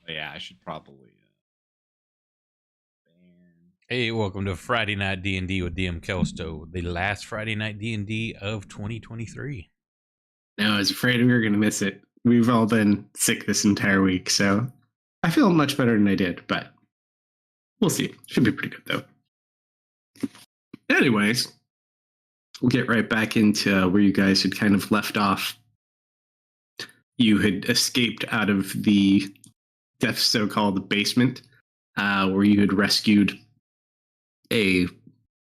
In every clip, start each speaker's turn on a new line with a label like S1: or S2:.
S1: But yeah, I should probably ban.
S2: Hey, welcome to Friday Night D&D with DM Kalsto, the last Friday Night D&D of 2023.
S3: No, I was afraid we were going to miss it. We've all been sick this entire week, so I feel much better than I did, but we'll see. Should be pretty good, though. Anyways, we'll get right back into where you guys had kind of left off. You had escaped out of the death's so-called basement, where you had rescued a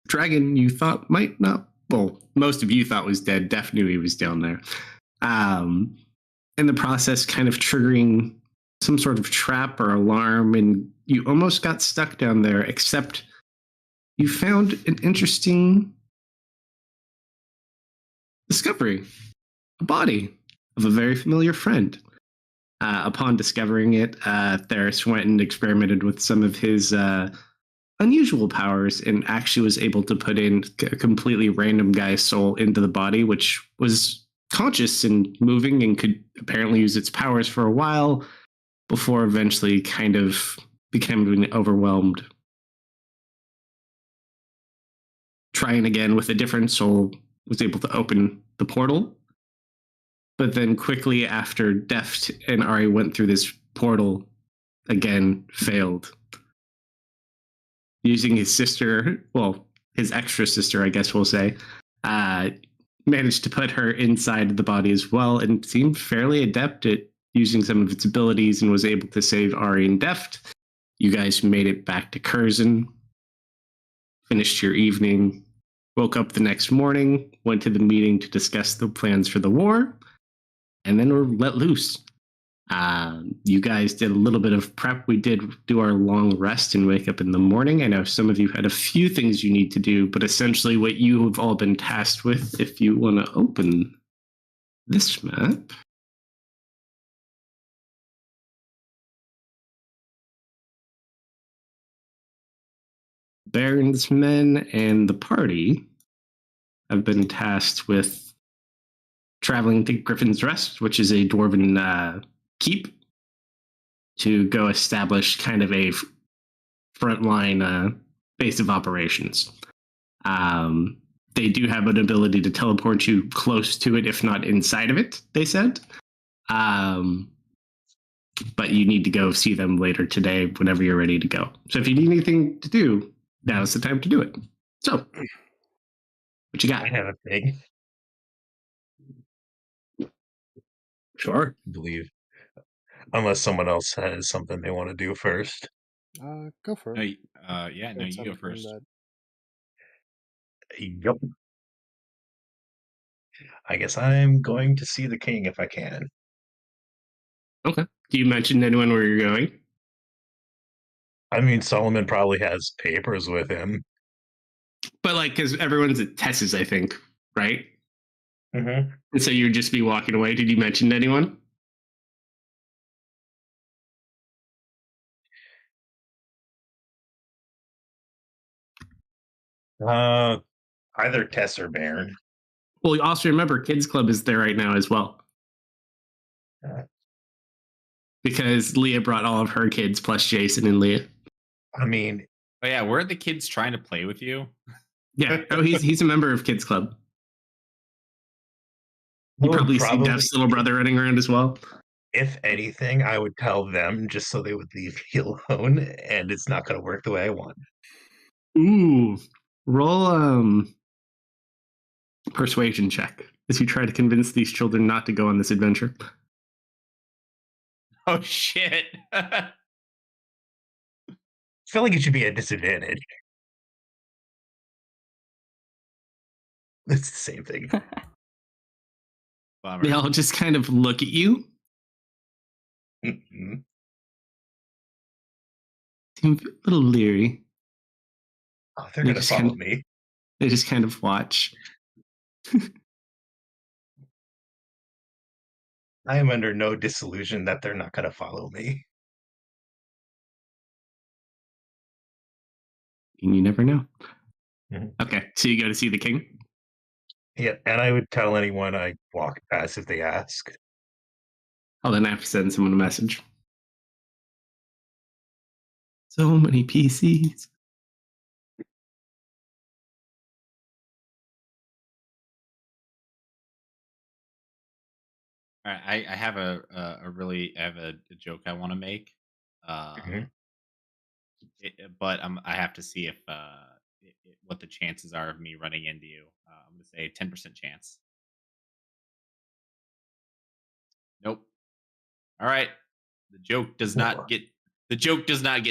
S3: dragon you thought might not, well, most of you thought was dead. Def knew he was down there. In the process, kind of triggering some sort of trap or alarm, and you almost got stuck down there, except you found an interesting discovery, a body of a very familiar friend. Upon discovering it, Theris went and experimented with some of his unusual powers and actually was able to put in a completely random guy's soul into the body, which was conscious and moving and could apparently use its powers for a while before eventually kind of becoming overwhelmed. Trying again with a different soul, was able to open the portal. But then quickly after Deft and Ari went through this portal, again failed. Using his sister, well, his extra sister, I guess we'll say, managed to put her inside the body as well and seemed fairly adept at using some of its abilities and was able to save Ari and Deft. You guys made it back to Curzon, finished your evening, woke up the next morning, went to the meeting to discuss the plans for the war, and then were let loose. You guys did a little bit of prep. We did do our long rest and wake up in the morning. I know some of you had a few things you need to do, but essentially what you have all been tasked with, if you want to open this map. Baron's men and the party have been tasked with traveling to Griffin's Rest, which is a dwarven keep, to go establish kind of a frontline base of operations. They do have an ability to teleport you close to it, if not inside of it, they said. But you need to go see them later today whenever you're ready to go. So if you need anything to do, now's the time to do it. So, what you got?
S4: I have a thing.
S3: Sure.
S4: I believe. Unless someone else has something they want to do first.
S5: Go for
S1: No,
S5: it.
S1: yeah, no, you go first.
S4: Yup. I guess I'm going to see the king if I can.
S3: Okay. Do you mention to anyone where you're going?
S4: I mean, Solomon probably has papers with him.
S3: But like, because everyone's at Tess's, I think, right?
S4: Mm-hmm.
S3: And so you'd just be walking away. Did you mention to anyone?
S4: Either Tess or Baron.
S3: Well, you also remember Kids Club is there right now as well. Because Leah brought all of her kids plus Jason and Leah.
S4: I mean,
S1: Oh yeah, were the kids trying to play with you?
S3: Yeah. Oh, he's a member of Kids Club. You probably see Def's little brother running around as well.
S4: If anything, I would tell them just so they would leave me alone, and it's not going to work the way I want.
S3: Ooh. Roll persuasion check as you try to convince these children not to go on this adventure.
S1: Oh shit.
S4: I feel like it should be a disadvantage. It's the same thing.
S3: They all just kind of look at you.
S4: Mm-hmm.
S3: Seem a little leery.
S4: Oh, they're going to follow me.
S3: They just kind of watch.
S4: I am under no disillusion that they're not going to follow me.
S3: You never know.
S4: Mm-hmm.
S3: Okay, so you go to see the king?
S4: Yeah, and I would tell anyone I walk past if they ask.
S3: Oh, then I have to send someone a message. So many PCs.
S1: All right, I have I have a joke I want to make.
S4: Mhm.
S1: But I have to see if what the chances are of me running into you. I'm going to say 10% chance. Nope. All right. The joke does not get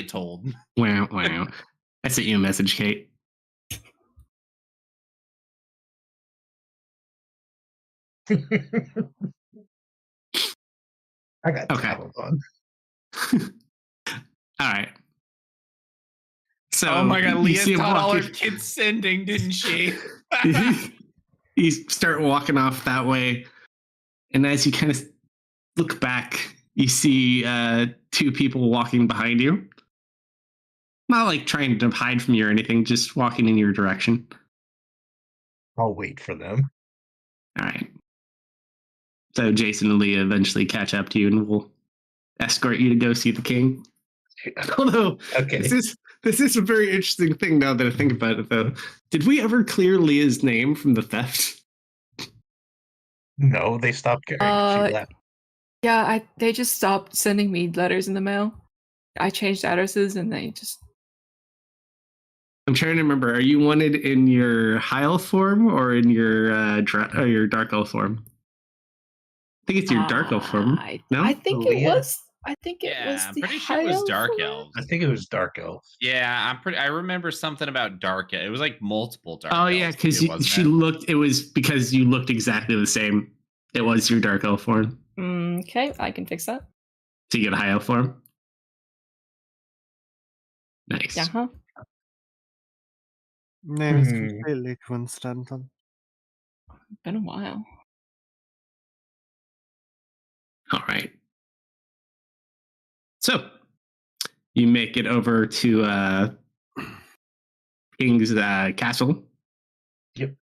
S1: told.
S3: Wow, wow. I sent you a message, Kate.
S4: I got
S3: Okay.
S4: Taliban.
S3: All right. So
S1: Oh my god,
S3: you
S1: Leah
S3: see him
S1: taught all her
S3: walking.
S1: kids sending, didn't she?
S3: You start walking off that way, and as you kind of look back, you see two people walking behind you. Not like trying to hide from you or anything, just walking in your direction.
S4: I'll wait for them.
S3: All right. So Jason and Leah eventually catch up to you, and we'll escort you to go see the king. Although
S4: Okay.
S3: this is a very interesting thing now that I think about it. Though, did we ever clear Leah's name from the theft?
S4: No, they stopped caring. She left.
S5: Yeah, they just stopped sending me letters in the mail. I changed addresses and they just.
S3: I'm trying to remember. Are you wanted in your high elf form or in your your dark elf form? I think it's your dark elf form. No,
S5: I think it
S4: Leah?
S5: was. I think it was
S1: I'm
S5: the
S1: pretty sure it was
S5: high
S1: Dark
S5: elf form.
S1: Elves.
S4: I think it was Dark Elf.
S1: Yeah, I remember something about Dark. It was like multiple Dark.
S3: Oh yeah, because she looked. It was because you looked exactly the same. It was your dark elf form.
S5: Okay, I can fix that.
S3: So you get a high elf form. Nice.
S5: Uh-huh.
S6: Name is completely coincidental.
S5: Been a while.
S3: All right. So you make it over to King's castle.
S4: Yep.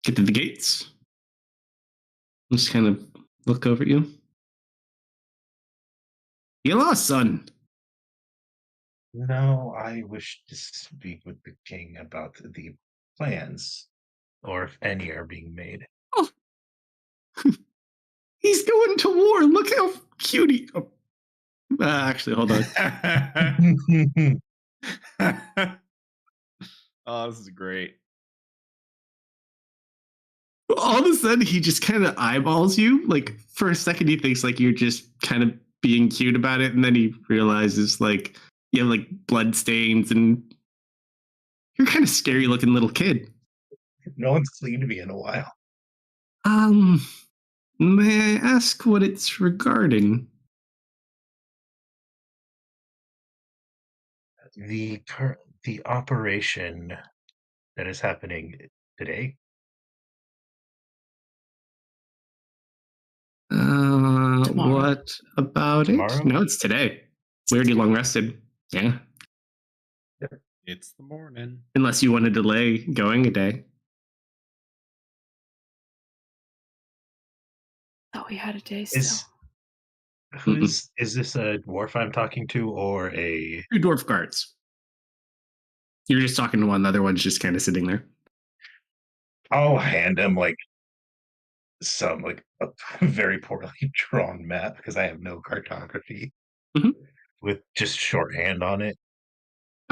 S3: Get to the gates. Just kind of look over at you. You lost, son.
S4: No, I wish to speak with the king about the plans, or if any are being made.
S3: Oh. He's going to war. Look how cute he. Oh. Actually, hold on.
S1: Oh, this is great.
S3: All of a sudden, he just kind of eyeballs you. Like, for a second, he thinks like you're just kind of being cute about it, and then he realizes like you have like blood stains, and you're kind of scary looking little kid.
S4: No one's cleaned me in a while.
S3: May I ask what it's regarding?
S4: The operation that is happening today.
S3: What about
S4: Tomorrow?
S3: it? No, it's today. We already long rested. Yeah.
S1: It's the morning.
S3: Unless you want to delay going a day.
S5: Oh, we had a day still.
S4: Is this a dwarf I'm talking to, or a
S3: Two dwarf guards? You're just talking to one, the other one's just kind of sitting there.
S4: I'll hand him like some like a very poorly drawn map because I have no cartography with just shorthand on it.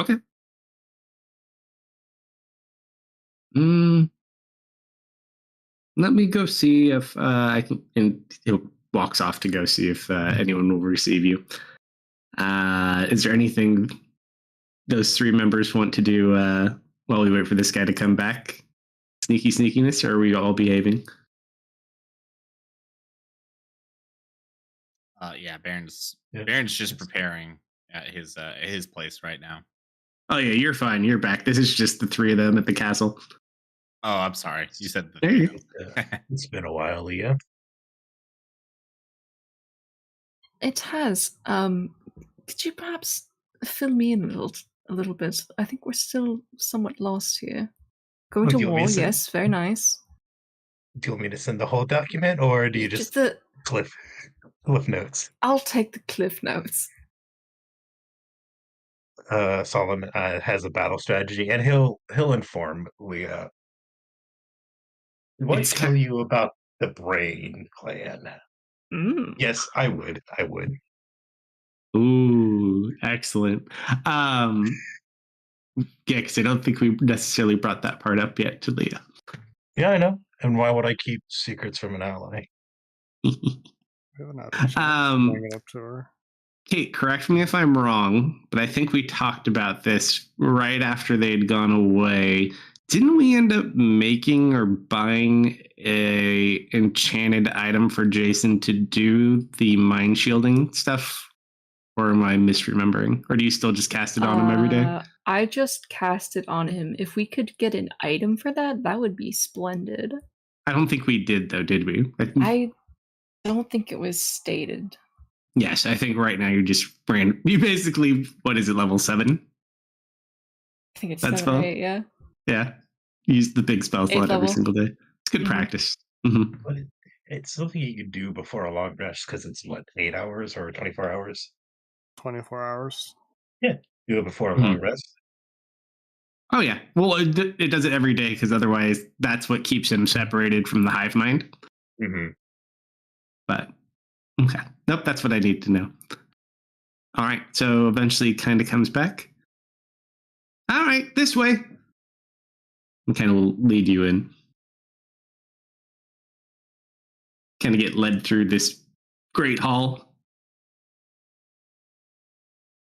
S3: Okay. Let me go see if I can. And he walks off to go see if anyone will receive you. Is there anything those three members want to do while we wait for this guy to come back? Sneakiness, or are we all behaving?
S1: Yeah, Baron's just preparing at his place right now.
S3: Oh yeah, you're fine. You're back. This is just the three of them at the castle.
S1: Oh, I'm sorry. You said
S3: there you go.
S4: It's been a while, Leah.
S5: It has. Could you perhaps fill me in a little bit? I think we're still somewhat lost here. Going to war, yes, very nice.
S4: Do you want me to send the whole document, or do you just
S5: the
S4: cliff notes?
S5: I'll take the cliff notes.
S4: Solomon has a battle strategy, and he'll inform Leah. What
S3: It's
S4: tell you about the Brain Clan?
S5: Mm.
S4: Yes, I would. I would.
S3: Ooh, excellent. Yeah, because I don't think we necessarily brought that part up yet to Leah.
S4: Yeah, I know. And why would I keep secrets from an ally?
S6: We haven't had a chance to bring it up to her.
S3: Kate, correct me if I'm wrong, but I think we talked about this right after they'd gone away. Didn't we end up making or buying a enchanted item for Jason to do the mind shielding stuff? Or am I misremembering? Or do you still just cast it on him every day?
S5: I just cast it on him. If we could get an item for that, that would be splendid.
S3: I don't think we did, though, did we?
S5: I don't think it was stated.
S3: Yes, I think right now you just ran. You basically, what is it, level 7?
S5: I think it's
S3: That's
S5: 7 or
S3: spell?
S5: 8, yeah.
S3: Yeah. Use the big spell slot every
S5: level.
S3: single day. It's good practice. Mm-hmm.
S4: But it's something you could do before a long rest because it's what, 8 hours or 24 hours?
S6: 24 hours.
S4: Yeah, do it before a long rest.
S3: Oh, yeah. Well, it does it every day because otherwise that's what keeps him separated from the hive mind.
S4: Mm-hmm.
S3: But, okay. Nope, that's what I need to know. All right. So eventually kind of comes back. All right, this way. And kind of lead you in. Kind of get led through this great hall.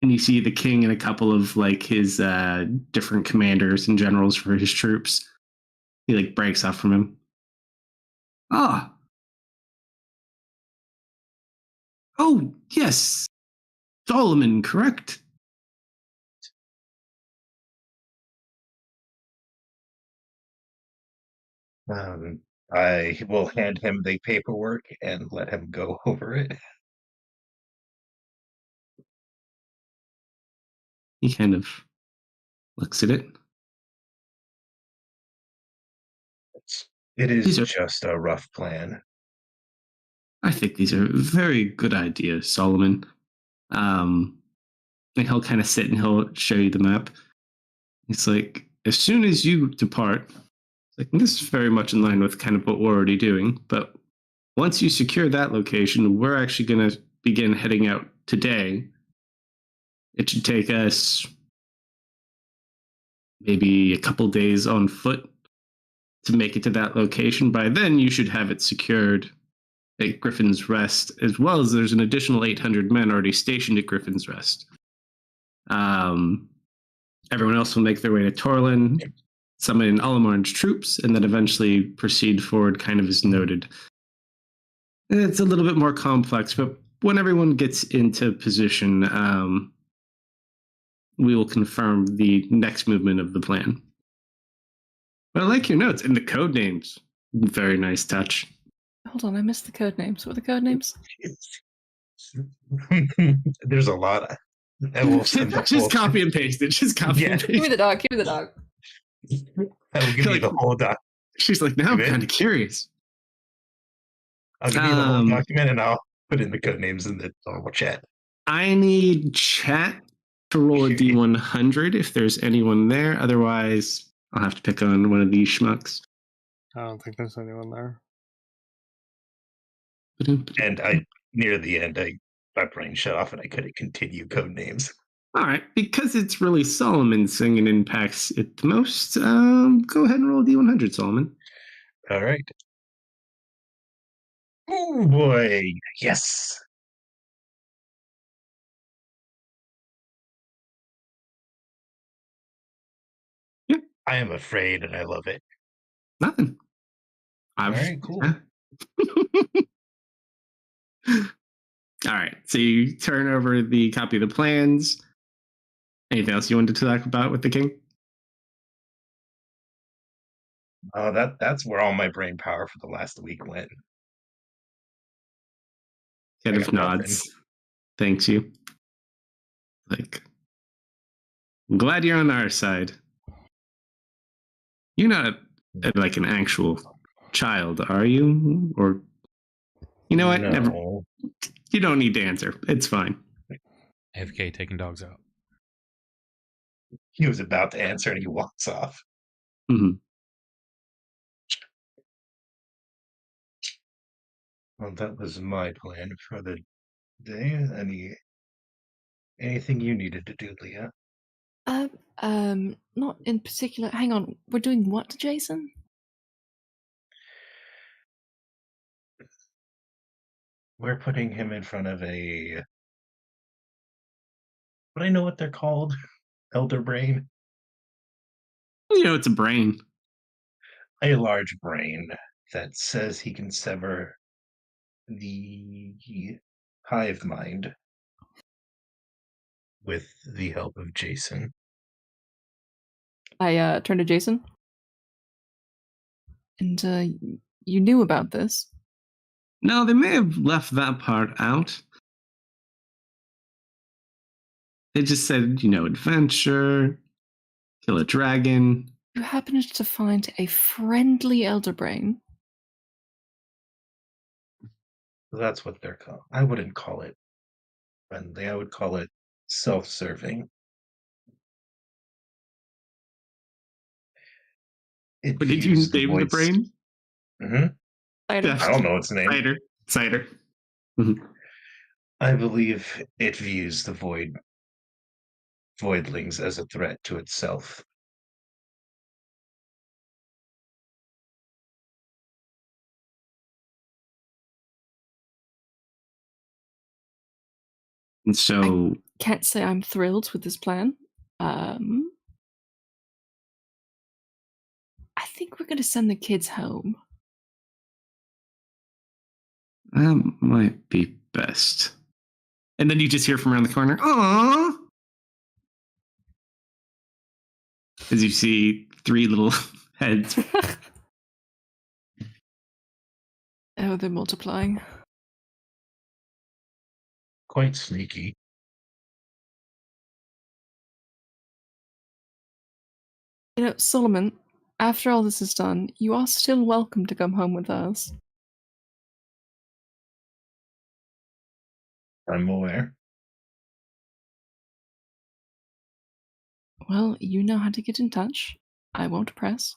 S3: And you see the king and a couple of like his different commanders and generals for his troops. He like breaks off from him. Ah. Oh, yes. Solomon, correct?
S4: I will hand him the paperwork and let him go over it.
S3: He kind of looks at it.
S4: It is
S3: These are,
S4: just a rough plan.
S3: I think these are very good ideas, Solomon. And he'll kind of sit and he'll show you the map. He's like, as soon as you depart, like this is very much in line with kind of what we're already doing. But once you secure that location, we're actually going to begin heading out today. It should take us maybe a couple days on foot to make it to that location. By then, you should have it secured at Griffin's Rest, as well as there's an additional 800 men already stationed at Griffin's Rest. Everyone else will make their way to Torlin, summon Alamarn's troops, and then eventually proceed forward, kind of as noted. It's a little bit more complex, but when everyone gets into position, we will confirm the next movement of the plan. But I like your notes and the code names. Very nice touch.
S5: Hold on, I missed the code names. What are the code names?
S4: There's a lot. I will send the
S3: Just copy and paste it. Just copy and paste.
S5: Give me the dog. Give me the dog.
S4: I will give you the whole doc.
S3: She's like, now I'm kind of curious.
S4: I'll give you the whole document and I'll put in the code names in the normal chat.
S3: I need chat to roll a D100 if there's anyone there. Otherwise, I'll have to pick on one of these schmucks.
S6: I don't think there's anyone there.
S4: And near the end, my brain shut off and I couldn't continue code names.
S3: All right, because it's really Solomon singing impacts it the most. Go ahead and roll a D100, Solomon.
S4: All right. Oh boy, yes.
S3: Yeah.
S4: I am afraid and I love it.
S3: Nothing.
S4: All right, cool.
S3: All right, so you turn over the copy of the plans. Anything else you wanted to talk about with the king?
S4: That's where all my brain power for the last week went.
S3: Kind of nods. Thanks you. Like, I'm glad you're on our side. You're not like an actual child, are you? Or you know what?
S4: No.
S3: Never. You don't need to answer. It's fine.
S2: AFK taking dogs out.
S4: He was about to answer and he walks off.
S3: Mm-hmm.
S4: Well, that was my plan for the day. Anything you needed to do, Leah?
S5: Not in particular. Hang on, we're doing what to Jason?
S4: We're putting him in front of a... But I know what they're called. Elder brain.
S3: It's a brain.
S4: A large brain that says he can sever the hive mind with the help of Jason.
S5: I turn to Jason. And you knew about this?
S3: No, they may have left that part out. They just said, adventure, kill a dragon.
S5: You happened to find a friendly elder brain.
S4: That's what they're called. I wouldn't call it friendly. I would call it self-serving.
S3: But did you name the brain?
S4: Mm-hmm. I don't know its name.
S3: Cider. Mm-hmm.
S4: I believe it views the voidlings as a threat to itself.
S3: And so...
S5: I can't say I'm thrilled with this plan. I think we're going to send the kids home.
S3: That might be best. And then you just hear from around the corner, "Aww!" As you see 3 little heads.
S5: Oh, they're multiplying.
S4: Quite sneaky.
S5: Solomon, after all this is done, you are still welcome to come home with us.
S4: I'm aware.
S5: Well, you know how to get in touch. I won't press.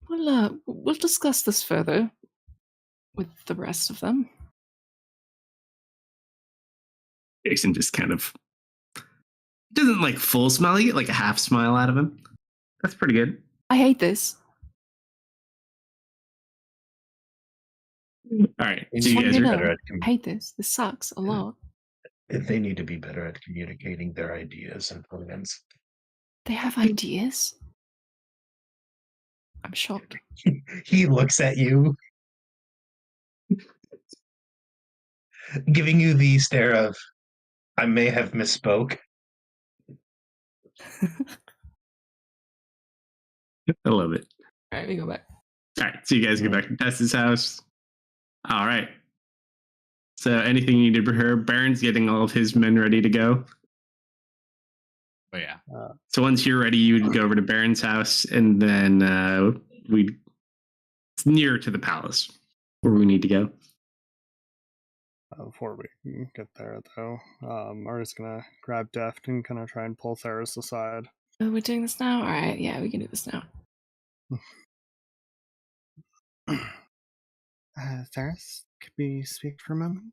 S5: We'll discuss this further with the rest of them.
S3: Jason just kind of doesn't full smile. You get a half smile out of him. That's pretty good.
S5: I hate this.
S3: All right. So you guys are better
S5: at I hate this. This sucks a lot.
S4: They need to be better at communicating their ideas and plans.
S5: They have ideas? I'm shocked.
S4: He looks at you, giving you the stare of, I may have misspoke.
S3: I love it.
S5: All right, we go back.
S3: All right. So you guys go back to Tessa's house. All right. So anything you need to prepare? Baron's getting all of his men ready to go.
S1: Oh, yeah.
S3: So once you're ready, you would go over to Baron's house, and then it's near to the palace where we need to go.
S6: Before we get there, though, Mari's gonna grab Deft and kind of try and pull Theris aside.
S5: Oh, we're doing this now? All right, yeah, we can do this now.
S6: Theris, could we speak for a moment?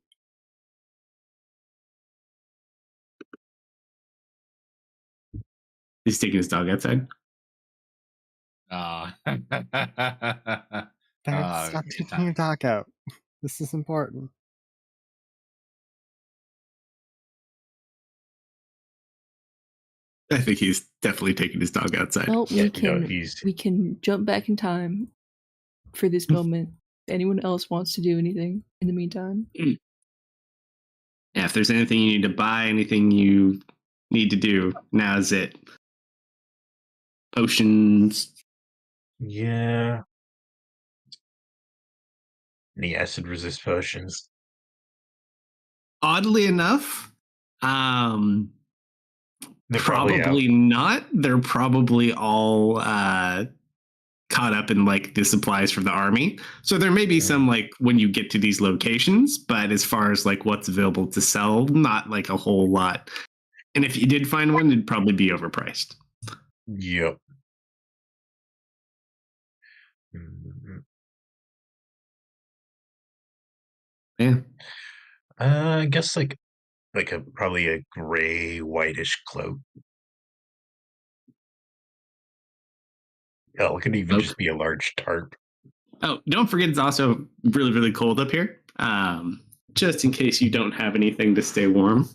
S3: He's taking his dog outside.
S6: Theris, stop taking your dog out. This is important.
S3: I think he's definitely taking his dog outside.
S5: Well, we can jump back in time for this moment. If anyone else wants to do anything in the meantime.
S3: Yeah, if there's anything you need to buy, anything you need to do, now's it. Potions.
S4: Yeah. Any acid resist potions?
S3: Oddly enough,
S4: They're
S3: probably not. They're probably all caught up in the supplies from the army. So there may be some when you get to these locations, but as far as what's available to sell, not a whole lot. And if you did find one, it'd probably be overpriced.
S4: Yep. Mhm.
S3: Yeah.
S4: I guess like probably a gray whitish cloak. Hell, it could even
S3: Cloak.
S4: just be a large tarp.
S3: Oh, don't forget it's also really, really cold up here. Just in case you don't have anything to stay warm.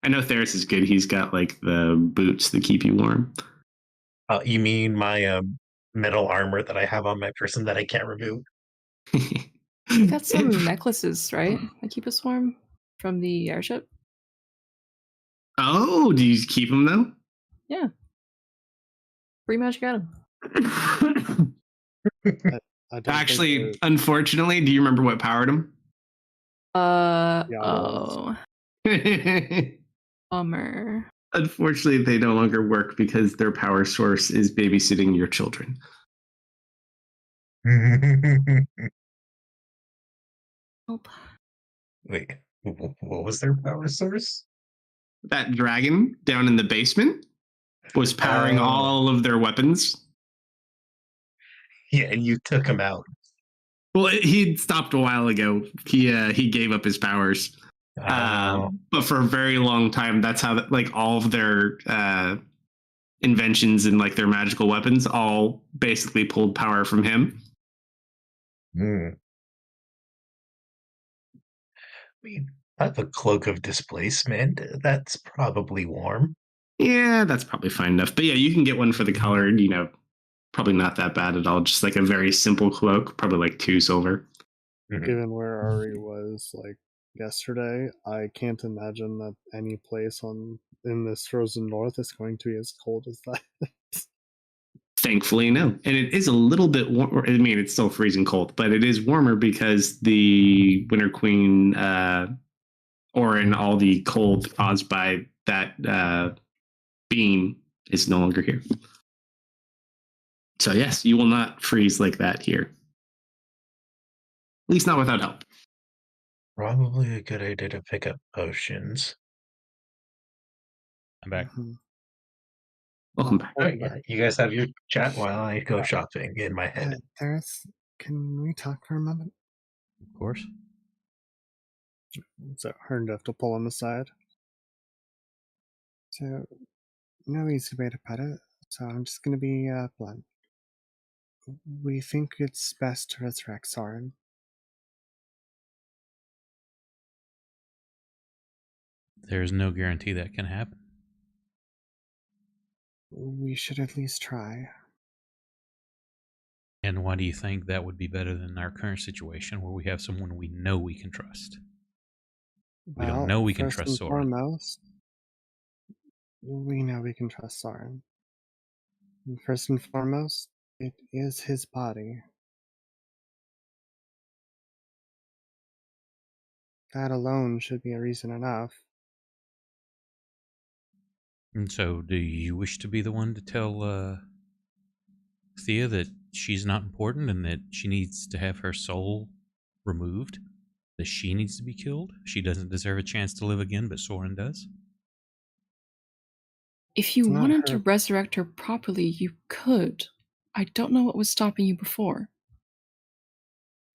S3: I know Theris is good. He's got like the boots that keep you warm.
S4: You mean my metal armor that I have on my person that I can't remove?
S5: We got some necklaces, right? That keep us warm from the airship.
S3: Oh, do you keep them though?
S5: Yeah. Free magic item.
S3: Actually, unfortunately, do you remember what powered them?
S5: Oh. Bummer.
S3: Unfortunately, they no longer work because their power source is babysitting your children.
S4: Wait, what was their power source?
S3: That dragon down in the basement was powering all of their weapons.
S4: Yeah, and you took him out.
S3: Well, he'd stopped a while ago. He gave up his powers. But for a very long time, that's how like all of their inventions and like their magical weapons all basically pulled power from him.
S4: I mean, I have a cloak of displacement. That's probably warm.
S3: Yeah, that's probably fine enough. But yeah, you can get one for the color. You know, probably not that bad at all. Just like a very simple cloak, probably like 2 silver.
S6: Given where Ari was like yesterday, I can't imagine that any place in this frozen north is going to be as cold as that.
S3: Thankfully, no. And it is a little bit warmer. I mean, it's still freezing cold, but it is warmer because the Winter Queen Orin, all the cold caused by that beam is no longer here. So yes, you will not freeze like that here. At least not without help.
S4: Probably a good idea to pick up potions.
S2: I'm back.
S3: Welcome back.
S4: All right, yeah, you guys have your chat while I go shopping in my head.
S6: Theris, can we talk for a moment?
S2: Of course.
S6: So Herndef to pull him aside. So, no easy way to put it, so I'm just going to be blunt. We think it's best to resurrect Soren.
S2: There's no guarantee that can happen.
S6: We should at least try.
S2: And why do you think that would be better than our current situation where we have someone we know we can trust? We don't know we can trust Soren.
S6: Foremost, we know we can trust Soren. And first and foremost, it is his body. That alone should be a reason enough.
S2: And so, do you wish to be the one to tell Thea that she's not important and that she needs to have her soul removed? That she needs to be killed? She doesn't deserve a chance to live again, but Soren does?
S5: If you wanted to resurrect her properly, you could. I don't know what was stopping you before.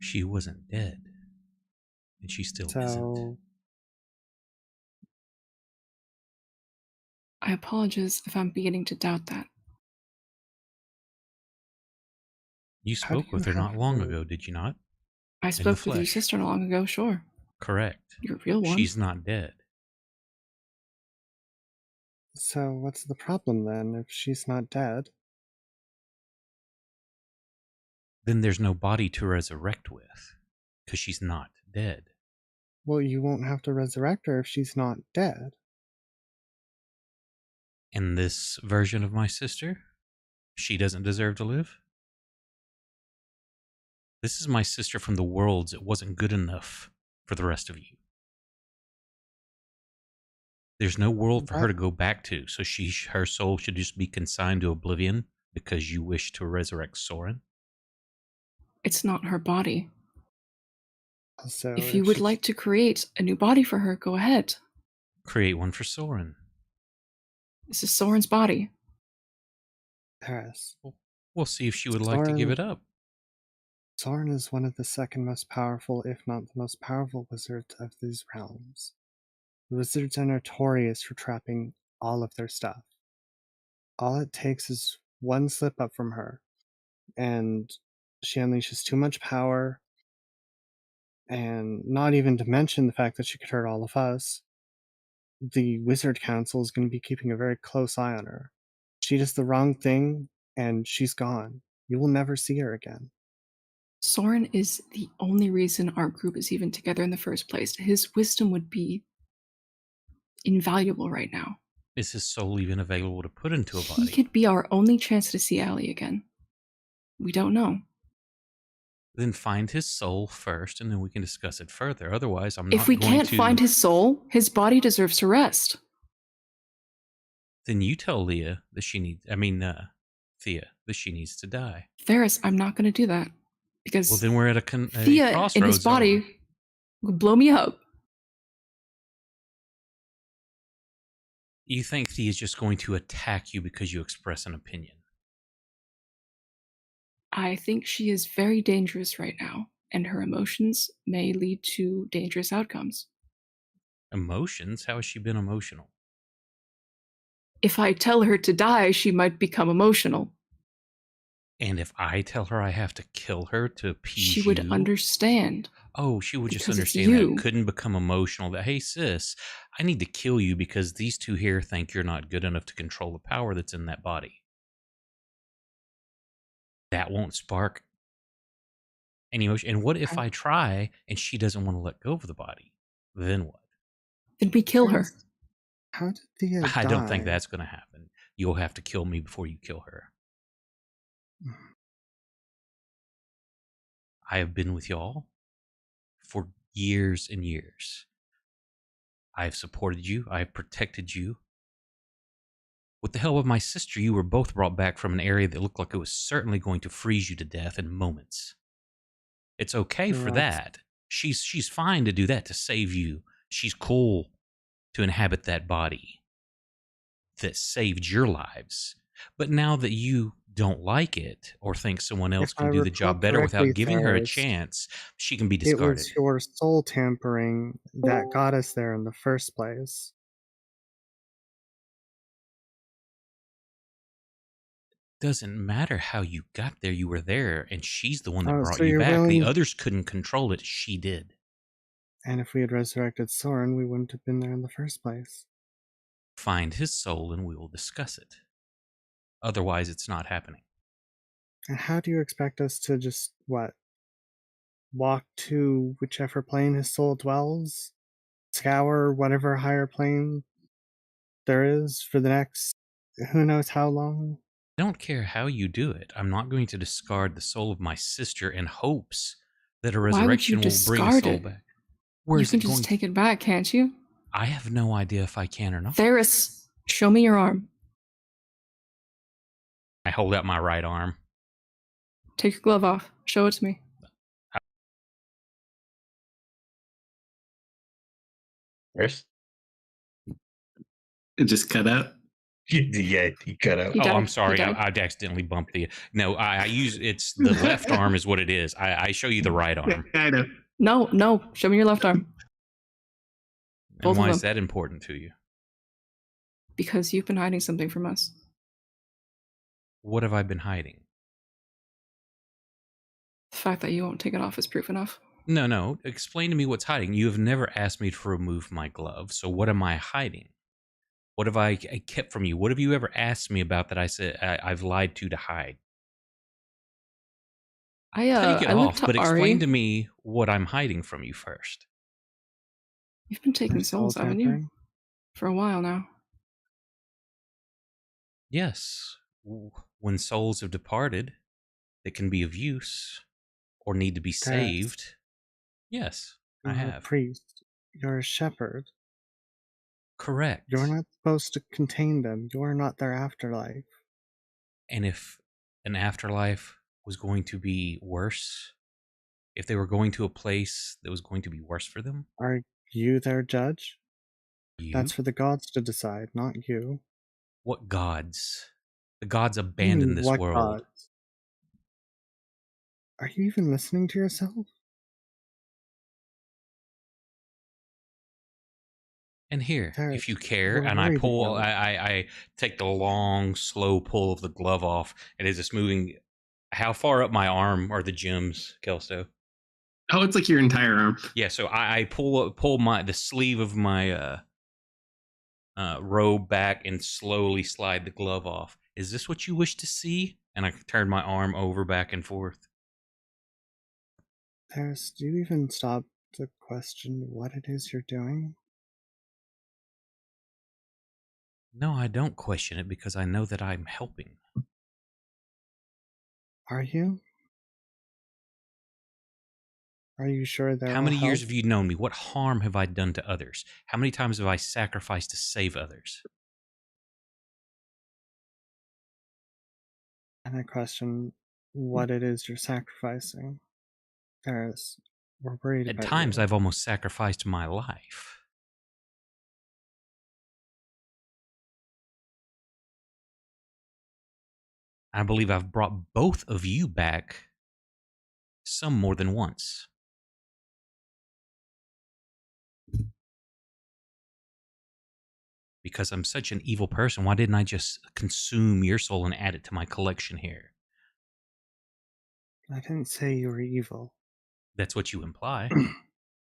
S2: She wasn't dead. And she still isn't.
S5: I apologize if I'm beginning to doubt that.
S2: You spoke with her not long ago, did you not?
S5: I spoke with your sister not long ago, sure.
S2: Correct.
S5: Your real one.
S2: She's not dead.
S6: So what's the problem then if she's not dead?
S2: Then there's no body to resurrect with, because she's not dead.
S6: Well, you won't have to resurrect her if she's not dead.
S2: And this version of my sister, she doesn't deserve to live? This is my sister from the worlds. It wasn't good enough for the rest of you. There's no world for her to go back to, so her soul should just be consigned to oblivion because you wish to resurrect Soren?
S5: It's not her body.
S6: So
S5: if you would like to create a new body for her, go ahead.
S2: Create one for Soren.
S5: This is Soren's body.
S6: Paris.
S2: We'll see if she would like to give it up.
S6: Soren is one of the second most powerful, if not the most powerful wizards of these realms. The wizards are notorious for trapping all of their stuff. All it takes is one slip up from her, and she unleashes too much power, and not even to mention the fact that she could hurt all of us. The Wizard Council is going to be keeping a very close eye on her. She does the wrong thing, and she's gone. You will never see her again.
S5: Soren is the only reason our group is even together in the first place. His wisdom would be invaluable right now.
S2: Is his soul even available to put into a body?
S5: He could be our only chance to see Allie again. We don't know.
S2: Then find his soul first, and then we can discuss it further. Otherwise, I'm not
S5: If we
S2: going
S5: can't
S2: to...
S5: find his soul, his body deserves to rest.
S2: Then you tell Leah that she needs... Thea, that she needs to die.
S5: Ferris, I'm not going to do that. Because
S2: well, then we're at a
S5: Thea
S2: crossroads.
S5: In his body will blow me up.
S2: You think Thea is just going to attack you because you express an opinion?
S5: I think she is very dangerous right now, and her emotions may lead to dangerous outcomes.
S2: Emotions? How has she been emotional?
S5: If I tell her to die, she might become emotional.
S2: And if I tell her I have to kill her to appease
S5: she would understand.
S2: Oh, she would just understand that. Couldn't become emotional. That, hey, sis, I need to kill you because these two here think you're not good enough to control the power that's in that body. That won't spark any emotion. And what if I try and she doesn't want to let go of the body? Then what?
S5: Then we kill her.
S6: How did Thea die?
S2: I don't think that's going to happen. You'll have to kill me before you kill her. I have been with y'all for years and years. I have supported you. I have protected you. With the help of my sister, you were both brought back from an area that looked like it was certainly going to freeze you to death in moments. It's okay for that. She's fine to do that to save you. She's cool to inhabit that body that saved your lives. But now that you don't like it or think someone else can do the job better without giving her a chance, she can be discarded.
S6: It was your soul tampering that got us there in the first place.
S2: Doesn't matter how you got there. You were there, and she's the one that brought you back. The others couldn't control it. She did.
S6: And if we had resurrected Soren, we wouldn't have been there in the first place.
S2: Find his soul, and we will discuss it. Otherwise, it's not happening.
S6: And how do you expect us to just, walk to whichever plane his soul dwells? Scour whatever higher plane there is for the next who knows how long?
S2: I don't care how you do it. I'm not going to discard the soul of my sister in hopes that a resurrection will bring the soul back.
S5: You can just take it back, can't you?
S2: I have no idea if I can or not.
S5: Ferris, show me your arm.
S2: I hold out my right arm.
S5: Take your glove off. Show it to me.
S4: Ferris?
S3: It just cut out.
S4: Yeah, he cut out.
S2: I'm sorry. I accidentally bumped the... No, I use... It's the left arm is what it is. I show you the right arm.
S3: I know.
S5: No. Show me your left arm.
S2: And why is that important to you?
S5: Because you've been hiding something from us.
S2: What have I been hiding?
S5: The fact that you won't take it off is proof enough.
S2: No. Explain to me what's hiding. You have never asked me to remove my glove, so what am I hiding? What have I kept from you? What have you ever asked me about that I said I've lied to hide? Take it off, but explain to me what I'm hiding from you first.
S5: You've been taking souls, haven't you? For a while now.
S2: Yes. When souls have departed that can be of use or need to be saved, yes, I have.
S6: You're a priest. You're a shepherd.
S2: Correct.
S6: You're not supposed to contain them. You're not their afterlife.
S2: And if an afterlife was going to be worse, if they were going to a place that was going to be worse for them?
S6: Are you their judge?
S2: You?
S6: That's for the gods to decide, not you.
S2: What gods? The gods
S6: What do you mean,
S2: abandoned this
S6: what
S2: world.
S6: gods? Are you even listening to yourself?
S2: And here,
S6: There,
S2: if you care,
S6: we're
S2: and I
S6: worried
S2: pull,
S6: about
S2: I take the long, slow pull of the glove off, and is just moving. How far up my arm are the gems, Kelso?
S3: Oh, it's like your entire arm.
S2: Yeah, so I pull the sleeve of my robe back and slowly slide the glove off. Is this what you wish to see? And I turn my arm over back and forth.
S6: Paris, do you even stop to question what it is you're doing?
S2: No, I don't question it because I know that I'm helping.
S6: Are you? Are you sure there
S2: How
S6: will
S2: many years
S6: help?
S2: have you known me? What harm have I done to others? How many times have I sacrificed to save others?
S6: And I question what it is you're sacrificing. Paris, we're worried
S2: At
S6: about
S2: times,
S6: you.
S2: I've almost sacrificed my life. I believe I've brought both of you back, some more than once. Because I'm such an evil person, why didn't I just consume your soul and add it to my collection here?
S6: I didn't say you were evil.
S2: That's what you imply.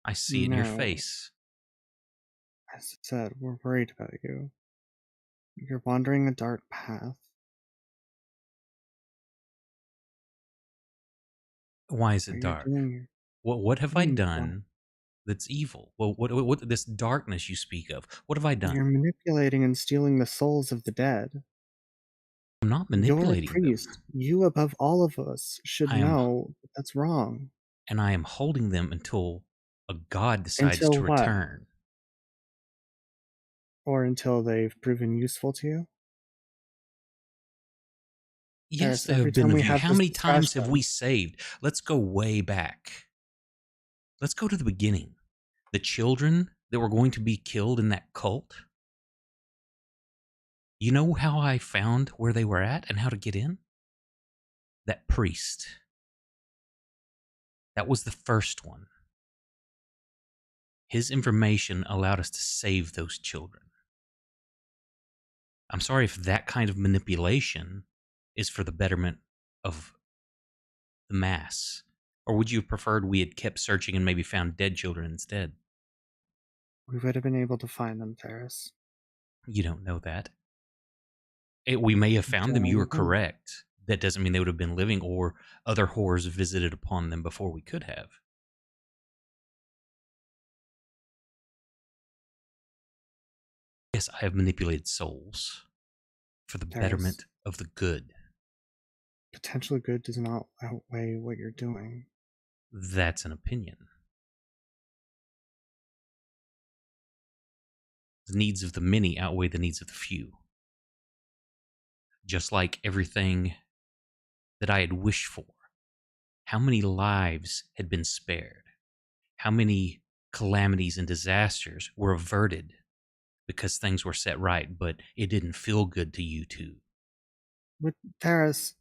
S2: I see it in your
S6: No.
S2: face.
S6: As I said, we're worried about you. You're wandering a dark path.
S2: Why is it
S6: You're
S2: dark?
S6: doing
S2: What have I
S6: your
S2: done that's evil? Well, what this darkness you speak of? What have I done?
S6: You're manipulating and stealing the souls of the dead.
S2: I'm not
S6: You're a
S2: manipulating them.
S6: priest. You, above all of us, should
S2: I am,
S6: know that that's wrong.
S2: and I am holding them until a god decides
S6: Until
S2: to
S6: what?
S2: return.
S6: Or until they've proven useful to you?
S2: Yes,
S6: Paris,
S2: they
S6: every
S2: have been
S6: time
S2: of
S6: we
S2: you.
S6: have
S2: How
S6: this
S2: many times have we
S6: discussion,
S2: saved? Let's go way back. Let's go to the beginning. The children that were going to be killed in that cult. You know how I found where they were at and how to get in? That priest. That was the first one. His information allowed us to save those children. I'm sorry if that kind of manipulation is for the betterment of the mass. Or would you have preferred we had kept searching and maybe found dead children instead?
S6: we would have been able to find them, Paris.
S2: You don't know that. We may have found them. You are
S6: Don't know.
S2: correct. That doesn't mean they would have been living or other horrors visited upon them before we could have. Yes, I have manipulated souls for the
S6: Paris,
S2: betterment of the good.
S6: potentially good does not outweigh what you're doing.
S2: That's an opinion. The needs of the many outweigh the needs of the few. Just like everything that I had wished for. How many lives had been spared? How many calamities and disasters were averted because things were set right, but it didn't feel good to you two?
S6: But Paris,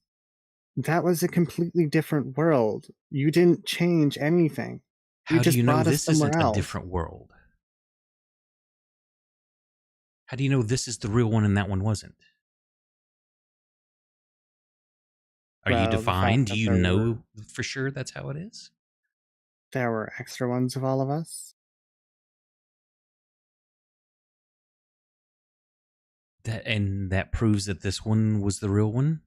S6: that was a completely different world. You didn't change anything. You
S2: How do you
S6: just
S2: know
S6: brought us
S2: this
S6: somewhere
S2: isn't a
S6: else.
S2: different world? How do you know this is the real one and that one wasn't? Are you
S6: Well, the fact
S2: divine? Do
S6: that
S2: you know for sure that's how it is?
S6: there were extra ones of all of us.
S2: That proves that this one was the real one?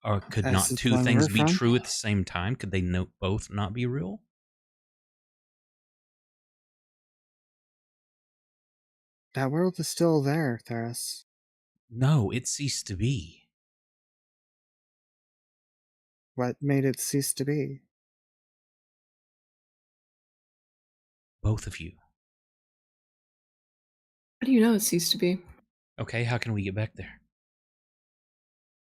S2: Or could
S6: This
S2: not
S6: is the
S2: two
S6: one we're
S2: things be
S6: from.
S2: true at the same time? Could they both not be real?
S6: That world is still there, Theris.
S2: No, it ceased to be.
S6: What made it cease to be?
S2: Both of you.
S5: How do you know it ceased to be?
S2: Okay, how can we get back there?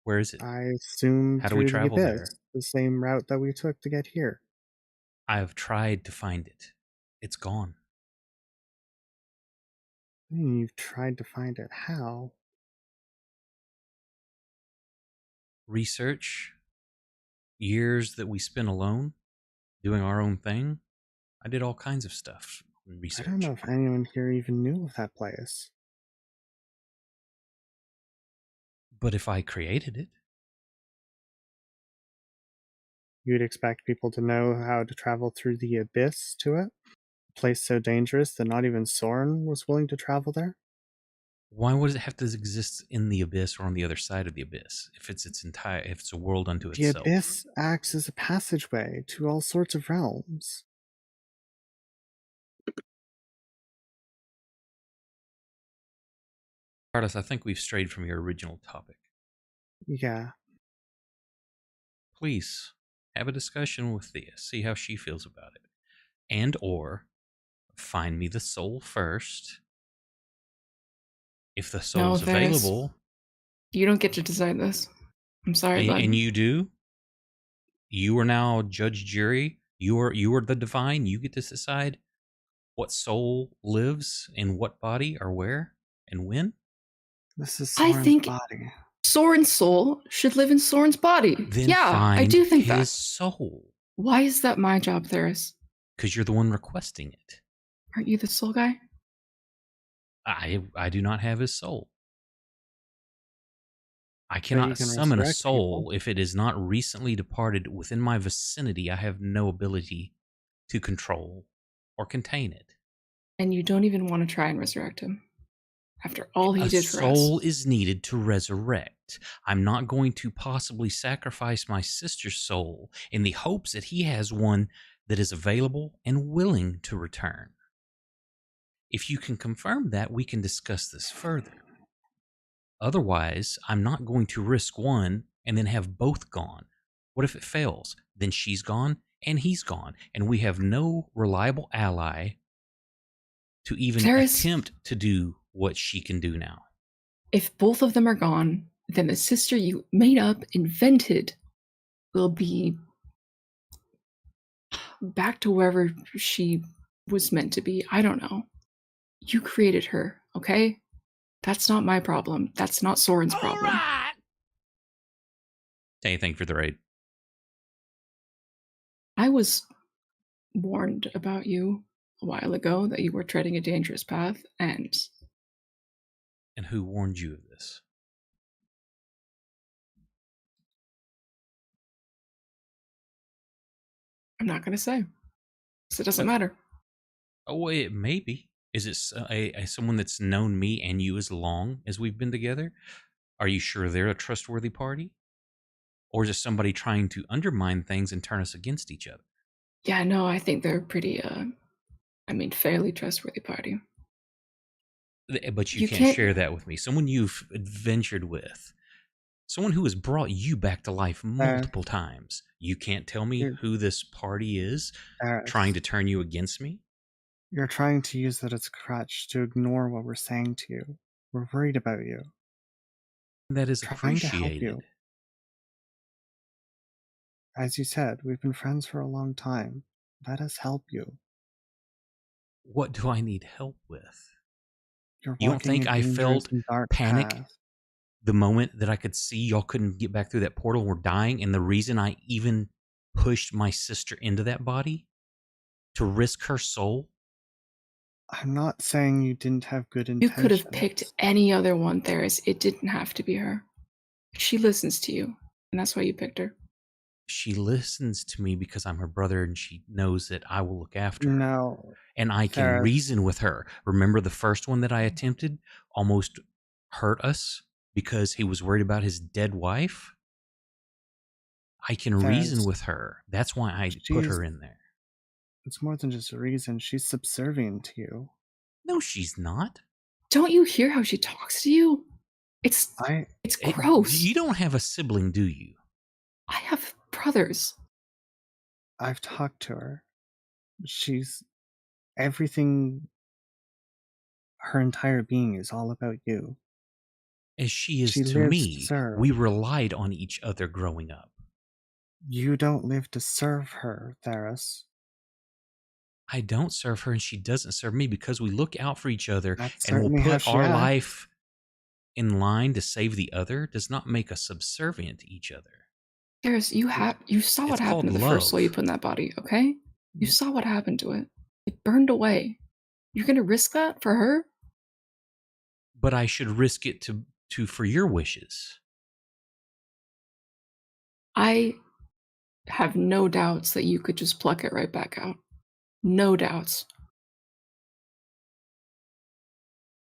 S2: Where is it?
S6: I assume
S2: How do we
S6: through the
S2: travel
S6: abyss,
S2: there?
S6: the same route that we took to get here.
S2: I have tried to find it. It's gone.
S6: You've tried to find it. How?
S2: research, years that we spent alone doing our own thing, I did all kinds of stuff and
S6: I
S2: research.
S6: don't know if anyone here even knew of that place.
S2: But if I created it,
S6: You'd expect people to know how to travel through the abyss to it? A place so dangerous that not even Soren was willing to travel there?
S2: why would it have to exist in the abyss or on the other side of the abyss if it's if it's a world unto
S6: The
S2: itself?
S6: abyss acts as a passageway to all sorts of realms.
S2: Carlos, I think we've strayed from your original topic.
S6: Yeah.
S2: Please have a discussion with Thea, see how she feels about it, and or find me the soul first. If the soul is available,
S5: you don't get to decide this. I'm sorry, bud.
S2: And you do. You are now judge, jury. You are the divine. You get to decide what soul lives in what body or where and when.
S6: This is Soren's body.
S5: Soren's soul should live in Soren's body.
S2: Then
S5: yeah,
S2: find
S5: I do think
S2: his
S5: that.
S2: soul.
S5: Why is that my job, Theris?
S2: Because you're the one requesting it.
S5: Aren't you the soul guy?
S2: I do not have his soul. I cannot summon a soul if it is not recently departed within my vicinity. I have no ability to control or contain it.
S5: And you don't even want to try and resurrect him after all he did for us.
S2: A soul is needed to resurrect. I'm not going to possibly sacrifice my sister's soul in the hopes that he has one that is available and willing to return. If you can confirm that, we can discuss this further. Otherwise, I'm not going to risk one and then have both gone. What if it fails? Then she's gone and he's gone, and we have no reliable ally to even attempt to do what she can do now.
S5: If both of them are gone, then the sister you made up, invented, will be back to wherever she was meant to be. I don't know. You created her, okay? That's not my problem. That's not Soren's problem.
S2: Right. Anything for the raid.
S5: I was warned about you a while ago that you were treading a dangerous path, and
S2: who warned you of this?
S5: I'm not going to say. So it doesn't matter.
S2: Oh, it may be. Is it someone that's known me and you as long as we've been together? Are you sure they're a trustworthy party? Or is it somebody trying to undermine things and turn us against each other?
S5: Yeah, no, I think they're pretty, fairly trustworthy party.
S2: But you can't share that with me. Someone you've adventured with. Someone who has brought you back to life multiple times. You can't tell me who this party is trying to turn you against me?
S6: You're trying to use that as a crutch to ignore what we're saying to you. We're worried about you.
S2: That is appreciated.
S6: To help you. As you said, we've been friends for a long time. Let us help you.
S2: What do I need help with?
S6: You
S2: don't think I felt panic the moment that I could see y'all couldn't get back through that portal and we're dying, and the reason I even pushed my sister into that body? To risk her soul?
S6: I'm not saying you didn't have good intentions.
S5: You could have picked any other one, Theris. It didn't have to be her. She listens to you, and that's why you picked her.
S2: She listens to me because I'm her brother, and she knows that I will look after her.
S6: No.
S2: And I can reason with her. Remember the first one that I attempted almost hurt us because he was worried about his dead wife? I can reason with her. That's why I put her in there.
S6: It's more than just a reason. She's subservient to you.
S2: No, she's not.
S5: Don't you hear how she talks to you? It's gross.
S2: You don't have a sibling, do you?
S5: I have brothers.
S6: I've talked to her. She's everything. Her entire being is all about you.
S2: As she is to me. We relied on each other growing up.
S6: You don't live to serve her, Theris.
S2: I don't serve her and she doesn't serve me because we look out for each other and we'll put our life in line to save the other does not make us subservient to each other.
S5: Darius, you saw what
S2: It's
S5: happened
S2: called
S5: to the first soul you
S2: love.
S5: put in that body, okay? You saw what happened to it. It burned away. You're gonna risk that for her?
S2: But I should risk it for your wishes.
S5: I have no doubts that you could just pluck it right back out. No doubts.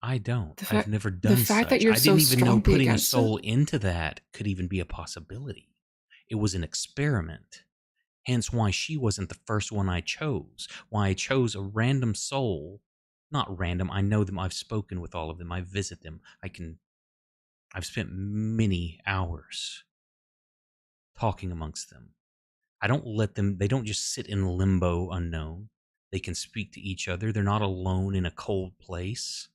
S2: I don't.
S5: The
S2: I've
S5: fact-
S2: never
S5: the
S2: done
S5: fact that
S2: such.
S5: you're
S2: I didn't
S5: so
S2: even know
S5: strongly
S2: putting a
S5: against
S2: soul
S5: it.
S2: into that could even be a possibility. It was an experiment. Hence why she wasn't the first one I chose. Why I chose a random soul. Not random. I know them. I've spoken with all of them. I visit them. I've spent many hours talking amongst them. I don't let them, they don't just sit in limbo unknown. They can speak to each other. They're not alone in a cold place.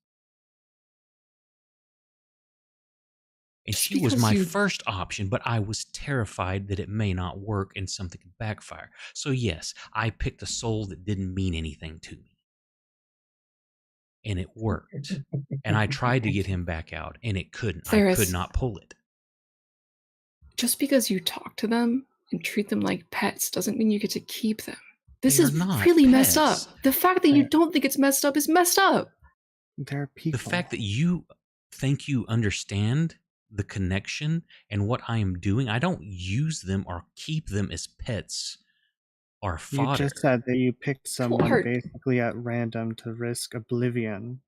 S2: And
S5: Just
S2: she was
S5: because
S2: my
S5: you-
S2: first option, but I was terrified that it may not work and something could backfire. So yes, I picked a soul that didn't mean anything to me. And it worked. And I tried to get him back out, and it couldn't. I could not pull it.
S5: Just because you talk to them and treat them like pets doesn't mean you get to keep them. This is really messed up. The fact that you don't think it's messed up is messed up.
S6: They're people.
S2: The fact that you think you understand the connection and what I am doing, I don't use them or keep them as pets or fodder.
S6: You just said that you picked someone
S5: Clark.
S6: basically at random to risk oblivion.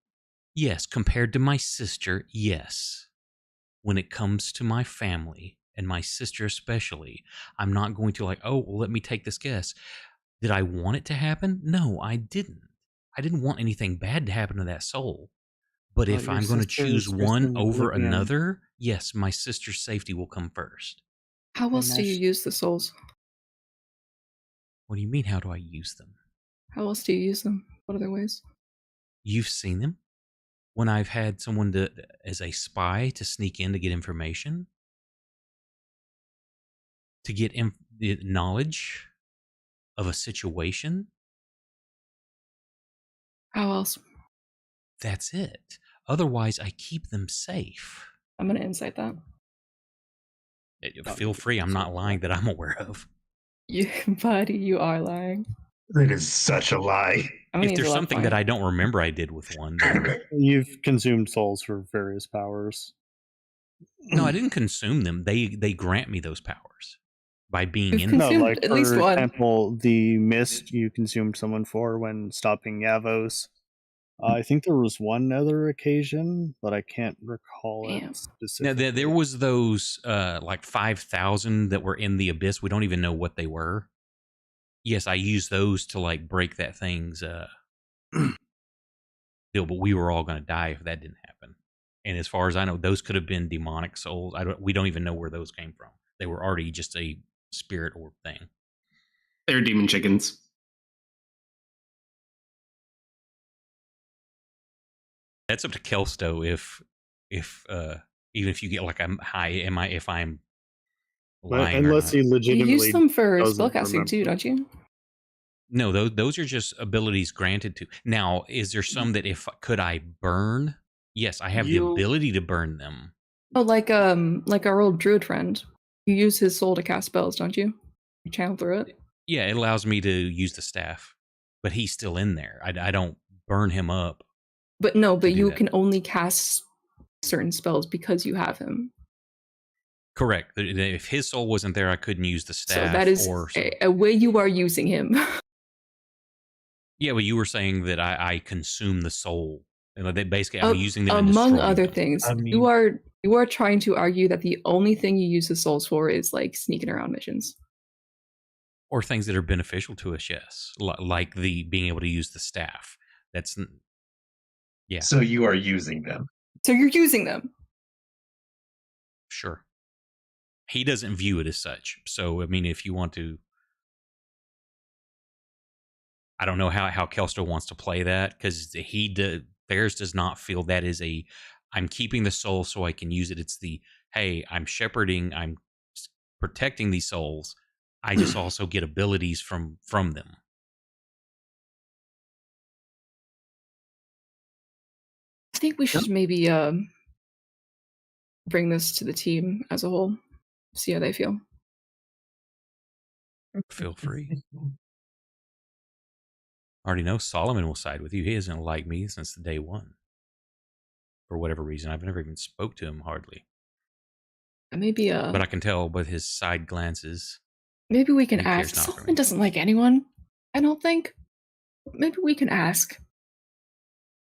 S2: Yes, compared to my sister, yes. When it comes to my family, and my sister especially, I'm not going to like, oh, well, let me take this guess. Did I want it to happen? No, I didn't. I didn't want anything bad to happen to that soul. But if I'm going to choose one over another, yes, my sister's safety will come first.
S5: How else do you use the souls?
S2: What do you mean, how do I use them?
S5: How else do you use them? What other ways?
S2: You've seen them. When I've had someone as a spy to sneak in to get information, to get the knowledge of a situation.
S5: How else?
S2: That's it. Otherwise, I keep them safe.
S5: I'm going to insight that.
S2: Feel free. I'm not lying that I'm aware of.
S5: You, buddy, you are lying.
S4: It is such a lie.
S2: If there's something that I don't remember I did with one, then...
S6: You've consumed souls for various powers.
S2: No, I didn't consume them. They grant me those powers by being in them.
S6: No, like for example, the mist you consumed someone for when stopping Yavos. I think there was one other occasion, but I can't recall it specifically.
S2: Now, there was those like 5,000 that were in the abyss. We don't even know what they were. Yes, I used those to like break that thing's deal, but we were all going to die if that didn't happen. And as far as I know, those could have been demonic souls. We don't even know where those came from. They were already just a spirit orb thing.
S3: They're demon chickens.
S2: That's up to Kalsto if even if you get like a high, if I'm lying,
S6: unless he legitimately
S5: you use them for spellcasting too, don't you?
S2: No, those are just abilities granted to. Now, is there some that could I burn? Yes, I have the ability to burn them.
S5: Oh, like our old druid friend. You use his soul to cast spells, don't you? You channel through it.
S2: Yeah, it allows me to use the staff, but he's still in there. I don't burn him up.
S5: But you can only cast certain spells because you have him.
S2: Correct. If his soul wasn't there, I couldn't use the staff.
S5: So that is a way you are using him.
S2: Yeah, but you were saying that I consume the soul. And that basically I'm using them
S5: among other things. I mean, you are trying to argue that the only thing you use the souls for is like sneaking around missions.
S2: Or things that are beneficial to us, yes. Like the being able to use the staff. That's yeah.
S4: So you are using them.
S5: So you're using them.
S2: Sure. He doesn't view it as such. So I mean, if you want to, I don't know how Kalsto wants to play that, because Ferris does not feel that is I'm keeping the soul so I can use it. It's hey, I'm shepherding, I'm protecting these souls. I just also get abilities from them.
S5: I think we should maybe bring this to the team as a whole, see how they feel.
S2: Feel free. I already know Solomon will side with you. He hasn't liked me since day one. For whatever reason, I've never even spoke to him hardly.
S5: Maybe
S2: but I can tell with his side glances.
S5: Maybe we can ask. Solomon doesn't like anyone, I don't think. Maybe we can ask.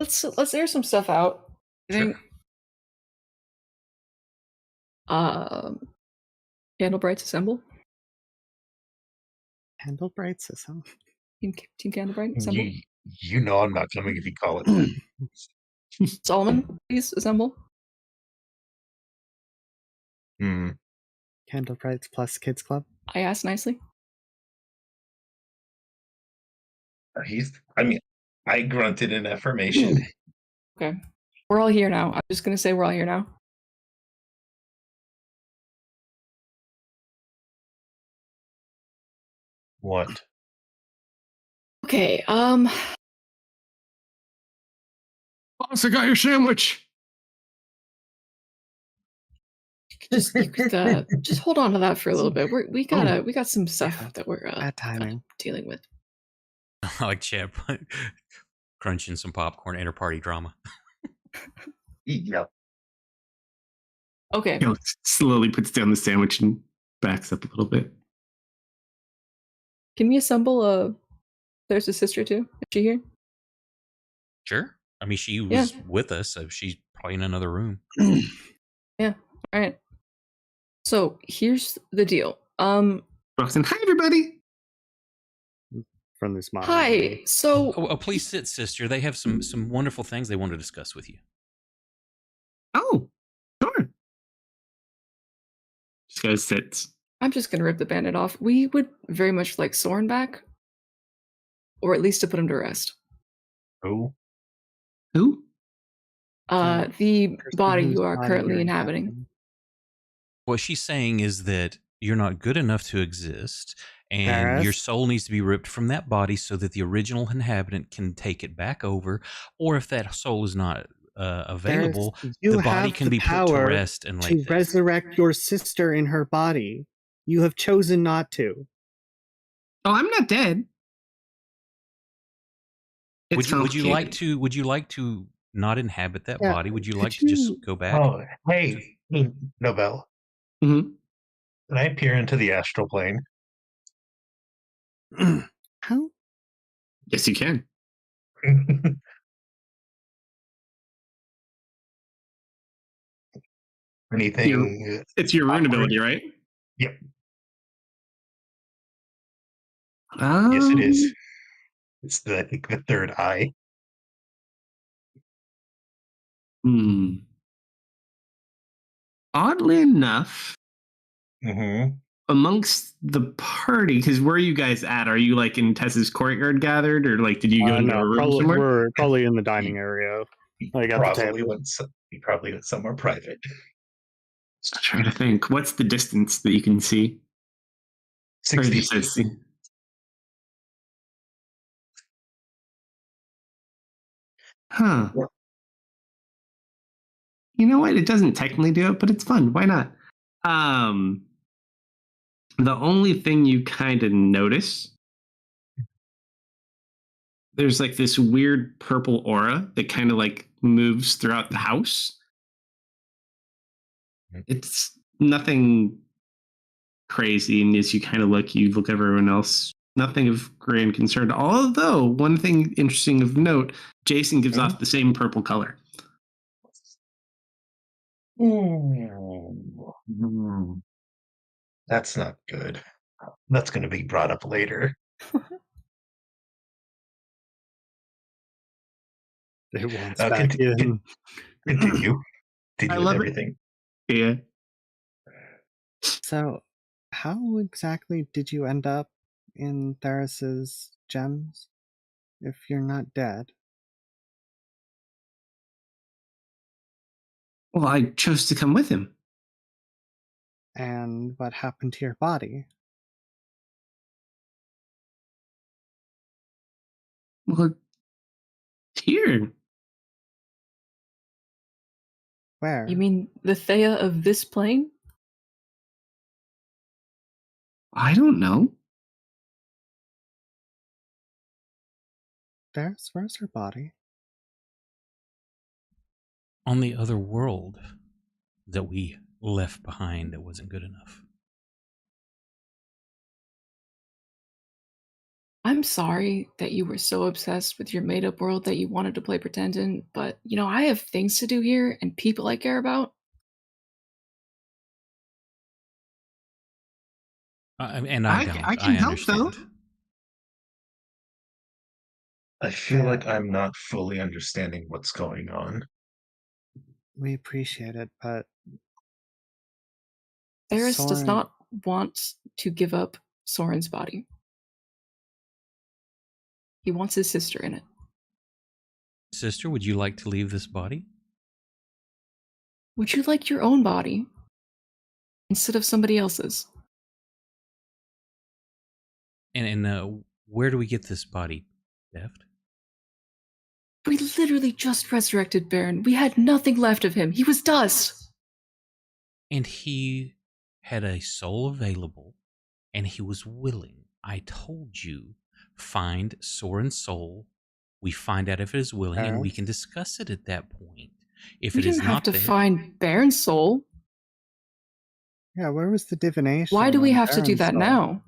S5: Let's air some stuff out. I think. Candlebrights assemble.
S6: Candlebrights assemble.
S5: Team Candlebright assemble.
S4: You know I'm not coming if you call it that.
S5: Solomon, please assemble.
S6: Candlebrights plus Kids Club.
S5: I asked nicely.
S4: I grunted in affirmation.
S5: Okay. We're all here now. I'm just gonna say we're all here now.
S4: What?
S5: Okay,
S3: Boss, I got your sandwich.
S5: Just hold on to that for a little bit. We got some stuff that we're dealing with.
S2: I like Chad crunching some popcorn, inter-party drama.
S4: Yep.
S5: Okay.
S3: Slowly puts down the sandwich and backs up a little bit.
S5: Can we assemble there's a sister too? Is she here?
S2: Sure. I mean, she was with us, so she's probably in another room.
S5: Yeah. All right. So here's the deal.
S3: Roxanne, hi everybody.
S6: From this model.
S5: Hi. So
S2: please sit, sister. They have some wonderful things they want to discuss with you.
S3: Oh, sure. Just gotta sit.
S5: I'm just gonna rip the bandit off. We would very much like Soren back, or at least to put him to rest.
S4: Who?
S5: The body you are currently inhabiting.
S2: What she's saying is that you're not good enough to exist, and your soul needs to be ripped from that body so that the original inhabitant can take it back over. Or if that soul is not available, the body can be put to rest and
S6: to resurrect your sister in her body. You have chosen not to.
S3: Oh, I'm not dead.
S2: Would you like to not inhabit that body? Would you like to just go back?
S4: Oh, hey, Nobel.
S3: Mm-hmm.
S4: Can I peer into the astral plane?
S6: How?
S3: Yes, you can.
S4: Anything?
S3: It's your rune ability, right?
S4: Yep. Yes, it is. It's I think the third eye.
S3: Oddly enough,
S4: Mm-hmm.
S3: amongst the party, because where are you guys at? Are you like in Tessa's courtyard gathered, or like did you go into a room somewhere?
S6: We're probably in the dining area. Like
S4: He probably went somewhere private.
S3: I'm trying to think. What's the distance that you can see?
S4: 60
S3: feet. Huh. You know what? It doesn't technically do it, but it's fun. Why not? The only thing you kind of notice, there's like this weird purple aura that kind of like moves throughout the house. It's nothing crazy, and as you kind of you look at everyone else, nothing of grand concern. Although one thing interesting of note, Jason gives off the same purple color.
S4: That's not good. That's going to be brought up later.
S6: It wants back in.
S4: Continue.
S3: I love
S4: everything.
S3: Yeah.
S6: So, how exactly did you end up in Theris's gems if you're not dead?
S3: Well, I chose to come with him.
S6: And what happened to your body?
S3: Well, here.
S6: Where?
S5: You mean the Thea of this plane?
S3: I don't know.
S6: Where's her body?
S2: On the other world that we left behind that wasn't good enough.
S5: I'm sorry that you were so obsessed with your made-up world that you wanted to play pretend in, but, I have things to do here and people I care about.
S2: And I don't.
S3: I can
S2: I
S3: help, though.
S2: understand.
S4: I feel like I'm not fully understanding what's going on.
S6: We appreciate it, but
S5: Eris does
S6: Soren-
S5: not want to give up Soren's body. He wants his sister in it.
S2: Sister, would you like to leave this body?
S5: Would you like your own body instead of somebody else's?
S2: And where do we get this body, Deft?
S5: We literally just resurrected Baron. We had nothing left of him. He was dust.
S2: And he had a soul available, and he was willing. I told you, find Soren's soul. We find out if it is willing, and we can discuss it at that point. If
S5: We
S2: it is
S5: didn't have
S2: not
S5: to
S2: there,
S5: find Baron's soul.
S6: Yeah, where was the divination?
S5: Why do we
S6: on
S5: have to do
S6: Baron's
S5: that
S6: soul?
S5: now?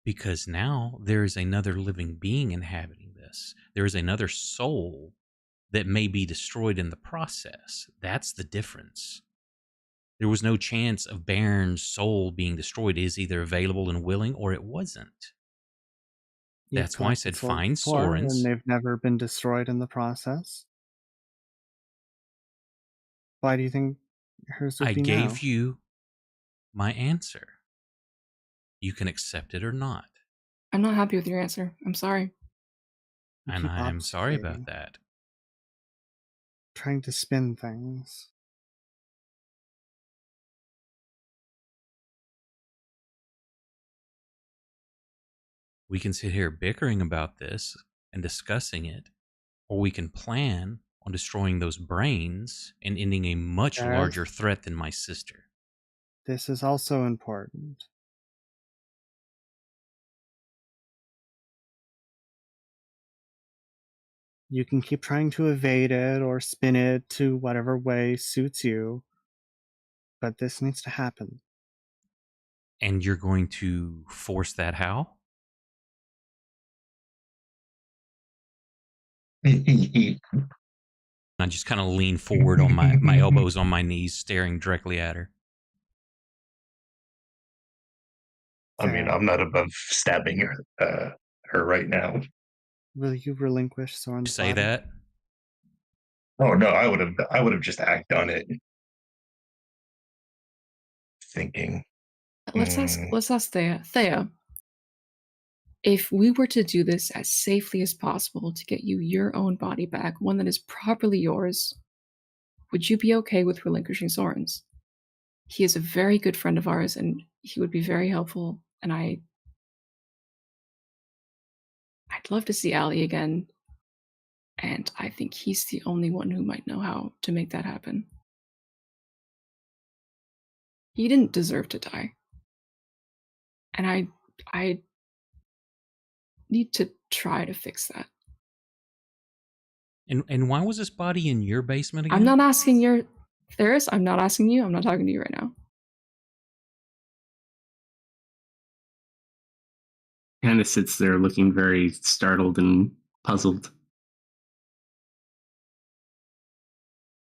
S2: because now there is another living being inhabiting this. There is another soul that may be destroyed in the process. That's the difference. There was no chance of Baron's soul being destroyed. It is either available and willing or it wasn't.
S6: You've
S2: That's why I said
S6: collected souls
S2: find
S6: before,
S2: Soren's.
S6: and they've never been destroyed in the process. Why do you think hers would
S2: I
S6: be
S2: gave
S6: now?
S2: you my answer. You can accept it or not.
S5: I'm not happy with your answer. I'm sorry.
S6: You
S2: And
S6: keep
S2: I'm sorry
S6: obfuscating,
S2: about that.
S6: trying to spin things.
S2: We can sit here bickering about this and discussing it, or we can plan on destroying those brains and ending a much
S6: Yes.
S2: larger threat than my sister.
S6: This is also important. You can keep trying to evade it or spin it to whatever way suits you, but this needs to happen.
S2: And you're going to force that how? I just kind of lean forward on my elbows on my knees, staring directly at her.
S4: I mean, I'm not above stabbing her right now.
S6: Will you relinquish Soren's
S2: Say
S6: body?
S2: that?
S4: Oh no, I would have just acted on it. Thinking.
S5: Let's ask Thea. Thea, if we were to do this as safely as possible to get you your own body back, one that is properly yours, would you be okay with relinquishing Soren's? He is a very good friend of ours, and he would be very helpful. And I'd love to see Allie again. And I think he's the only one who might know how to make that happen. He didn't deserve to die. And I need to try to fix that.
S2: And why was this body in your basement again?
S5: I'm not asking your Theris, I'm not asking you. I'm not talking to you right now.
S3: Hannah sits there looking very startled and puzzled.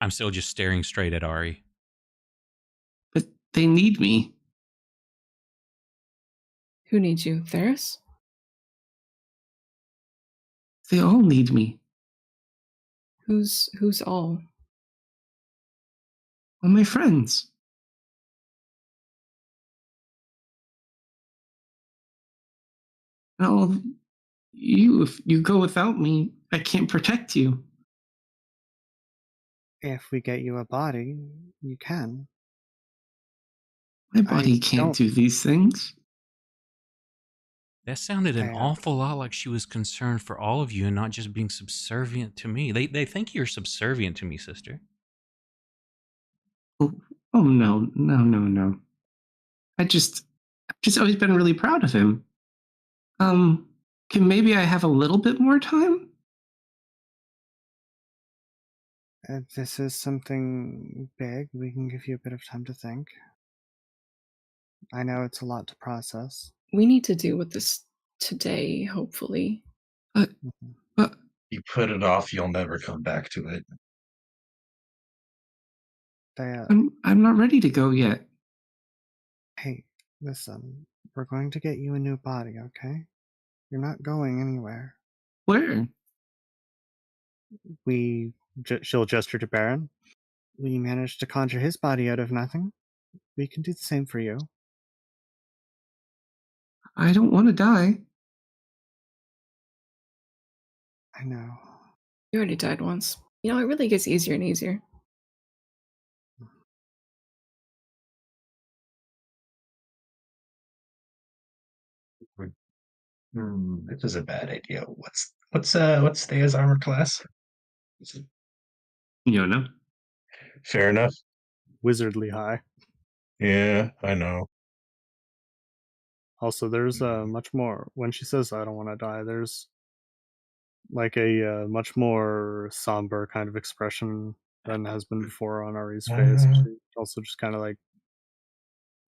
S2: I'm still just staring straight at Ari.
S3: But they need me.
S5: Who needs you? Theris?
S3: They all need me.
S5: Who's all?
S3: All my friends. Well, if you go without me, I can't protect you.
S6: If we get you a body, you can.
S3: My body can't do these things.
S2: That sounded an
S6: Yeah.
S2: awful lot like she was concerned for all of you and not just being subservient to me. They think you're subservient to me, sister.
S3: Oh no. I've just always been really proud of him. Can maybe I have a little bit more time?
S6: If this is something big, we can give you a bit of time to think. I know it's a lot to process.
S5: We need to deal with this today, hopefully.
S3: But
S4: You put it off, you'll never come back to it.
S3: I'm not ready to go yet.
S6: Hey, listen. We're going to get you a new body, okay? You're not going anywhere.
S3: Where?
S6: She'll gesture to Baron. We managed to conjure his body out of nothing. We can do the same for you.
S3: I don't want to die.
S6: I know.
S5: You already died once. You know, it really gets easier and easier.
S4: This is a bad idea. What's Thea's armor class?
S3: You don't know.
S4: Fair enough.
S6: Wizardly high.
S4: Yeah, I know.
S6: Also, there's much more. When she says, I don't want to die, there's like a much more somber kind of expression than has been before on Ari's face. She also just kind of like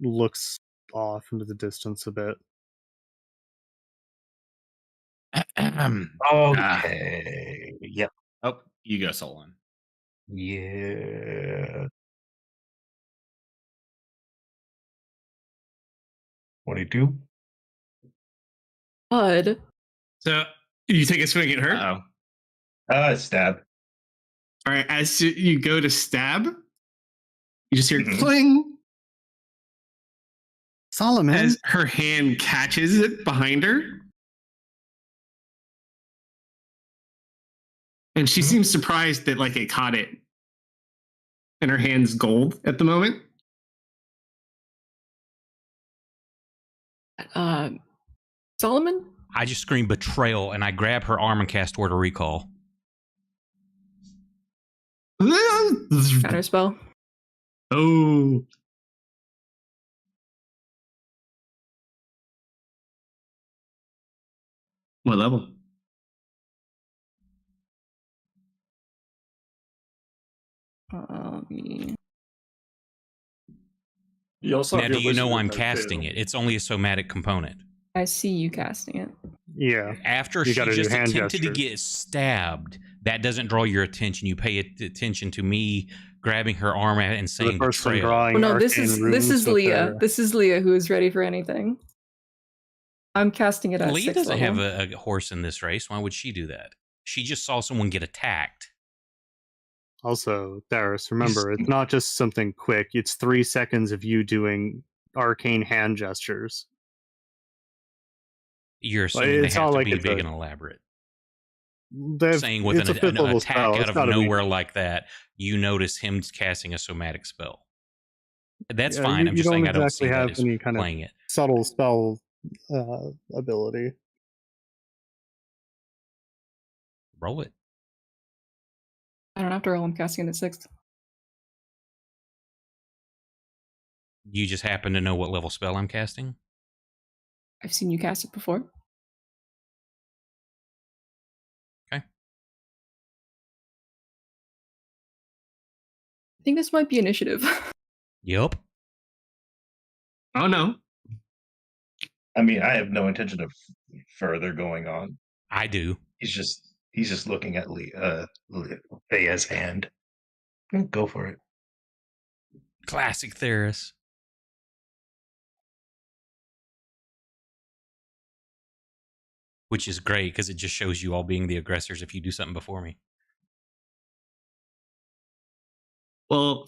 S6: looks off into the distance a bit.
S4: Okay. Yep.
S1: Oh, you go, Solon.
S4: Yeah. 22.
S5: Bud.
S3: So you take a swing at her.
S4: Stab.
S3: All right. As you go to stab, you just hear
S4: Mhm.
S3: cling
S6: Solomon!
S3: as her hand catches it behind her. And she seems surprised that like it caught it. And her hand's gold at the moment.
S5: Solomon?
S2: I just scream betrayal and I grab her arm and cast Word of Recall.
S5: Counter spell.
S3: Oh. What level?
S7: You also
S2: Now,
S7: have
S2: do
S7: your
S2: you know
S7: wizard
S2: I'm
S7: there,
S2: casting
S7: too.
S2: it? It's only a somatic component.
S5: I see you casting it.
S6: Yeah.
S2: After
S6: You
S2: she
S6: gotta do
S2: just
S6: hand
S2: attempted to
S6: gestures.
S2: get stabbed, that doesn't draw your attention. You pay attention to me grabbing her arm and
S6: The
S2: saying
S6: person
S2: betrayal.
S6: drawing
S5: Oh no, this
S6: arcane
S5: is
S6: runes with
S5: Leah.
S6: their-
S5: This is Leah who is ready for anything. I'm casting it at
S2: Leah
S5: 6th
S2: doesn't
S5: level.
S2: have a horse in this race. Why would she do that? She just saw someone get attacked.
S6: Also, Darius, remember, it's not just something quick. It's 3 seconds of you doing arcane hand gestures.
S2: You're assuming they
S6: it's
S2: have
S6: not
S2: to
S6: like
S2: be
S6: it's
S2: big
S6: a-
S2: and elaborate.
S6: They've-
S2: Saying with
S6: it's a
S2: an
S6: 5th level
S2: attack
S6: spell.
S2: out
S6: It's
S2: of
S6: gotta be-
S2: nowhere like that, you notice him casting a somatic spell. That's
S6: Yeah,
S2: I'm just saying I don't see
S6: exactly
S2: that
S6: have
S2: as
S6: any kind of
S2: playing it.
S6: subtle spell ability.
S2: Roll it.
S5: I don't have to roll. I'm casting it at 6th.
S2: You just happen to know what level spell I'm casting?
S5: I've seen you cast it before.
S2: Okay.
S5: I think this might be initiative.
S2: Yep.
S3: Oh no.
S4: I mean, I have no intention of further going on.
S2: I do.
S4: He's just looking at Thea's hand. Go for it.
S2: Classic Theris. Which is great because it just shows you all being the aggressors if you do something before me.
S3: Well,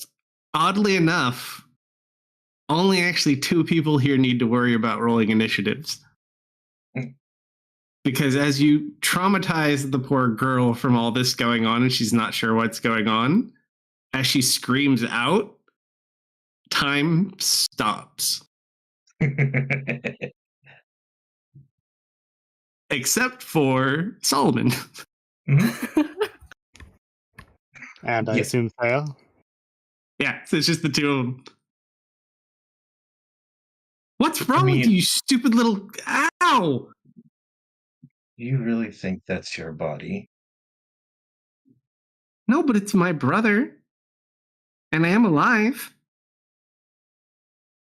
S3: oddly enough, only actually 2 people here need to worry about rolling initiatives. Because as you traumatize the poor girl from all this going on and she's not sure what's going on, as she screams out, time stops. except for Solomon.
S4: Mhm.
S6: And I
S4: Yeah.
S6: assume Thea.
S3: Yeah, so it's just the two of them. What's
S4: I
S3: wrong with
S4: mean,
S3: you, stupid little... Ow!
S4: you really think that's your body?
S3: No, but it's my brother. And I am alive.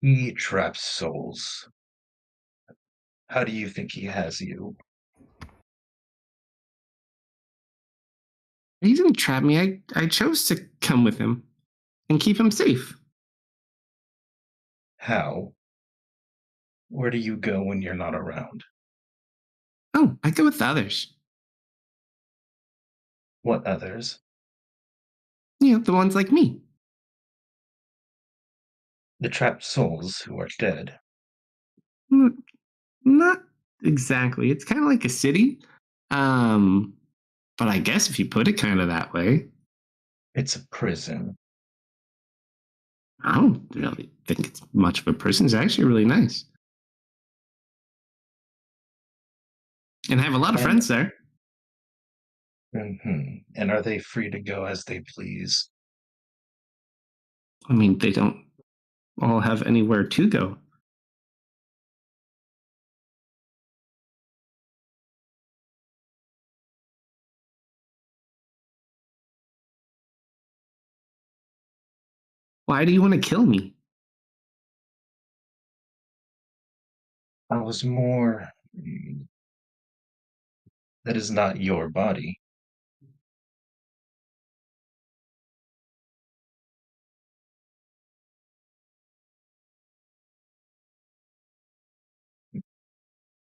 S4: He traps souls. How do you think he has you?
S3: He didn't trap me. I chose to come with him and keep him safe.
S4: How? Where do you go when you're not around?
S3: Oh, I go with the others.
S4: What others?
S3: You know, the ones like me.
S4: The trapped souls who are dead.
S3: Mm, not exactly. It's kind of like a city. But I guess if you put it kind of that way,
S4: It's a prison.
S3: I don't really think it's much of a prison. It's actually really nice. And I have a lot of
S4: And,
S3: friends there.
S4: and are they free to go as they please?
S3: I mean, they don't all have anywhere to go. Why do you want to kill me?
S4: I was more. That is not your body.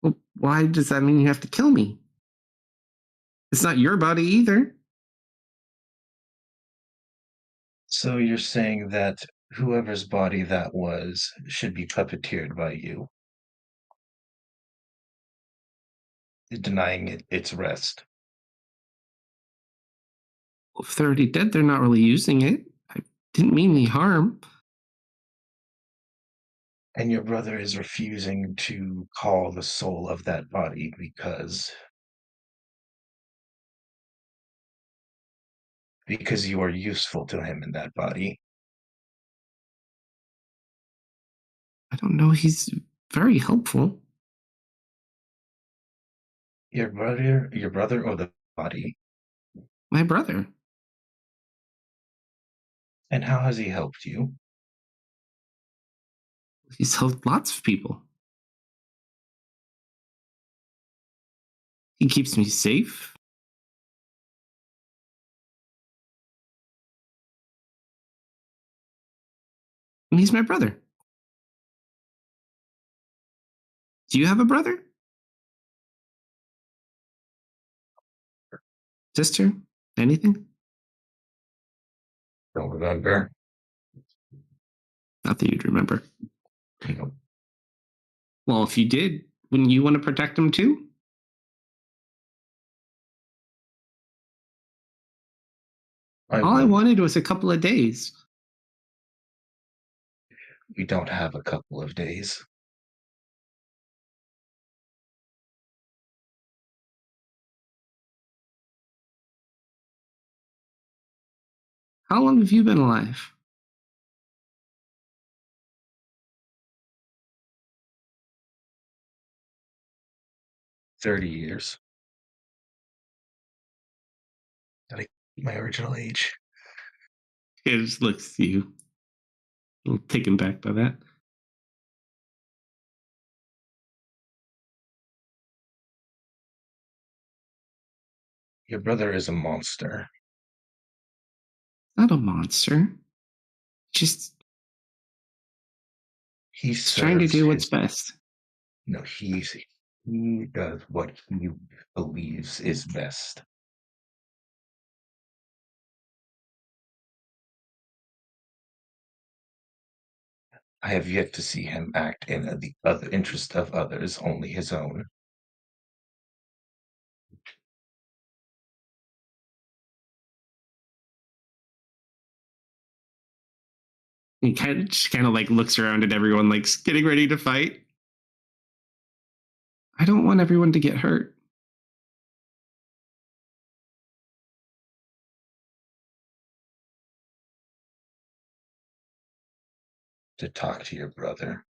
S3: Well, why does that mean you have to kill me? It's not your body either.
S4: So you're saying that whoever's body that was should be puppeteered by you, denying it its rest.
S3: Well, if they're already dead, they're not really using it. I didn't mean any harm.
S4: And your brother is refusing to call the soul of that body because you are useful to him in that body.
S3: I don't know. He's very helpful.
S4: Your brother or the body?
S3: My brother.
S4: And how has he helped you?
S3: He's helped lots of people. He keeps me safe. And he's my brother. Do you have a brother? Sister? Anything?
S4: Don't remember.
S3: Not that you'd remember.
S4: No,
S3: Well, if you did, wouldn't you want to protect him too?
S4: I
S3: All I
S4: would.
S3: wanted was a couple of days.
S4: We don't have a couple of days.
S3: How long have you been alive?
S4: 30 years. Did I keep my original age?
S3: He just looks at you, a little taken back by that.
S4: Your brother is a monster.
S3: Not a monster. Just
S4: He
S3: he's trying to
S4: serves
S3: do what's
S4: his
S3: best.
S4: no, he does what he believes is best. I have yet to see him act in the other interest of others, only his own.
S3: He kind of like looks around at everyone, like getting ready to fight. I don't want everyone to get hurt.
S4: to talk to your brother.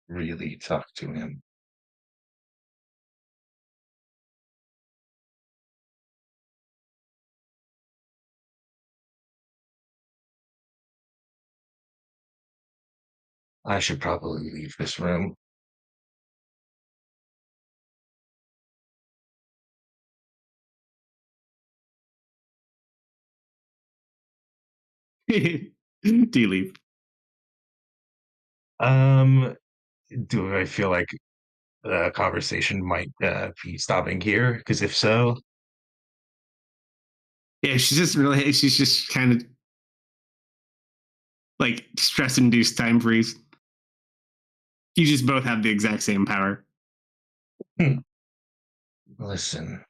S4: Really talk to him. I should probably leave this room.
S3: Do you leave?
S4: Do I feel like the conversation might be stopping here? Because if so,
S3: Yeah, she's just kind of like stress induced time freeze. You just both have the exact same power.
S4: listen.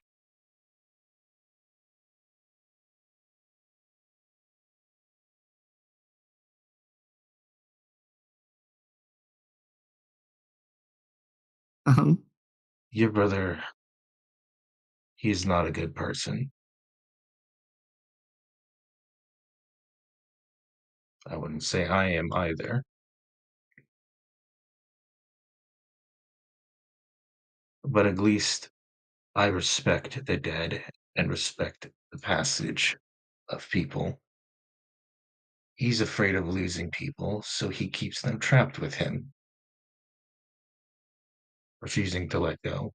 S3: Uh-huh.
S4: Your brother, he's not a good person. I wouldn't say I am either. But at least I respect the dead and respect the passage of people. He's afraid of losing people, so he keeps them trapped with him, refusing to let go.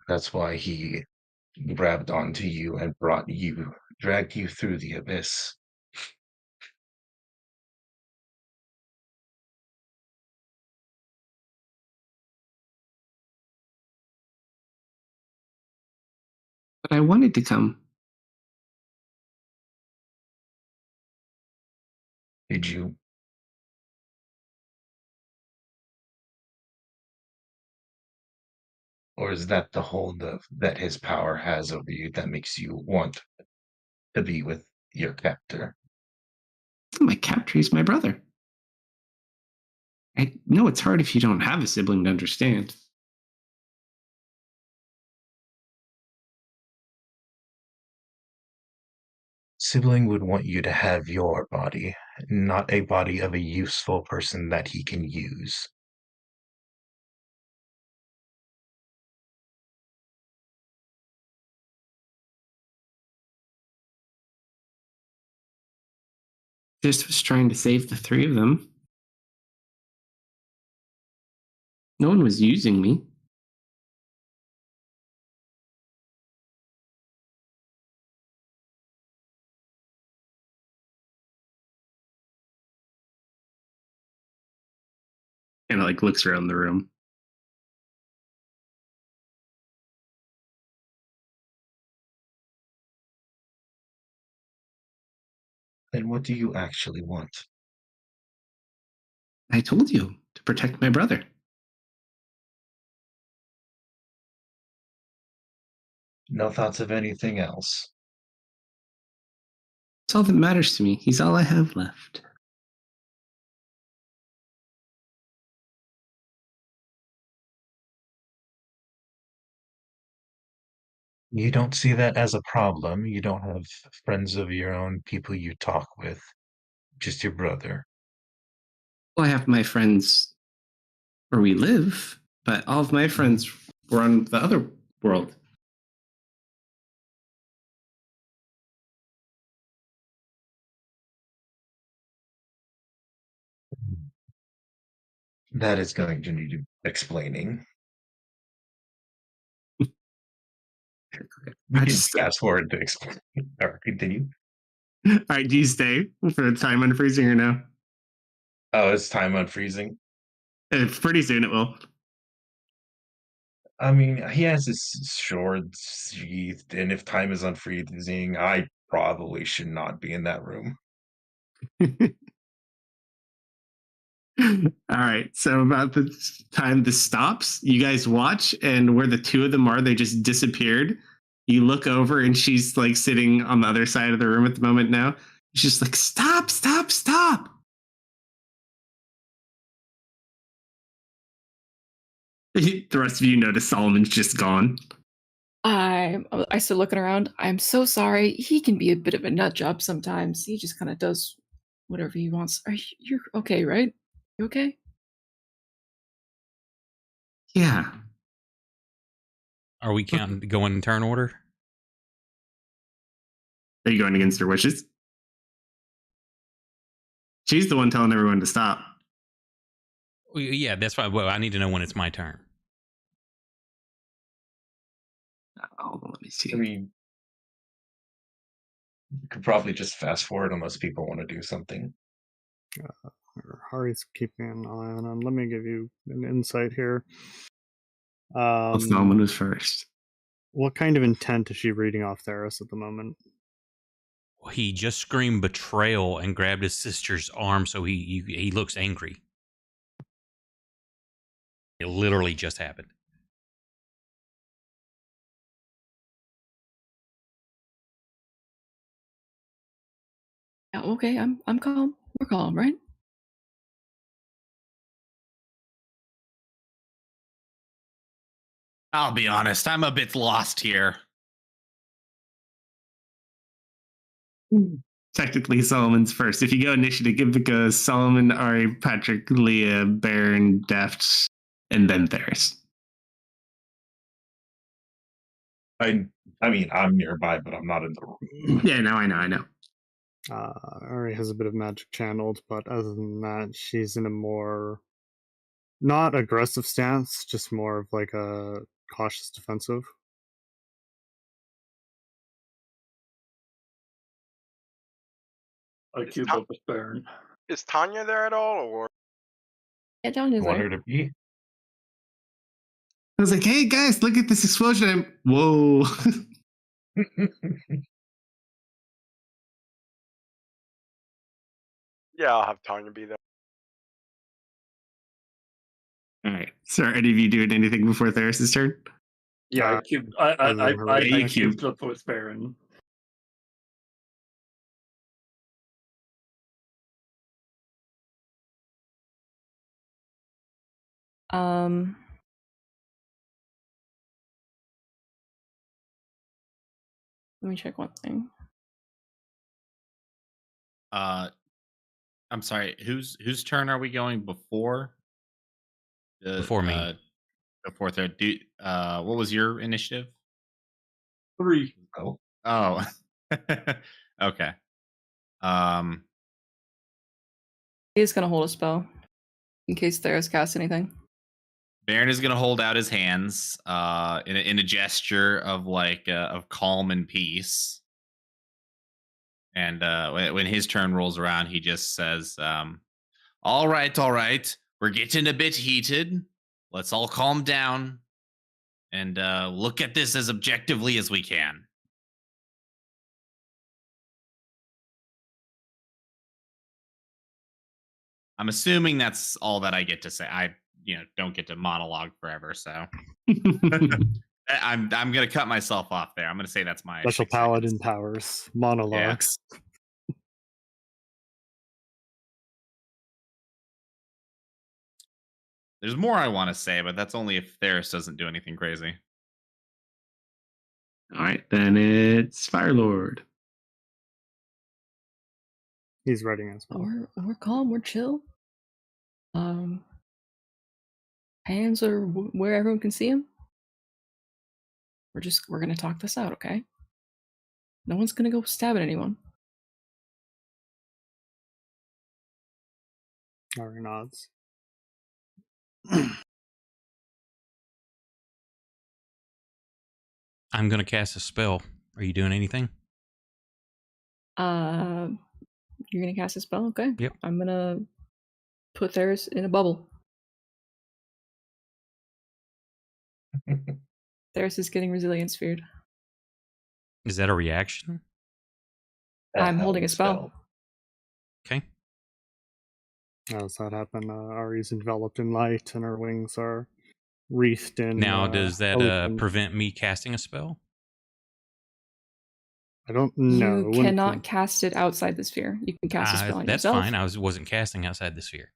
S4: That's why he grabbed onto you and dragged you through the abyss.
S3: But I wanted to come.
S4: Did you? Or is that the hold that his power has over you that makes you want to be with your captor?
S3: My captor is my brother. I know it's hard if you don't have a sibling to understand.
S4: Sibling would want you to have your body, not a body of a useful person that he can use.
S3: Just was trying to save the three of them. No one was using me. And like looks around the room.
S4: Then what do you actually want?
S3: I told you to protect my brother.
S4: No thoughts of anything else?
S3: It's all that matters to me. He's all I have left.
S4: You don't see that as a problem. You don't have friends of your own, people you talk with, just your brother.
S3: Well, I have my friends where we live, but all of my friends were on the other world.
S4: That is going to need explaining. We
S3: I
S4: can
S3: just
S4: fast forward to explain or continue.
S3: all right. Do you stay for the time unfreezing or no?
S4: Oh, it's time unfreezing.
S3: Pretty soon it will.
S4: I mean, he has his sword sheathed, and if time is unfreezing, I probably should not be in that room.
S3: All right. So about the time this stops, you guys watch, and where the two of them are, they just disappeared. You look over, and she's like sitting on the other side of the room at the moment now. She's just like, stop, stop, stop. The rest of you notice Solomon's just gone.
S5: I still looking around. I'm so sorry. He can be a bit of a nut job sometimes. He just kind of does whatever he wants. You're okay, right? You okay?
S3: Yeah.
S2: Are we counting going in turn order?
S3: Are you going against her wishes? She's the one telling everyone to stop.
S2: Well, yeah, that's fine. Well, I need to know when it's my turn.
S3: Oh, let me see.
S4: I mean, you could probably just fast forward unless people want to do something.
S6: Hari's keeping an eye on him. Let me give you an insight here.
S3: Well, Solomon was first.
S6: What kind of intent is she reading off Theros at the moment?
S2: He just screamed betrayal and grabbed his sister's arm, so he looks angry. It literally just happened.
S5: Yeah, okay, I'm calm. We're calm, right?
S1: I'll be honest, I'm a bit lost here.
S3: Technically, Solomon's first. If you go initiative, it goes Solomon, Ari, Patrick, Leah, Baron, Deft, and then Theros.
S4: I mean, I'm nearby, but I'm not in the room.
S3: Yeah, no, I know.
S6: Ari has a bit of magic channeled, but other than that, she's in a more not aggressive stance, just more of like a cautious defensive.
S7: I queued up with Baron.
S8: Is Tanya there at all, or
S5: Yeah, Tanya's
S4: I want her
S5: there.
S4: to be.
S3: I was like, hey guys, look at this explosion. Whoa.
S8: yeah, I'll have Tanya be there.
S3: All right. So are any of you doing anything before Theros' turn?
S7: Yeah, I queued. I
S3: you
S7: queued up with Baron.
S5: Let me check one thing.
S1: I'm sorry. Whose turn are we going before?
S2: Before me.
S1: Before third. What was your initiative?
S7: 3.
S1: Oh. Okay.
S5: He's gonna hold a spell in case Theros casts anything.
S1: Baron is going to hold out his hands in a gesture of of calm and peace. And when his turn rolls around, he just says, all right. We're getting a bit heated. Let's all calm down and look at this as objectively as we can. I'm assuming that's all that I get to say. I don't get to monologue forever, so I'm gonna cut myself off there. I'm gonna say that's my
S6: Special
S1: 6 seconds.
S6: paladin powers, monologues.
S1: Yeah. There's more I want to say, but that's only if Theros doesn't do anything crazy.
S3: All right, then it's Firelord.
S6: He's writing as well.
S5: We're calm. We're chill. Hands are where everyone can see them. We're gonna talk this out, okay? No one's gonna go stabbing anyone.
S6: Ari nods.
S2: I'm going to cast a spell. Are you doing anything?
S5: You're gonna cast a spell, okay?
S2: Yep.
S5: I'm gonna put Theros in a bubble. Theros is getting resilience sphered.
S2: Is that a reaction?
S5: I'm holding a spell.
S2: Okay.
S6: How does that happen? Ari's enveloped in light, and her wings are wreathed in.
S2: Now, does that
S6: open.
S2: prevent me casting a spell?
S6: I don't know.
S5: You cannot cast it outside the sphere. You can cast a spell on
S2: That's
S5: yourself.
S2: fine. I wasn't casting outside the sphere.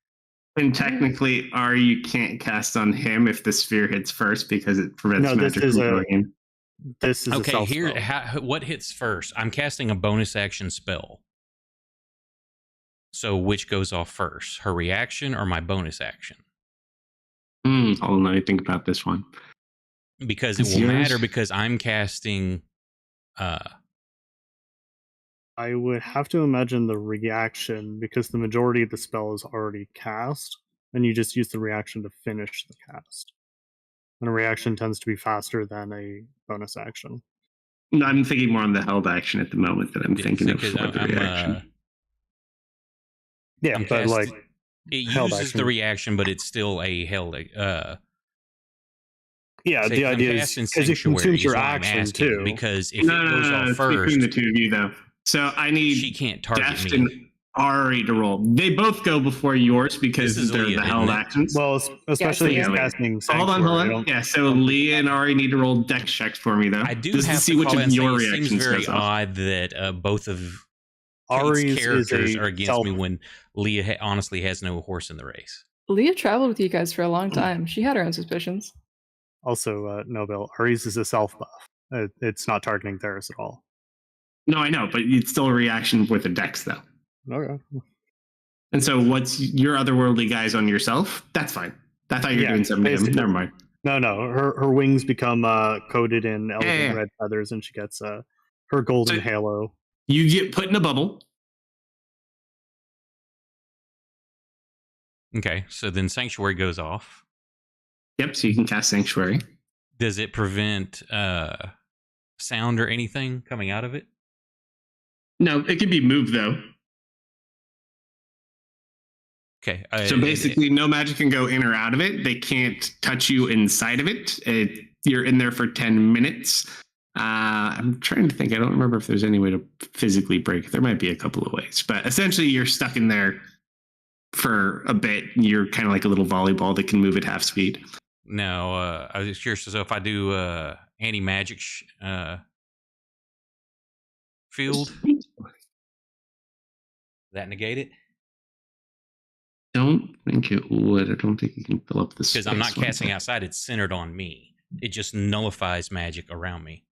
S3: And technically, you can't cast on him if the sphere hits first because it prevents
S6: No, this
S3: magic
S6: is
S3: from
S6: a
S3: going in.
S6: this is a
S2: Okay,
S6: self
S2: here,
S6: spell.
S2: what hits first? I'm casting a bonus action spell. So which goes off first? Her reaction or my bonus action?
S3: Hold on, let me think about this one.
S2: Because it
S3: It's
S2: will
S3: yours?
S2: matter because I'm casting
S6: I would have to imagine the reaction because the majority of the spell is already cast, and you just use the reaction to finish the cast. And a reaction tends to be faster than a bonus action.
S3: No, I'm thinking more on the held action at the moment that I'm thinking of
S2: because
S3: for the reaction.
S6: Yeah,
S2: I'm
S6: but like
S2: it
S6: held
S2: uses the
S6: action.
S2: reaction, but it's still a held.
S6: Yeah,
S2: say,
S6: the
S2: 'cause I'm
S6: idea is
S2: casting
S6: because it
S2: Sanctuary
S6: consumes
S2: is
S6: your
S2: why I'm
S6: action
S2: asking,
S6: too.
S2: because if it goes off
S3: It's between the
S2: first,
S3: two of you though. So I need
S2: she can't target
S3: Deft
S2: me.
S3: and Ari to roll. They both go before yours because
S2: This is
S3: they're
S2: Leah,
S3: the
S2: isn't
S3: held
S2: it?
S3: actions.
S6: Well, especially
S5: Yeah,
S6: if
S5: so
S6: he's
S3: yeah,
S6: casting
S3: Hold
S6: Sanctuary.
S3: on. Yeah, so Leah and Ari need to roll dex checks for me though.
S2: I do
S3: just
S2: have
S3: to see
S2: to
S3: which
S2: call
S3: of
S2: out and say
S3: your
S2: it seems
S3: reactions
S2: very
S3: goes off.
S2: odd that both of Kate's
S6: Ari's is
S2: characters
S6: a
S2: are against me when Leah honestly has no horse in the race.
S5: Leah traveled with you guys for a long time. She had her own suspicions.
S6: Also, Nobel, Ari's is a self buff. It's not targeting Theris at all.
S3: No, I know, but it's still a reaction with a dex though.
S6: Okay.
S3: And so what's your otherworldly guys on yourself? That's fine. I thought you were doing something to him. Never mind.
S6: No. Her wings become coated in elegant
S3: Yeah.
S6: red feathers, and she gets her golden
S3: So-
S6: halo.
S3: You get put in a bubble.
S2: Okay, so then Sanctuary goes off.
S3: Yep, so you can cast Sanctuary.
S2: Does it prevent sound or anything coming out of it?
S3: No, it can be moved though.
S2: Okay.
S3: So basically, no magic can go in or out of it. They can't touch you inside of it. You're in there for 10 minutes. I'm trying to think. I don't remember if there's any way to physically break. There might be a couple of ways, but essentially, you're stuck in there for a bit. You're kind of like a little volleyball that can move at half speed.
S2: No, I was just curious. So if I do anti-magic field, that negate it?
S3: Don't think it would. I don't think you can fill up the space.
S2: Because I'm not casting outside; it's centered on me. It just nullifies magic around me.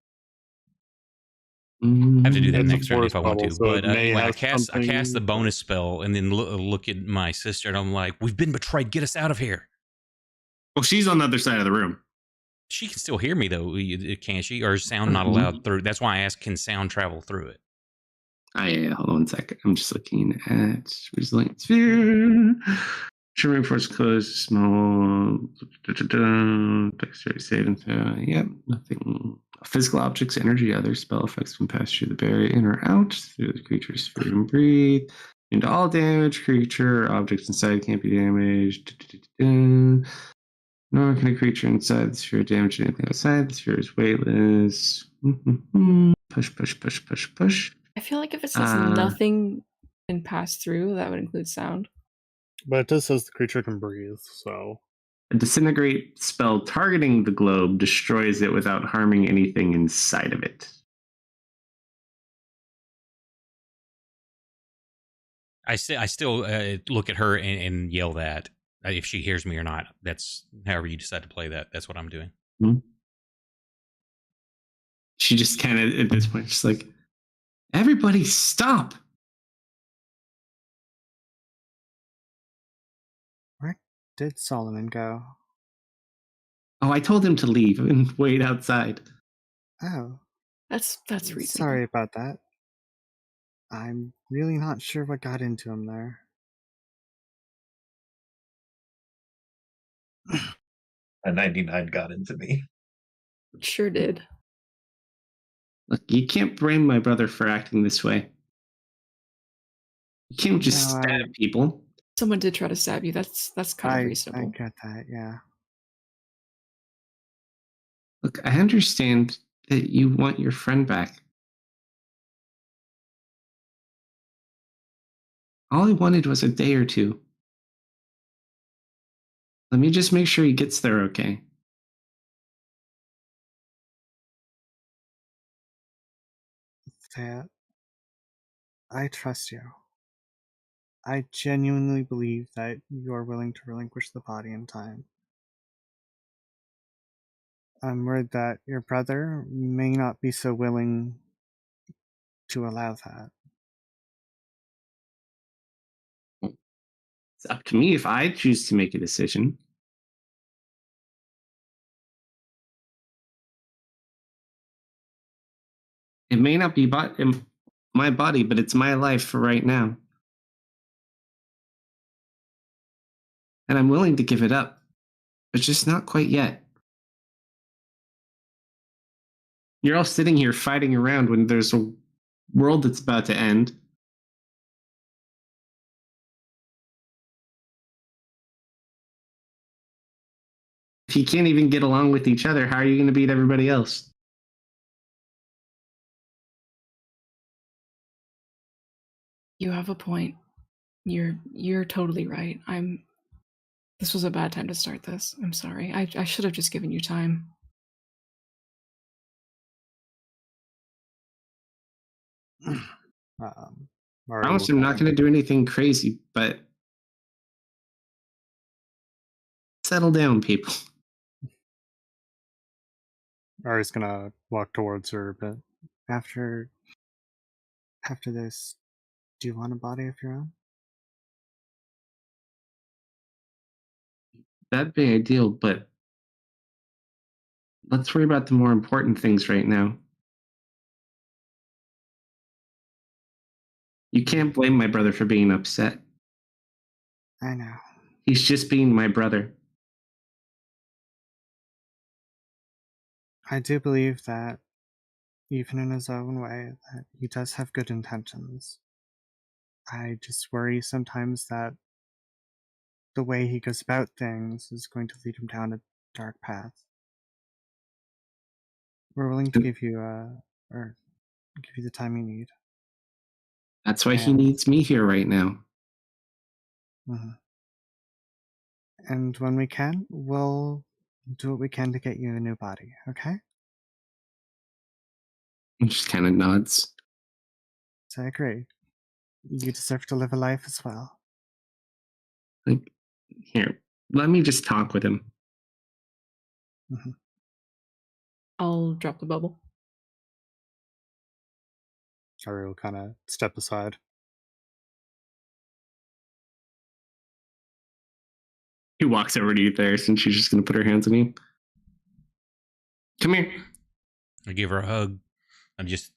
S2: I have to do that
S6: It's a
S2: next round if I want
S6: bubble,
S2: to.
S6: so
S2: But
S6: it may
S2: when I
S6: have
S2: cast the
S6: something-
S2: bonus spell and then look at my sister, and I'm like, "We've been betrayed. Get us out of here."
S3: Well, she's on the other side of the room.
S2: She can still hear me though, can she? Or is sound not allowed through? That's why I asked, can sound travel through it?
S3: Yeah, hold on 1 second. I'm just looking at Resilient Sphere. Shimmering Force closed, small. Dexterity saving throw. Yep, nothing. Physical objects, energy, other spell effects can pass through the barrier in or out through the creature's sphere and breathe. Into all damage, creature or objects inside can't be damaged. Nor can a creature inside the sphere damage anything outside. The sphere is weightless. Push.
S5: I feel like if it says nothing can pass through, that would include sound.
S6: But it does says the creature can breathe, so
S3: A disintegrate spell targeting the globe destroys it without harming anything inside of it.
S2: I still look at her and yell that if she hears me or not. That's however you decide to play that. That's what I'm doing.
S3: She just kind of, at this point, just like, everybody stop.
S6: where did Solomon go?
S3: Oh, I told him to leave and wait outside.
S6: Oh,
S5: That's reasonable.
S6: sorry about that. I'm really not sure what got into him there.
S4: A 99 got into me.
S5: Sure did.
S3: Look, you can't blame my brother for acting this way. You can't just
S6: No,
S3: stab people.
S5: Someone did try to stab you. That's kind of
S6: I
S5: reasonable.
S6: get that, yeah.
S3: Look, I understand that you want your friend back. All I wanted was a day or two. Let me just make sure he gets there okay.
S6: Thea, I trust you. I genuinely believe that you are willing to relinquish the body in time. I'm worried that your brother may not be so willing to allow that.
S3: It's up to me if I choose to make a decision. It may not be in my body, but it's my life for right now. And I'm willing to give it up, but just not quite yet. You're all sitting here fighting around when there's a world that's about to end. If you can't even get along with each other, how are you going to beat everybody else?
S5: You have a point. You're totally right. This was a bad time to start this. I'm sorry. I should have just given you time.
S3: I promise I'm not going to do anything crazy, but settle down, people.
S6: Ari's gonna walk towards her, but after this, do you want a body of your own?
S3: That'd be ideal, but let's worry about the more important things right now. You can't blame my brother for being upset.
S6: I know.
S3: He's just being my brother.
S6: I do believe that, even in his own way, that he does have good intentions. I just worry sometimes that the way he goes about things is going to lead him down a dark path. We're willing to give you the time you need.
S3: That's why he needs me here right now.
S6: Mm-hmm. And when we can, we'll do what we can to get you a new body, okay?
S3: He just kind of nods.
S6: So I agree. You deserve to live a life as well.
S3: Like, here, let me just talk with him.
S6: Mm-hmm.
S5: I'll drop the bubble.
S6: Ari will kind of step aside.
S3: He walks over to you there, and she's just going to put her hands on you. Come here.
S2: I give her a hug.
S3: It's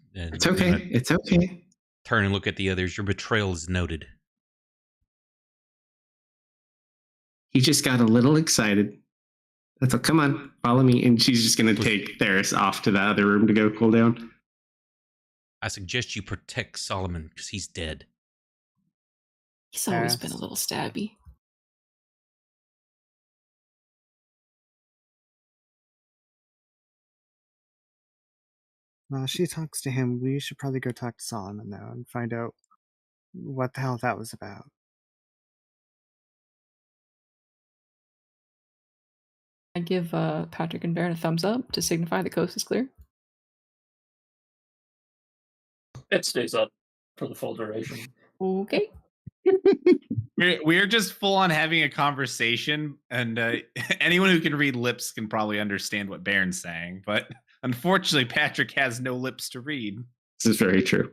S3: okay. It's okay.
S2: Turn and look at the others. Your betrayal is noted.
S3: He just got a little excited. That's all. Come on, follow me. And she's just going to take Theris off to the other room to go cool down.
S2: I suggest you protect Solomon because he's dead.
S5: He's always been a little stabby.
S6: While she talks to him, we should probably go talk to Solomon now and find out what the hell that was about.
S5: I give Patrick and Baron a thumbs up to signify the coast is clear.
S7: It stays up for the full duration.
S5: Okay.
S1: We're just full on having a conversation, and anyone who can read lips can probably understand what Baron's saying. But unfortunately, Patrick has no lips to read.
S3: This is very true.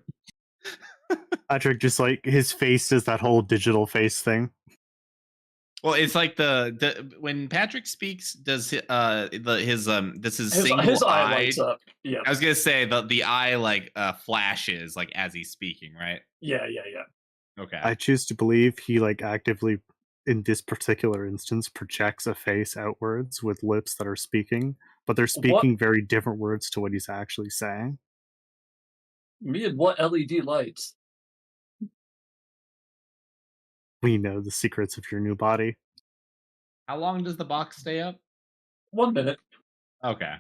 S6: Patrick just like his face is that whole digital face thing.
S1: Well, it's like the when Patrick speaks, does this is single
S7: his eye
S1: eye
S7: lights up. Yeah.
S1: I was gonna say the eye like flashes like as he's speaking, right?
S7: Yeah.
S1: Okay.
S6: I choose to believe he like actively, in this particular instance, projects a face outwards with lips that are speaking, but they're speaking very different words to what he's actually saying.
S7: Me and what LED lights?
S6: We know the secrets of your new body.
S1: How long does the box stay up?
S7: 1 minute.
S1: Okay.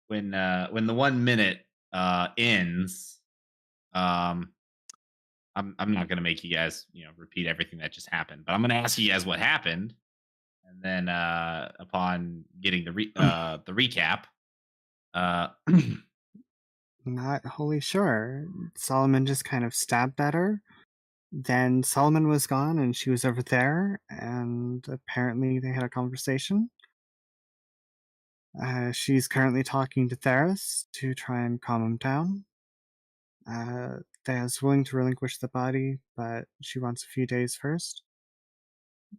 S6: When
S1: the 1 minute ends, I'm not gonna make you guys repeat everything that just happened, but I'm gonna ask you guys what happened, and then upon getting the recap,
S6: not wholly sure. Solomon just kind of stabbed at her, Then Solomon was gone and she was over there, and apparently they had a conversation. She's currently talking to Theris to try and calm him down. Thea's willing to relinquish the body, but she wants a few days first,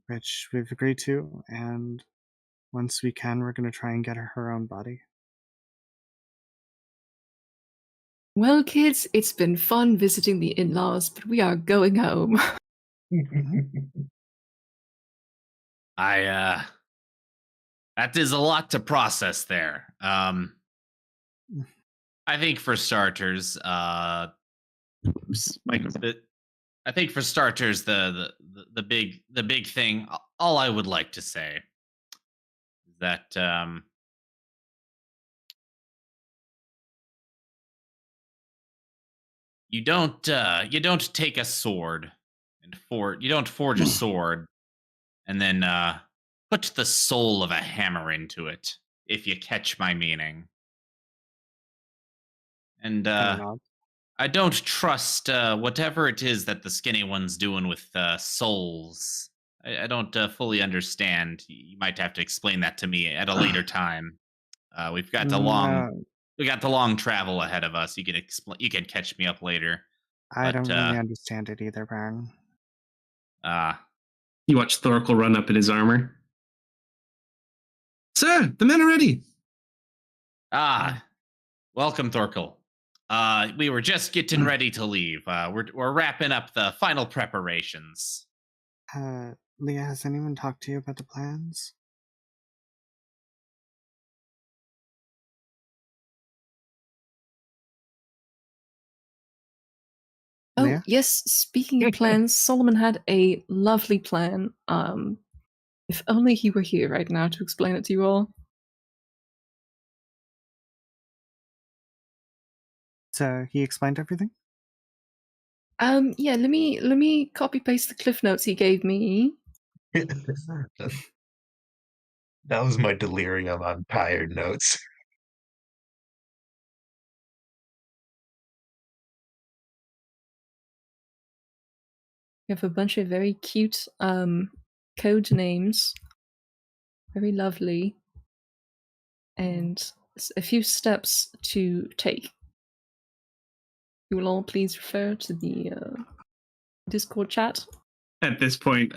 S6: which we've agreed to, and once we can, we're going to try and get her own body.
S5: Well, kids, it's been fun visiting the in-laws, but we are going home.
S1: That is a lot to process there. I think for starters, I think for starters, the big thing, all I would like to say is that you don't take a sword and you don't forge a sword and then put the soul of a hammer into it, if you catch my meaning. And I don't trust whatever it is that the skinny one's doing with souls. I don't fully understand. You might have to explain that to me at a later time. We've got the long travel ahead of us. You can you can catch me up later.
S6: I don't really understand it either, Baron.
S3: You watch Thorkel run up in his armor. Sir, the men are ready.
S1: Welcome, Thorkel. We were just getting ready to leave. We're wrapping up the final preparations.
S6: Leah, has anyone talked to you about the plans?
S5: Oh,
S6: Leah?
S5: yes, speaking of plans, Solomon had a lovely plan. If only he were here right now to explain it to you all.
S6: So he explained everything?
S5: Yeah, let me copy paste the cliff notes he gave me.
S4: That was my delirium on tired notes.
S5: We have a bunch of very cute code names. Very lovely. And a few steps to take. You will all please refer to the Discord chat.
S3: At this point,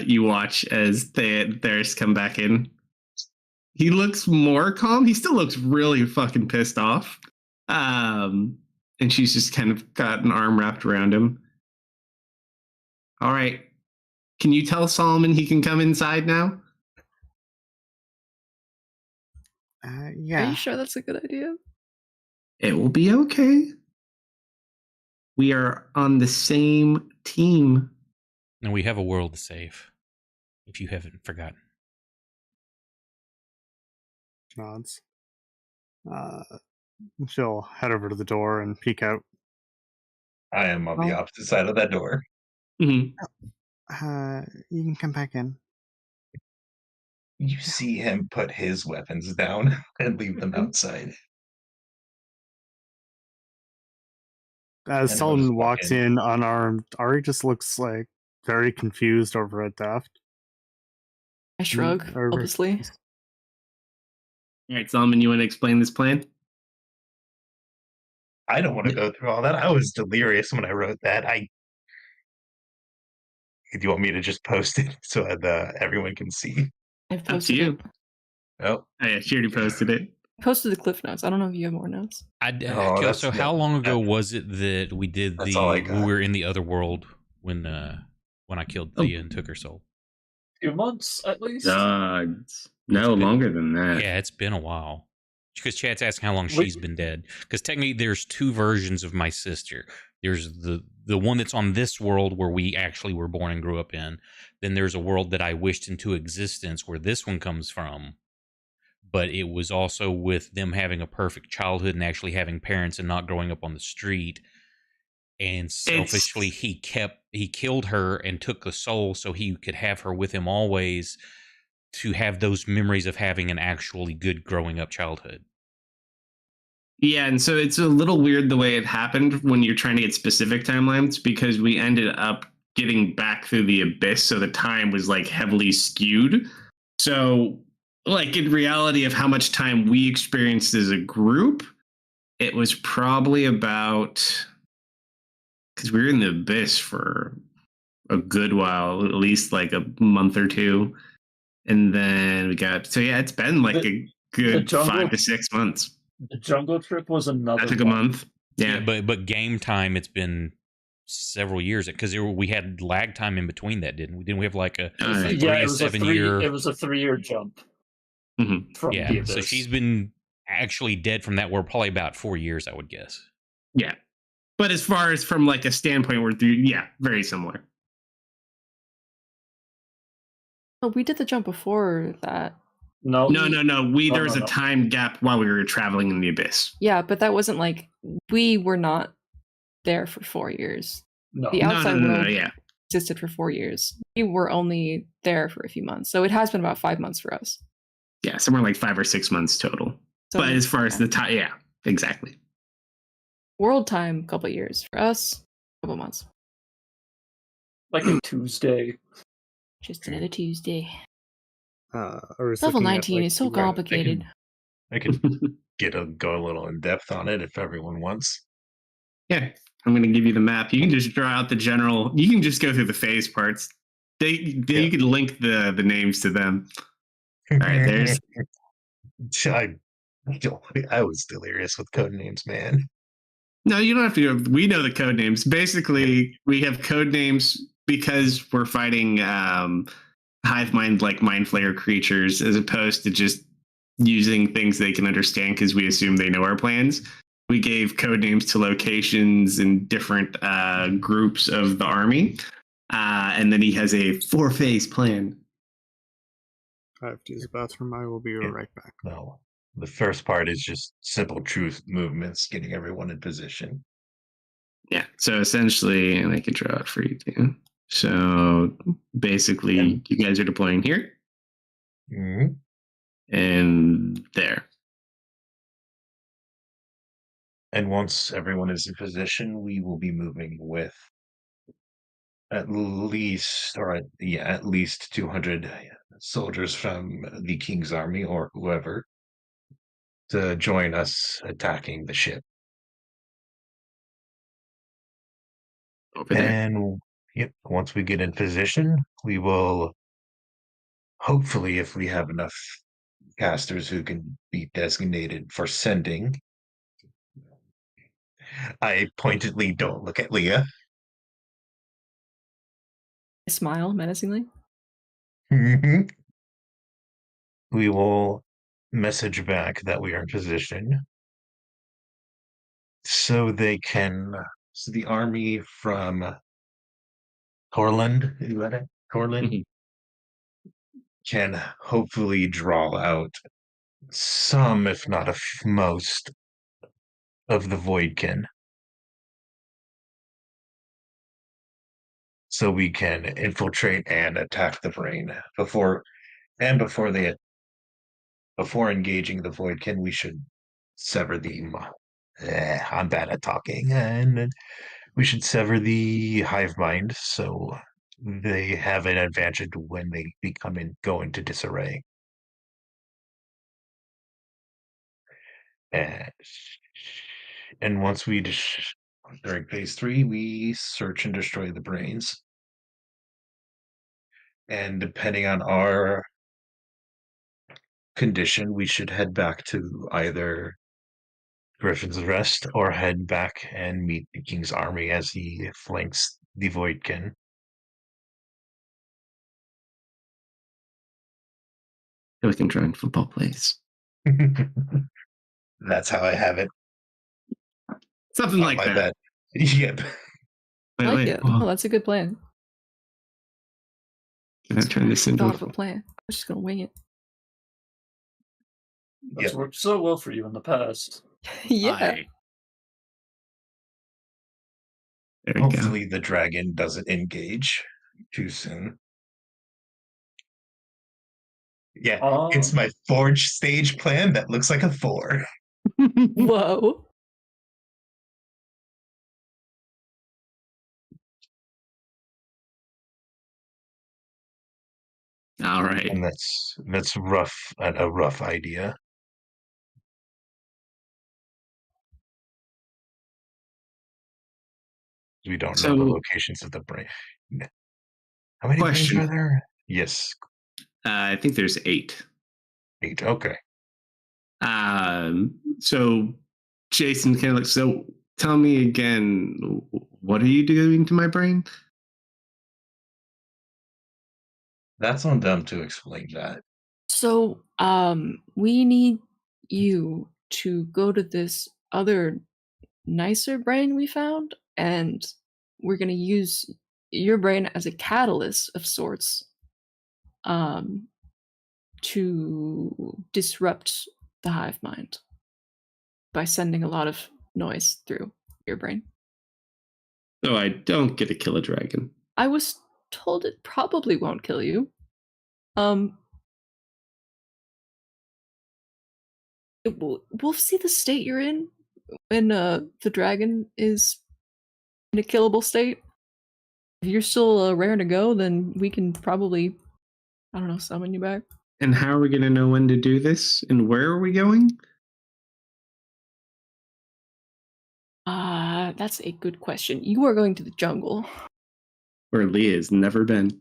S3: you watch as theirs come back in. He looks more calm. He still looks really fucking pissed off. And she's just kind of got an arm wrapped around him. All right. Can you tell Solomon he can come inside now?
S6: Yeah.
S5: Are you sure that's a good idea?
S3: It will be okay. We are on the same team.
S2: And we have a world to save, if you haven't forgotten.
S6: Nods. She'll head over to the door and peek out.
S4: I am on the opposite side of that door.
S3: Mm-hmm.
S6: You can come back in.
S4: You see him put his weapons down and leave them outside.
S6: As Solomon walks in unarmed, Ari just looks like very confused over a theft.
S5: I shrug, obviously.
S3: All right, Solomon, you want to explain this plan?
S4: I don't want to go through all that. I was delirious when I wrote that. Do you want me to just post it so that everyone can see?
S5: I've posted
S3: Up to you.
S5: it.
S4: Oh,
S3: yeah, she already posted it.
S5: I posted the cliff notes. I don't know if you have more notes.
S2: So how long ago was it that we did when we were in the other world when I killed Thea and took her soul?
S7: 2 months at least.
S3: No, longer than that.
S2: Yeah, it's been a while. Because Chad's asking how long she's been dead. Because technically, there's two versions of my sister. There's the one that's on this world where we actually were born and grew up in. Then there's a world that I wished into existence where this one comes from. But it was also with them having a perfect childhood and actually having parents and not growing up on the street. And selfishly, he killed her and took the soul so he could have her with him always, to have those memories of having an actually good growing up childhood.
S3: Yeah, and so it's a little weird the way it happened when you're trying to get specific timelines, because we ended up getting back through the abyss, so the time was like heavily skewed. So, like in reality of how much time we experienced as a group, it was probably about, because we were in the abyss for a good while, at least like a month or two, and then we got, so yeah, it's been like a good
S7: jungle-
S3: 5 to 6 months.
S7: The jungle trip was another.
S3: That took a month. Yeah.
S2: but game time, it's been several years because we had lag time in between that, didn't we? Didn't we have like a
S7: Yeah, it was a
S2: 7 year?
S7: It was a 3-year jump.
S3: Mhm.
S7: From the
S2: Yeah,
S7: abyss.
S2: so she's been actually dead from that. We're probably about 4 years, I would guess.
S3: Yeah. But as far as from like a standpoint where yeah, very similar.
S5: Oh, we did the jump before that.
S7: No,
S3: No. There was a
S7: no.
S3: time gap while we were traveling in the abyss.
S5: Yeah, but that wasn't like we were not there for 4 years.
S7: No.
S5: The outside world
S3: Yeah.
S5: existed for 4 years. We were only there for a few months, so it has been about 5 months for us.
S3: Yeah, somewhere like 5 or 6 months total.
S5: So,
S3: But as far as the time, yeah, exactly.
S5: world time, couple years for us, couple months.
S7: Like a Tuesday.
S5: Just another Tuesday.
S6: I was
S5: Level
S6: looking at,
S5: 19
S6: like,
S5: is so
S6: where-
S5: complicated.
S4: I could go a little in depth on it if everyone wants.
S3: Yeah, I'm going to give you the map. You can just draw out the general. You can just go through the phase parts. You can link the names to them. All right, there's.
S4: I was delirious with code names, man.
S3: No, you don't have to go. We know the code names. Basically, we have code names because we're fighting hive mind like mind flayer creatures, as opposed to just using things they can understand because we assume they know our plans. We gave code names to locations and different groups of the army. And then he has a 4-phase plan.
S6: I have to use the bathroom. I will be right back.
S4: No. The first part is just simple truth movements, getting everyone in position.
S3: Yeah. So essentially, and I can draw it for you too. So basically, you guys are deploying here and there.
S4: And once everyone is in position, we will be moving with at least 200 soldiers from the King's Army or whoever to join us attacking the ship.
S3: Over there.
S4: And once we get in position, we will hopefully, if we have enough casters who can be designated for sending. I pointedly don't look at Leah.
S5: I smile menacingly.
S4: We will message back that we are in position. So they can. So the army from Torland, is that it? Torland can hopefully draw out some, if not most, of the Voidkin. So we can infiltrate and attack the brain before engaging the Voidkin. We should sever the. I'm bad at talking, and we should sever the hive mind so they have an advantage when they go into disarray. And once during phase 3, we search and destroy the brains. And depending on our condition, we should head back to either Griffin's Rest or head back and meet the King's Army as he flanks the Voidkin.
S3: I feel like I'm drawing football plays.
S4: That's how I have it.
S3: Something like that.
S4: Yep.
S5: I like it. Oh, that's a good plan.
S3: Can I turn this into
S5: Thought of a plan. I'm just gonna wing it.
S7: That's worked so well for you in the past.
S5: Yeah.
S3: There we
S4: Hopefully the dragon doesn't engage too soon. Yeah, it's my forge stage plan that looks like a 4.
S3: go.
S5: Whoa.
S3: All right.
S4: And that's rough, a rough idea. We don't know the
S3: So,
S4: locations of the brain. How many brains
S3: question.
S4: are there? Yes,
S3: I think there's 8.
S4: 8. Okay.
S3: So Jason kind of like, so tell me again, what are you doing to my brain?
S4: That's on them to explain that.
S5: So, we need you to go to this other nicer brain we found, and we're gonna use your brain as a catalyst of sorts, um, to disrupt the hive mind by sending a lot of noise through your brain.
S3: So I don't get to kill a dragon.
S5: I was told it probably won't kill you. We'll see the state you're in when the dragon is in a killable state. If you're still raring to go, then we can probably, I don't know, summon you back.
S3: And how are we going to know when to do this? And where are we going?
S5: That's a good question. You are going to the jungle.
S3: Where Leah's never been.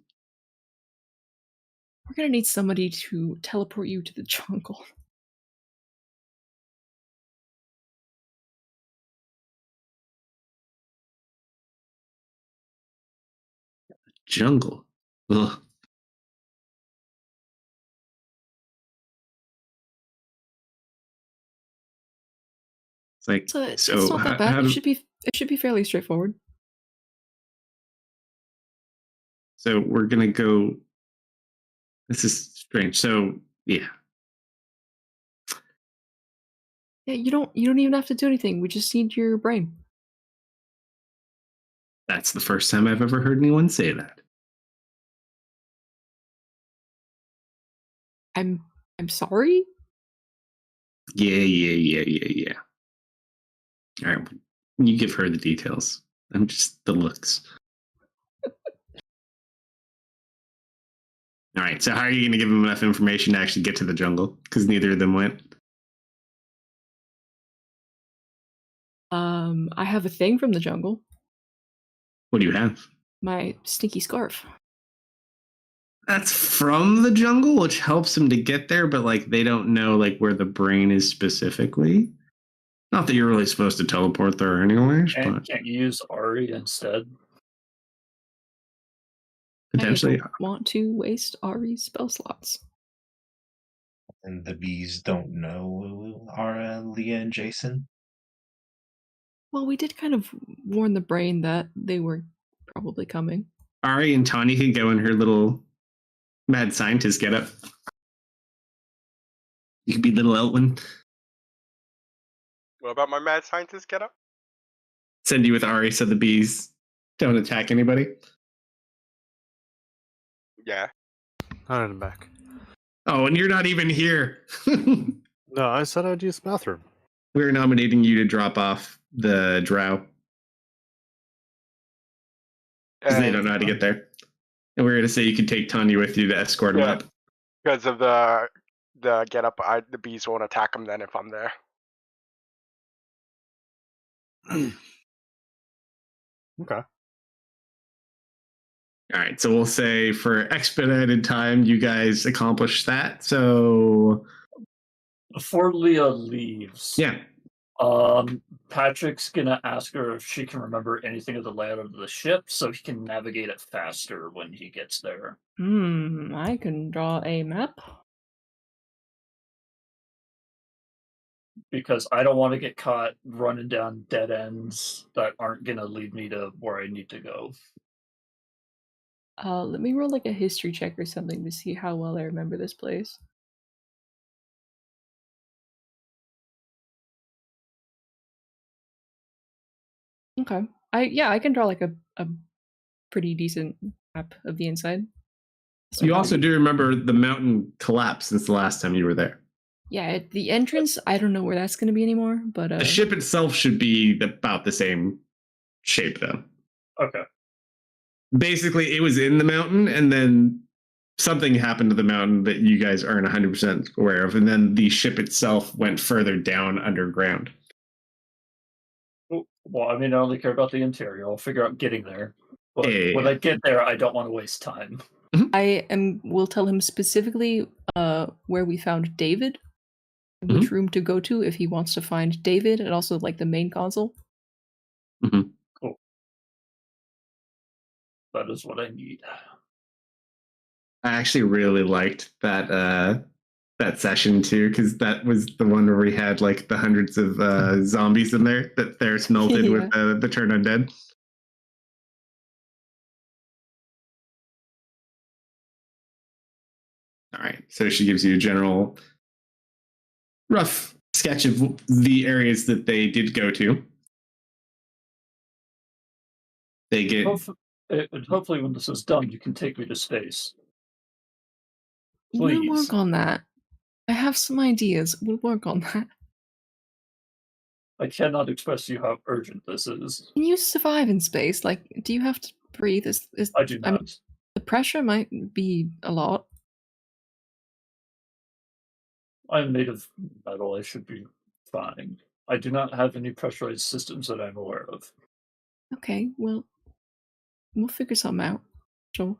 S5: We're gonna need somebody to teleport you to the jungle.
S3: Jungle. Ugh. It's like,
S5: So it's
S3: so
S5: not that bad. It should be fairly straightforward.
S3: So we're gonna go. This is strange. So yeah,
S5: Yeah, you don't even have to do anything. We just need your brain.
S3: that's the first time I've ever heard anyone say that.
S5: I'm sorry.
S3: Yeah. All right, you give her the details. I'm just the looks. All right, so how are you going to give them enough information to actually get to the jungle? Because neither of them went.
S5: I have a thing from the jungle.
S3: What do you have?
S5: My stinky scarf.
S3: That's from the jungle, which helps them to get there, but like they don't know like where the brain is specifically. Not that you're really supposed to teleport there anyways,
S7: And
S3: but
S7: can't you use Ari instead?
S3: potentially.
S5: I don't want to waste Ari's spell slots.
S4: And the bees don't know are Leah and Jason.
S5: Well, we did kind of warn the brain that they were probably coming.
S3: Ari and Tanya can go in her little mad scientist getup. You could be little Elwin.
S8: What about my mad scientist getup?
S3: Send you with Ari so the bees don't attack anybody.
S8: Yeah.
S6: Not in the back.
S3: Oh, and you're not even here.
S6: No, I said I'd use the bathroom.
S3: We're nominating you to drop off the drow because they don't know how to get there. And we're going to say you can take Tanya with you to escort them
S8: Yeah.
S3: up.
S8: Because of the getup, the bees won't attack them then if I'm there.
S6: Okay.
S3: All right, so we'll say for expedited time, you guys accomplish that. So
S7: Before Leah leaves,
S3: yeah,
S7: Patrick's gonna ask her if she can remember anything of the layout of the ship so he can navigate it faster when he gets there.
S5: I can draw a map.
S7: Because I don't want to get caught running down dead ends that aren't gonna lead me to where I need to go.
S5: Let me roll like a history check or something to see how well I remember this place. Okay. I can draw like a pretty decent map of the inside. So
S3: you also do remember the mountain collapse since the last time you were there.
S5: Yeah, the entrance, I don't know where that's going to be anymore, but
S3: The ship itself should be about the same shape, though.
S7: Okay.
S3: Basically, it was in the mountain, and then something happened to the mountain that you guys aren't 100% aware of, and then the ship itself went further down underground.
S7: Well, I mean, I only care about the interior. I'll figure out getting there. But when
S3: Yeah.
S7: I get there, I don't want to waste time.
S5: We'll tell him specifically where we found David, which room to go to if he wants to find David, and also like the main console.
S7: Cool. That is what I need.
S3: I actually really liked that that session too, because that was the one where we had like the hundreds of zombies in there that Theris melted with the turn undead. All right, so she gives you a general rough sketch of the areas that they did go to. They get
S7: Hopefully, when this is done, you can take me to space.
S5: We'll
S7: Please.
S5: work on that. I have some ideas. We'll work on that.
S7: I cannot express to you how urgent this is.
S5: Can you survive in space? Like, do you have to breathe?
S7: I do not.
S5: The pressure might be a lot.
S7: I'm made of metal. I should be fine. I do not have any pressurized systems that I'm aware of.
S5: Okay, well, we'll figure something out. Sure.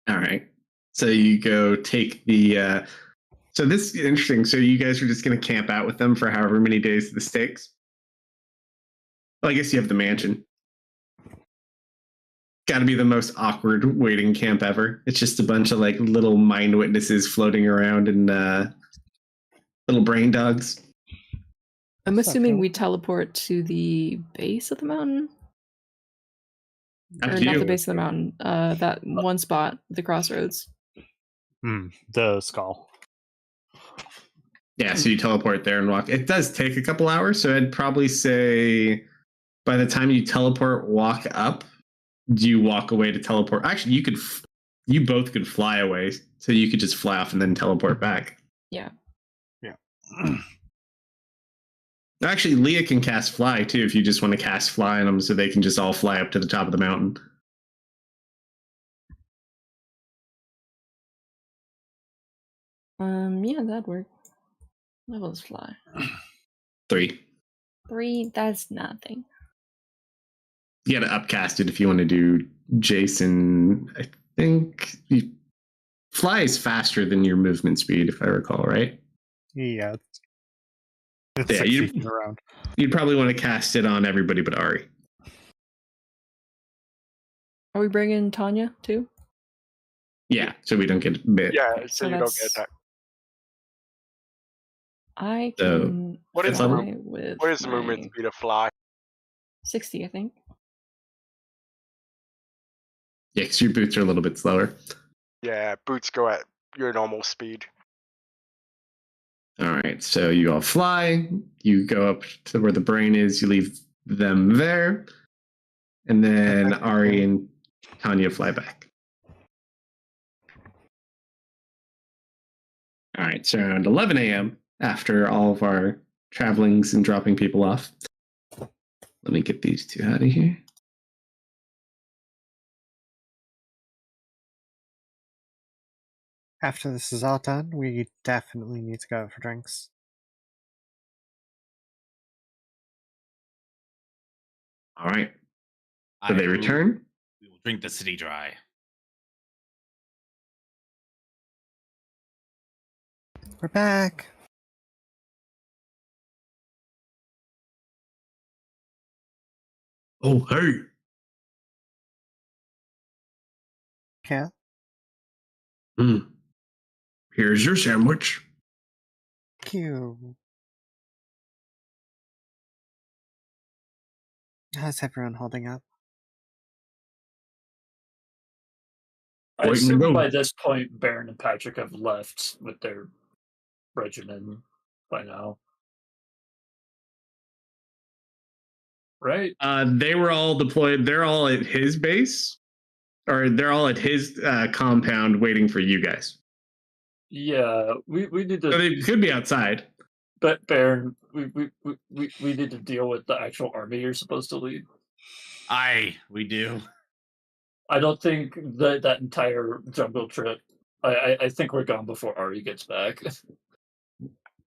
S3: all right. So you go take the. So this is interesting. So you guys are just going to camp out with them for however many days this takes. Well, I guess you have the mansion. Got to be the most awkward waiting camp ever. It's just a bunch of like little mind witnesses floating around and little brain dogs.
S5: I'm assuming we teleport to the base of the mountain. Or not the base of the mountain. That one spot, the crossroads.
S6: The skull.
S3: Yeah, so you teleport there and walk. It does take a couple hours, so I'd probably say by the time you teleport, walk up, you walk away to teleport. Actually, you both could fly away, so you could just fly off and then teleport back.
S5: Yeah.
S3: Actually, Leah can cast fly too if you just want to cast fly on them, so they can just all fly up to the top of the mountain.
S5: Yeah, that'd work. Levels fly.
S3: 3.
S5: 3, that's nothing.
S3: You got to upcast it if you want to do Jason. I think fly is faster than your movement speed, if I recall, right?
S6: Yeah. It's
S3: Yeah,
S6: 60 feet around.
S3: You'd probably want to cast it on everybody but Ari.
S5: Are we bringing Tanya too?
S3: Yeah, so we don't get bit.
S8: Yeah, so
S5: So
S8: you don't
S5: that's-
S8: get that.
S5: I
S3: So,
S5: can
S8: What is
S5: fly
S8: the
S5: with
S8: What is the movement
S5: my
S8: speed of fly?
S5: 60, I think.
S3: Yeah, because your boots are a little bit slower.
S8: Yeah, boots go at your normal speed.
S3: All right, so you all fly. You go up to where the brain is. You leave them there. And then Ari and Tanya fly back. All right, so around 11 a.m., after all of our travelings and dropping people off. Let me get these two out of here.
S6: After this is all done, we definitely need to go out for drinks.
S3: All right. So they return.
S1: We will drink the city dry.
S6: We're back.
S3: Oh, hey.
S6: Yeah.
S3: Here's your sandwich.
S6: Cute. How's everyone holding up?
S7: I
S3: Waiting to
S7: assume
S3: go.
S7: by this point, Baron and Patrick have left with their regimen by now. Right?
S3: They were all deployed. They're all at his base, or they're all at his compound waiting for you guys.
S7: Yeah, we need to.
S3: So they could be outside.
S7: But Baron, we need to deal with the actual army you're supposed to lead.
S1: Aye, we do.
S7: I don't think that entire jungle trip. I think we're gone before Ari gets back.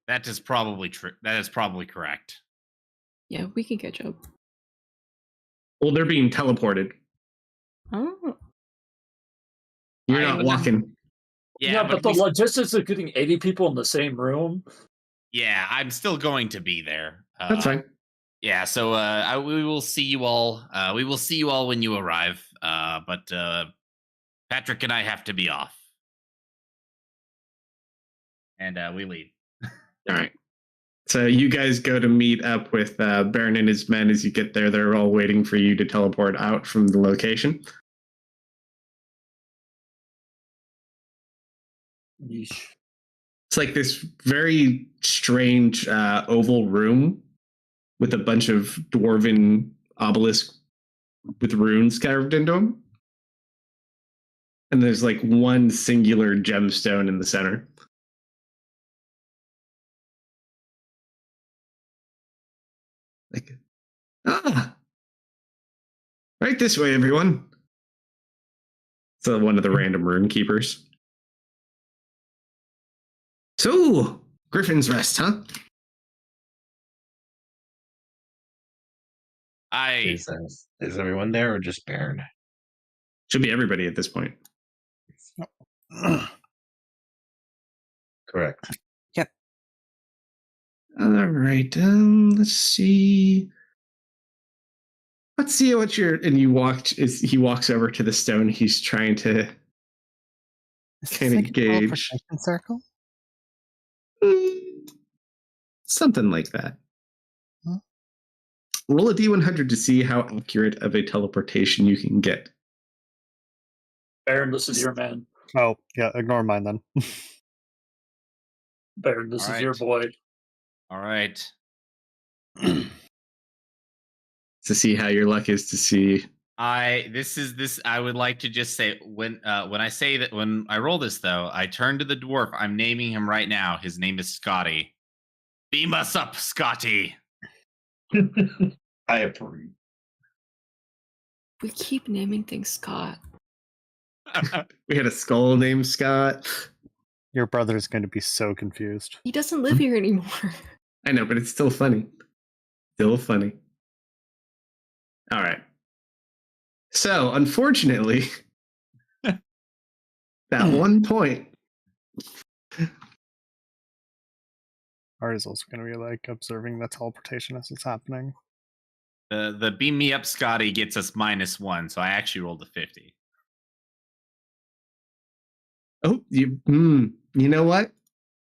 S1: That is probably true. That is probably correct.
S5: Yeah, we can catch up.
S3: Well, they're being teleported.
S5: Oh.
S3: You're
S1: I
S3: not
S1: am-
S3: walking.
S7: Yeah, but the
S1: we-
S7: logistics of getting 80 people in the same room.
S1: yeah, I'm still going to be there.
S3: That's fine.
S1: Yeah, so we will see you all. We will see you all when you arrive. But Patrick and I have to be off, and we leave.
S3: All right. So you guys go to meet up with Baron and his men. As you get there, they're all waiting for you to teleport out from the location.
S7: Yeesh.
S3: It's like this very strange oval room with a bunch of dwarven obelisks with runes carved into them. And there's like one singular gemstone in the center. Like, right this way, everyone. So one of the random rune keepers. So, Griffin's Rest, huh?
S4: Is everyone there or just Baron?
S3: Should be everybody at this point.
S4: Correct.
S3: All right. Let's see. Let's see what you're. And you walked. He walks over to the stone. He's trying to
S6: Is this
S3: kind of
S6: like a
S3: gauge.
S6: teleportation circle?
S3: Something like that.
S6: Huh?
S3: Roll a d100 to see how accurate of a teleportation you can get.
S7: Baron, this is your man.
S6: Oh, yeah, ignore mine then.
S7: Baron, this is your boy.
S1: All right.
S3: To see how your luck is to see.
S1: I would like to just say when I say that when I roll this though, I turn to the dwarf. I'm naming him right now. His name is Scotty. Beam us up, Scotty.
S4: I approve.
S5: We keep naming things Scott.
S3: We had a skull named Scott.
S6: Your brother's going to be so confused.
S5: He doesn't live here anymore.
S3: I know, but it's still funny. Still funny. All right. So, unfortunately, that one point.
S6: Arizel's going to be like observing the teleportation as it's happening.
S1: The beam me up, Scotty gets us -1, so I actually rolled a 50.
S3: Oh, you know what?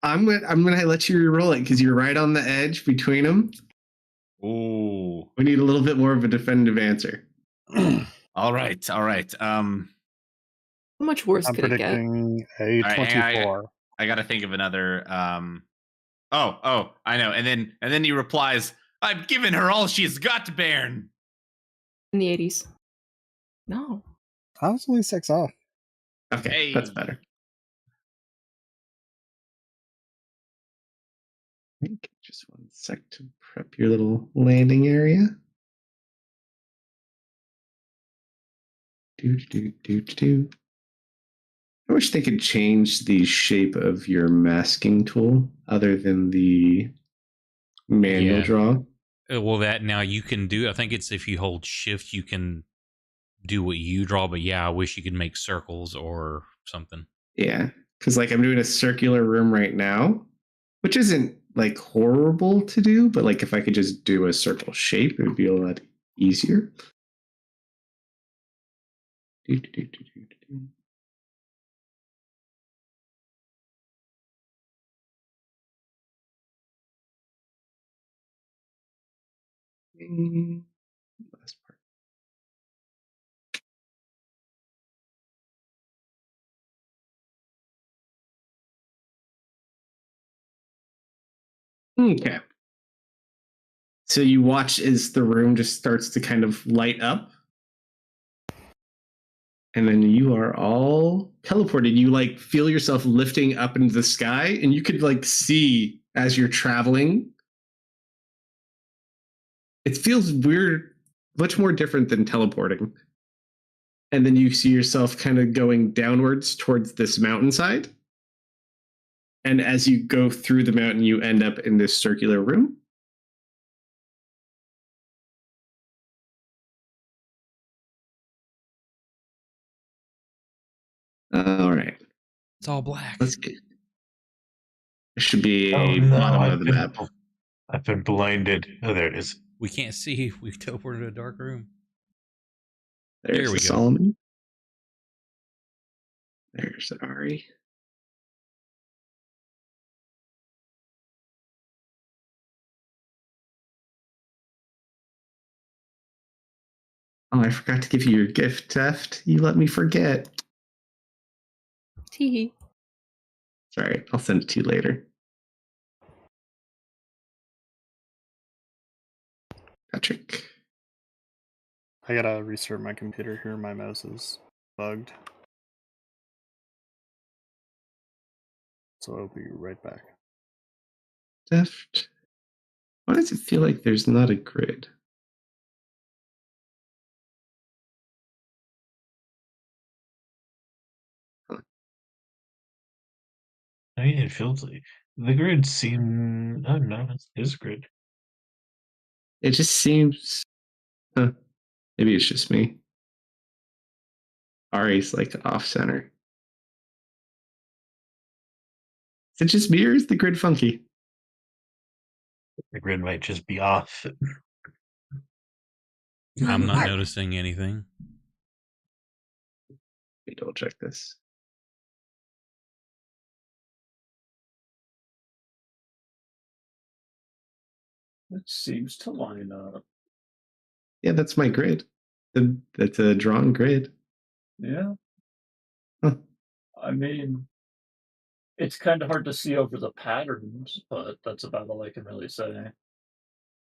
S3: I'm gonna let you re-roll it because you're right on the edge between them.
S1: Ooh.
S3: We need a little bit more of a definitive answer.
S1: All right.
S5: How much worse
S6: I'm
S5: could it get?
S6: predicting a
S1: All right, hang on,
S6: 24.
S1: I gotta think of another. Oh, I know. And then he replies, "I've given her all she's got, Baron."
S5: In the 80s. No.
S6: I was only 6 off.
S3: Okay,
S1: Hey.
S3: that's better. Just one sec to prep your little landing area. Do. I wish they could change the shape of your masking tool other than the manual
S2: Yeah.
S3: draw.
S2: Well, that now you can do. I think it's if you hold shift, you can do what you draw. But yeah, I wish you could make circles or something.
S3: Yeah, because like I'm doing a circular room right now, which isn't like horrible to do, but like if I could just do a circle shape, it would be a lot easier. Last part. Okay. So you watch as the room just starts to kind of light up. And then you are all teleported. You like feel yourself lifting up into the sky, and you could like see as you're traveling. It feels weird, much more different than teleporting. and then you see yourself kind of going downwards towards this mountainside. And as you go through the mountain, you end up in this circular room. All right.
S2: It's all black.
S3: Let's get. There should be
S4: Oh
S3: a
S4: no,
S3: bottom of the map.
S4: I've been blinded. Oh, there it is.
S2: We can't see. We teleported to a dark room.
S3: There's
S2: There we
S3: the
S2: go.
S3: Solomon. There's Ari. Oh, I forgot to give you your gift, Teft. You let me forget.
S5: Tee.
S3: Sorry, I'll send it to you later. Patrick.
S6: I gotta restart my computer here. My mouse is bugged. So I'll be right back.
S3: Teft. Why does it feel like there's not a grid?
S4: I mean, it feels like the grid seem. Oh no, it's grid.
S3: It just seems. Huh. Maybe it's just me. Ari's like off center. Is it just me or is the grid funky?
S4: The grid might just be off.
S2: I'm not noticing anything.
S3: Let me double check this.
S7: It seems to line up.
S3: Yeah, that's my grid. That's a drawn grid.
S7: Yeah.
S3: Huh.
S7: I mean, it's kind of hard to see over the patterns, but that's about all I can really say.
S2: I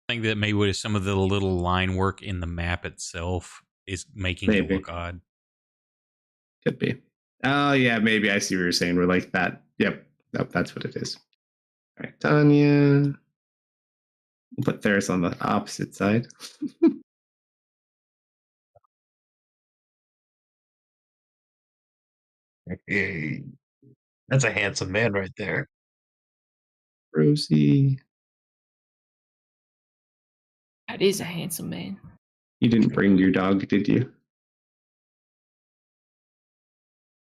S2: think that maybe some of the little line work in the map itself is making it
S3: Maybe.
S2: look odd.
S3: Could be. Oh, yeah, maybe I see what you're saying. We're like that. Yep. Nope, that's what it is. All right, Tanya. We'll put theirs on the opposite side.
S4: Hey, that's a handsome man right there.
S3: Rosie.
S5: That is a handsome man.
S3: You didn't bring your dog, did you?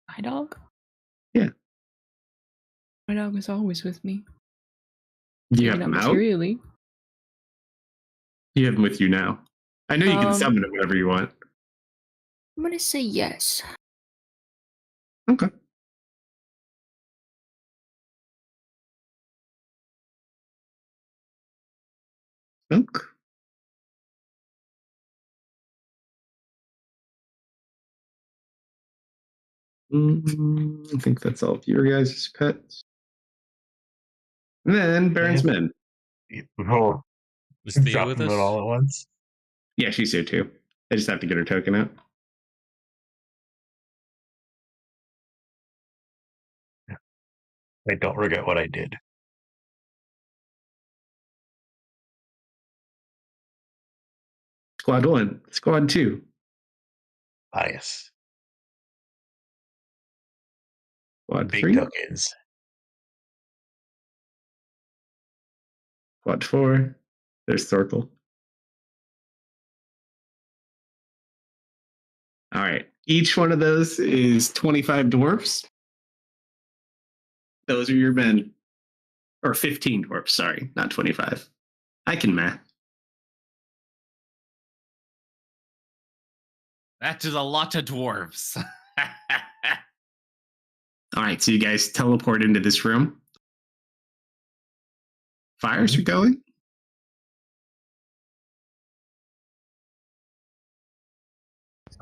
S5: My dog?
S3: Yeah.
S5: My dog is always with me.
S3: Do you
S5: Maybe
S3: have him
S5: not
S3: out?
S5: materially.
S3: You have him with you now. I know you can summon him whenever you want.
S5: I'm gonna say yes.
S3: Okay. Silk. I think that's all of your guys' pets. And then Baron's
S4: Yeah.
S3: men.
S4: Oh,
S2: Is Thea
S4: drop
S2: with
S4: them
S2: us?
S4: all at once.
S3: Yeah, she's here too. I just have to get her token out.
S4: I don't regret what I did.
S3: Squad 1, Squad 2,
S4: Bias.
S3: Squad
S4: Big
S3: 3,
S4: tokens.
S3: Squad 4. There's Circle. All right. Each one of those is 25 dwarfs. Those are your men. Or 15 dwarfs, sorry, not 25. I can math.
S1: That is a lot of dwarves.
S3: All right, so you guys teleport into this room. Fires are going.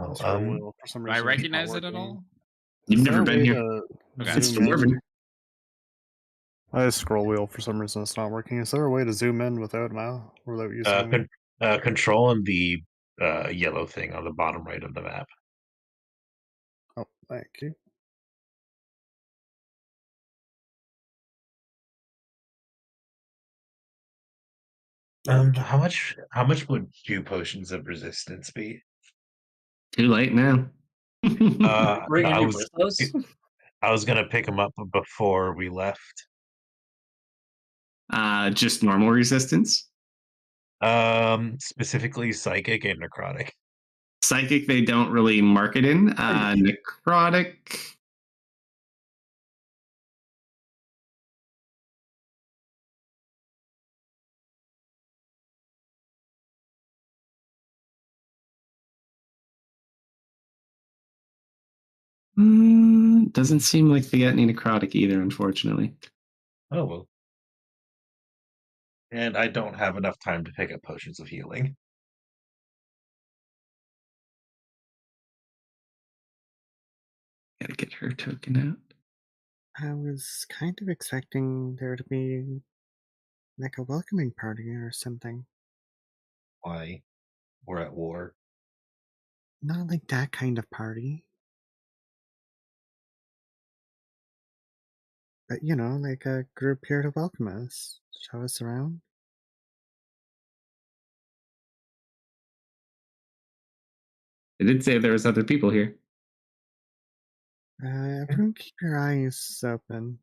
S4: Oh,
S6: Scroll wheel for some
S1: Do I
S6: reason.
S1: recognize it at all?
S3: You've
S6: Is
S3: never
S6: there a
S3: been
S6: way
S3: here.
S6: to
S1: Okay.
S3: It's
S6: zoom
S3: dwarven.
S6: in? I scroll wheel for some reason it's not working. Is there a way to zoom in without mouse? Without using
S4: control and the yellow thing on the bottom right of the map.
S6: Oh, thank you.
S4: How much would 2 potions of resistance be?
S3: Too late now.
S7: Bringing
S4: I
S7: you
S4: was
S7: with us?
S4: I was gonna pick him up before we left.
S3: Just normal resistance.
S4: Specifically psychic and necrotic.
S3: Psychic, they don't really mark it in. Necrotic. Doesn't seem like they got any necrotic either, unfortunately.
S4: Oh well. And I don't have enough time to pick up potions of healing.
S3: Gotta get her token out.
S6: I was kind of expecting there to be like a welcoming party or something.
S4: Why? We're at war.
S6: Not like that kind of party. But like a group here to welcome us, show us around.
S3: It did say there was other people here.
S6: Everyone keep your eyes open.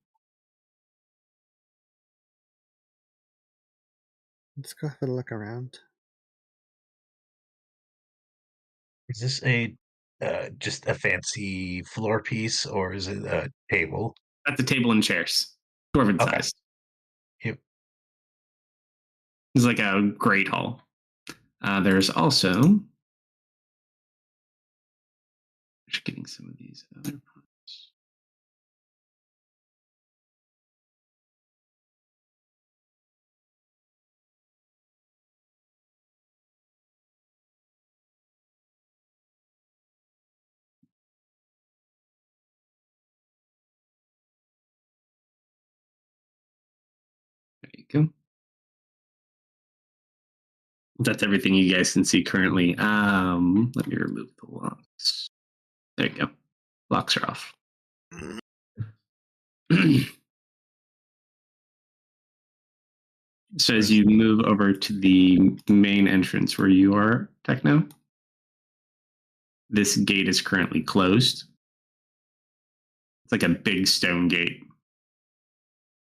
S6: Let's go have a look around.
S4: Is this a just a fancy floor piece, or is it a table?
S3: That's a table and chairs. Dwarven
S4: Okay.
S3: size.
S4: Yep.
S3: It's like a great hall. There's also. Just getting some of these other parts. There you go. That's everything you guys can see currently. Let me remove the locks. There you go. Locks are off. So as you move over to the main entrance where you are, Techno, this gate is currently closed. It's like a big stone gate.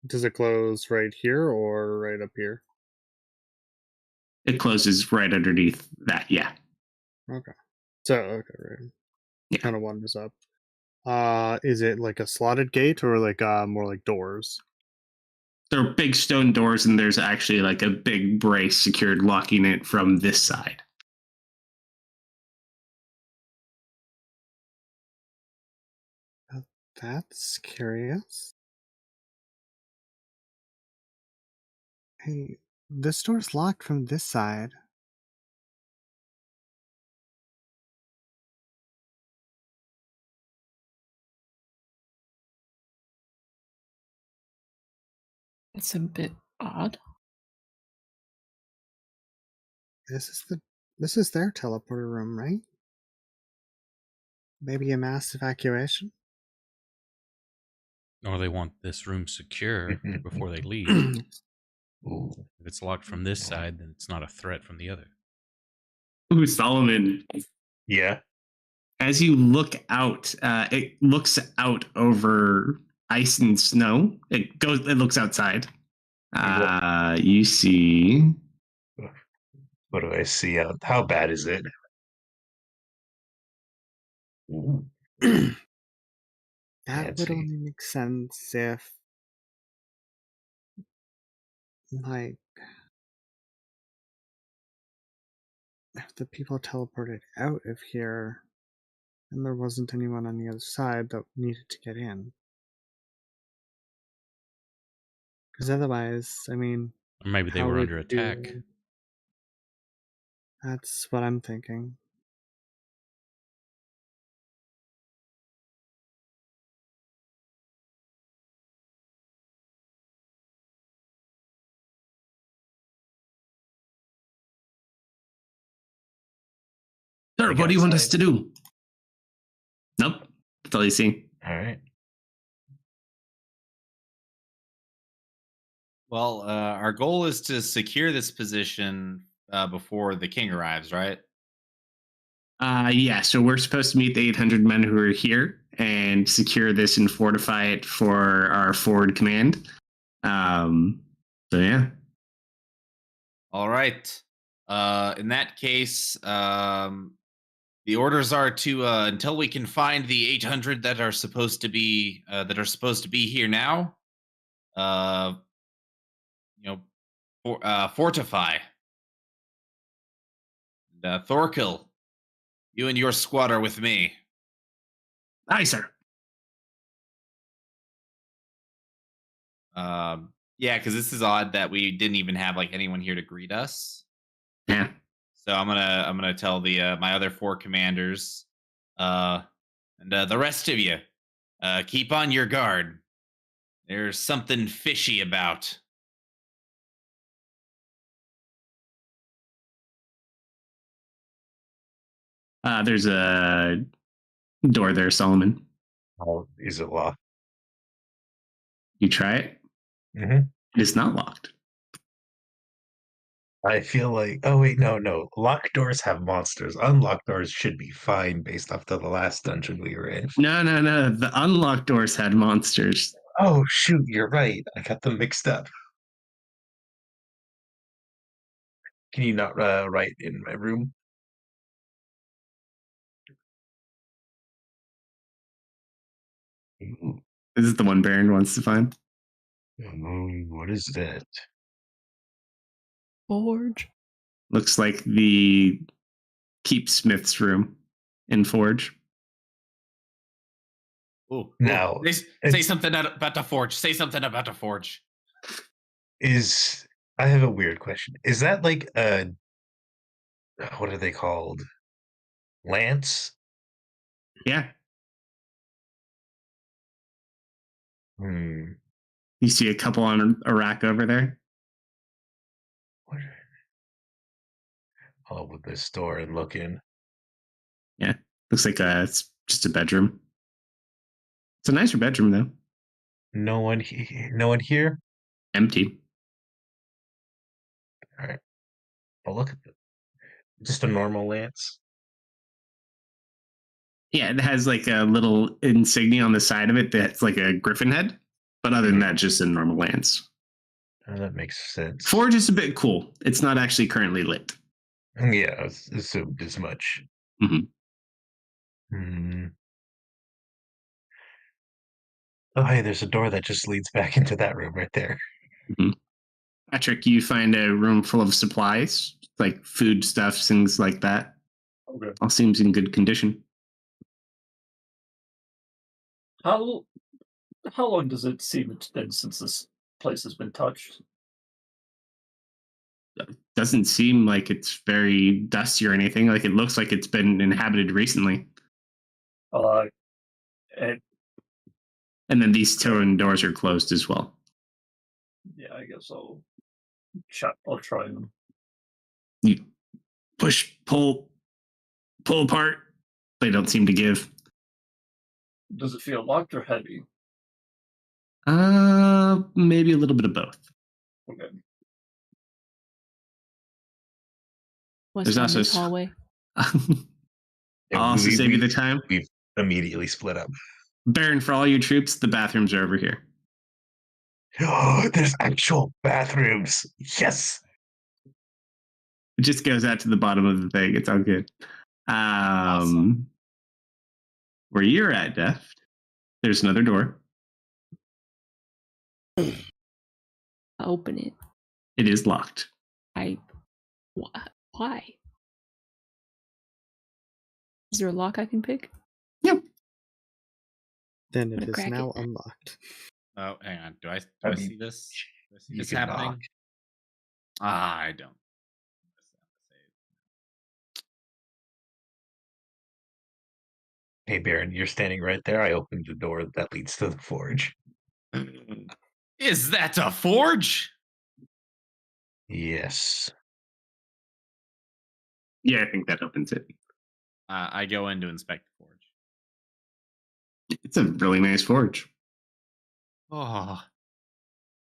S6: Does it close right here or right up here?
S3: It closes right underneath that, yeah.
S6: Okay. So, okay, right.
S3: Yeah.
S6: Kind of wanders up. Is it like a slotted gate or like more like doors?
S3: There are big stone doors, and there's actually like a big brace secured locking it from this side.
S6: That's curious. Hey, this door's locked from this side.
S5: It's a bit odd.
S6: This is their teleporter room, right? Maybe a mass evacuation?
S2: Or they want this room secure before they leave.
S4: Ooh.
S2: If it's locked from this side, then it's not a threat from the other.
S3: Ooh, Solomon.
S4: Yeah.
S3: As you look out, it looks out over ice and snow. It looks outside. You see.
S4: What do I see out? How bad is it? Ooh,
S6: That would
S4: fancy.
S6: only make sense if, like, if the people teleported out of here and there wasn't anyone on the other side that needed to get in. Because otherwise, I mean,
S2: Or maybe they
S6: how
S2: were
S6: would
S2: under attack.
S6: you- That's what I'm thinking.
S3: Sir, what do you want us to do? Nope. That's all you see.
S4: All right.
S1: Well, our goal is to secure this position before the king arrives, right?
S3: Yeah, so we're supposed to meet the 800 men who are here and secure this and fortify it for our forward command. So yeah.
S1: All right. In that case, the orders are to until we can find the 800 that are supposed to be here now. Uh, fortify. And, Thorkel, you and your squad are with me.
S3: Aye, sir.
S1: Yeah, because this is odd that we didn't even have like anyone here to greet us.
S3: Yeah.
S1: So I'm gonna tell the my other 4 commanders, and the rest of you, keep on your guard. There's something fishy about.
S3: There's a door there, Solomon.
S4: Oh, is it locked?
S3: You try it.
S4: Mm-hmm.
S3: It is not locked.
S4: I feel like, oh wait, no. Locked doors have monsters. Unlocked doors should be fine based off to the last dungeon we were in.
S3: No. The unlocked doors had monsters.
S4: Oh shoot, you're right. I got them mixed up. Can you not write in my room? Ooh,
S3: This is the one Baron wants to find.
S4: what is that?
S5: Forge.
S3: Looks like the Keep Smith's room in Forge.
S1: Ooh,
S4: No,
S1: say something about the forge. Say something about the forge.
S4: I have a weird question. Is that like a what are they called? Lance?
S3: Yeah.
S4: Hmm.
S3: You see a couple on a rack over there.
S4: What? I'll open this door and look in.
S3: Yeah. Looks like it's just a bedroom. It's a nicer bedroom though.
S4: No one here?
S3: Empty.
S4: All right. I'll look at it. Just a normal lance.
S3: Yeah, it has like a little insignia on the side of it that's like a griffin head. But other than that, just a normal lance.
S4: Oh, that makes sense.
S3: Forge is a bit cool. It's not actually currently lit.
S4: Yeah, I assumed as much.
S3: Mhm.
S4: Hmm. Oh, hey, there's a door that just leads back into that room right there.
S3: Patrick, you find a room full of supplies, like food stuff, things like that.
S7: Okay.
S3: All seems in good condition.
S7: How long does it seem it's been since this place has been touched?
S3: Doesn't seem like it's very dusty or anything. Like it looks like it's been inhabited recently.
S7: And
S3: And then these two doors are closed as well.
S7: yeah, I guess I'll try them.
S3: You push, pull apart. They don't seem to give.
S7: Does it feel locked or heavy?
S3: Maybe a little bit of both.
S7: Okay.
S5: What's
S3: There's
S5: down
S3: also
S5: this hallway?
S3: I'll also save you the time.
S4: We've immediately split up.
S3: Baron, for all your troops, the bathrooms are over here.
S4: Oh, there's actual bathrooms. Yes.
S3: It just goes out to the bottom of the thing. It's all good.
S1: Awesome.
S3: Where you're at, Deft, there's another door.
S5: I'll open it.
S3: It is locked.
S5: Why? Is there a lock I can pick?
S3: Yep.
S6: Then
S5: I'm
S6: it
S5: gonna
S6: is
S5: crack
S6: now
S5: it.
S6: unlocked.
S1: Oh, hang on. Do I
S4: I mean,
S1: see this? Do I see
S4: you
S1: this
S4: can
S1: happening?
S4: knock.
S1: I don't.
S4: Hey, Baron, you're standing right there. I opened the door that leads to the forge.
S1: Is that a forge?
S4: Yes.
S3: Yeah, I think that opens it.
S1: I go in to inspect the forge.
S3: It's a really nice forge.
S1: Oh,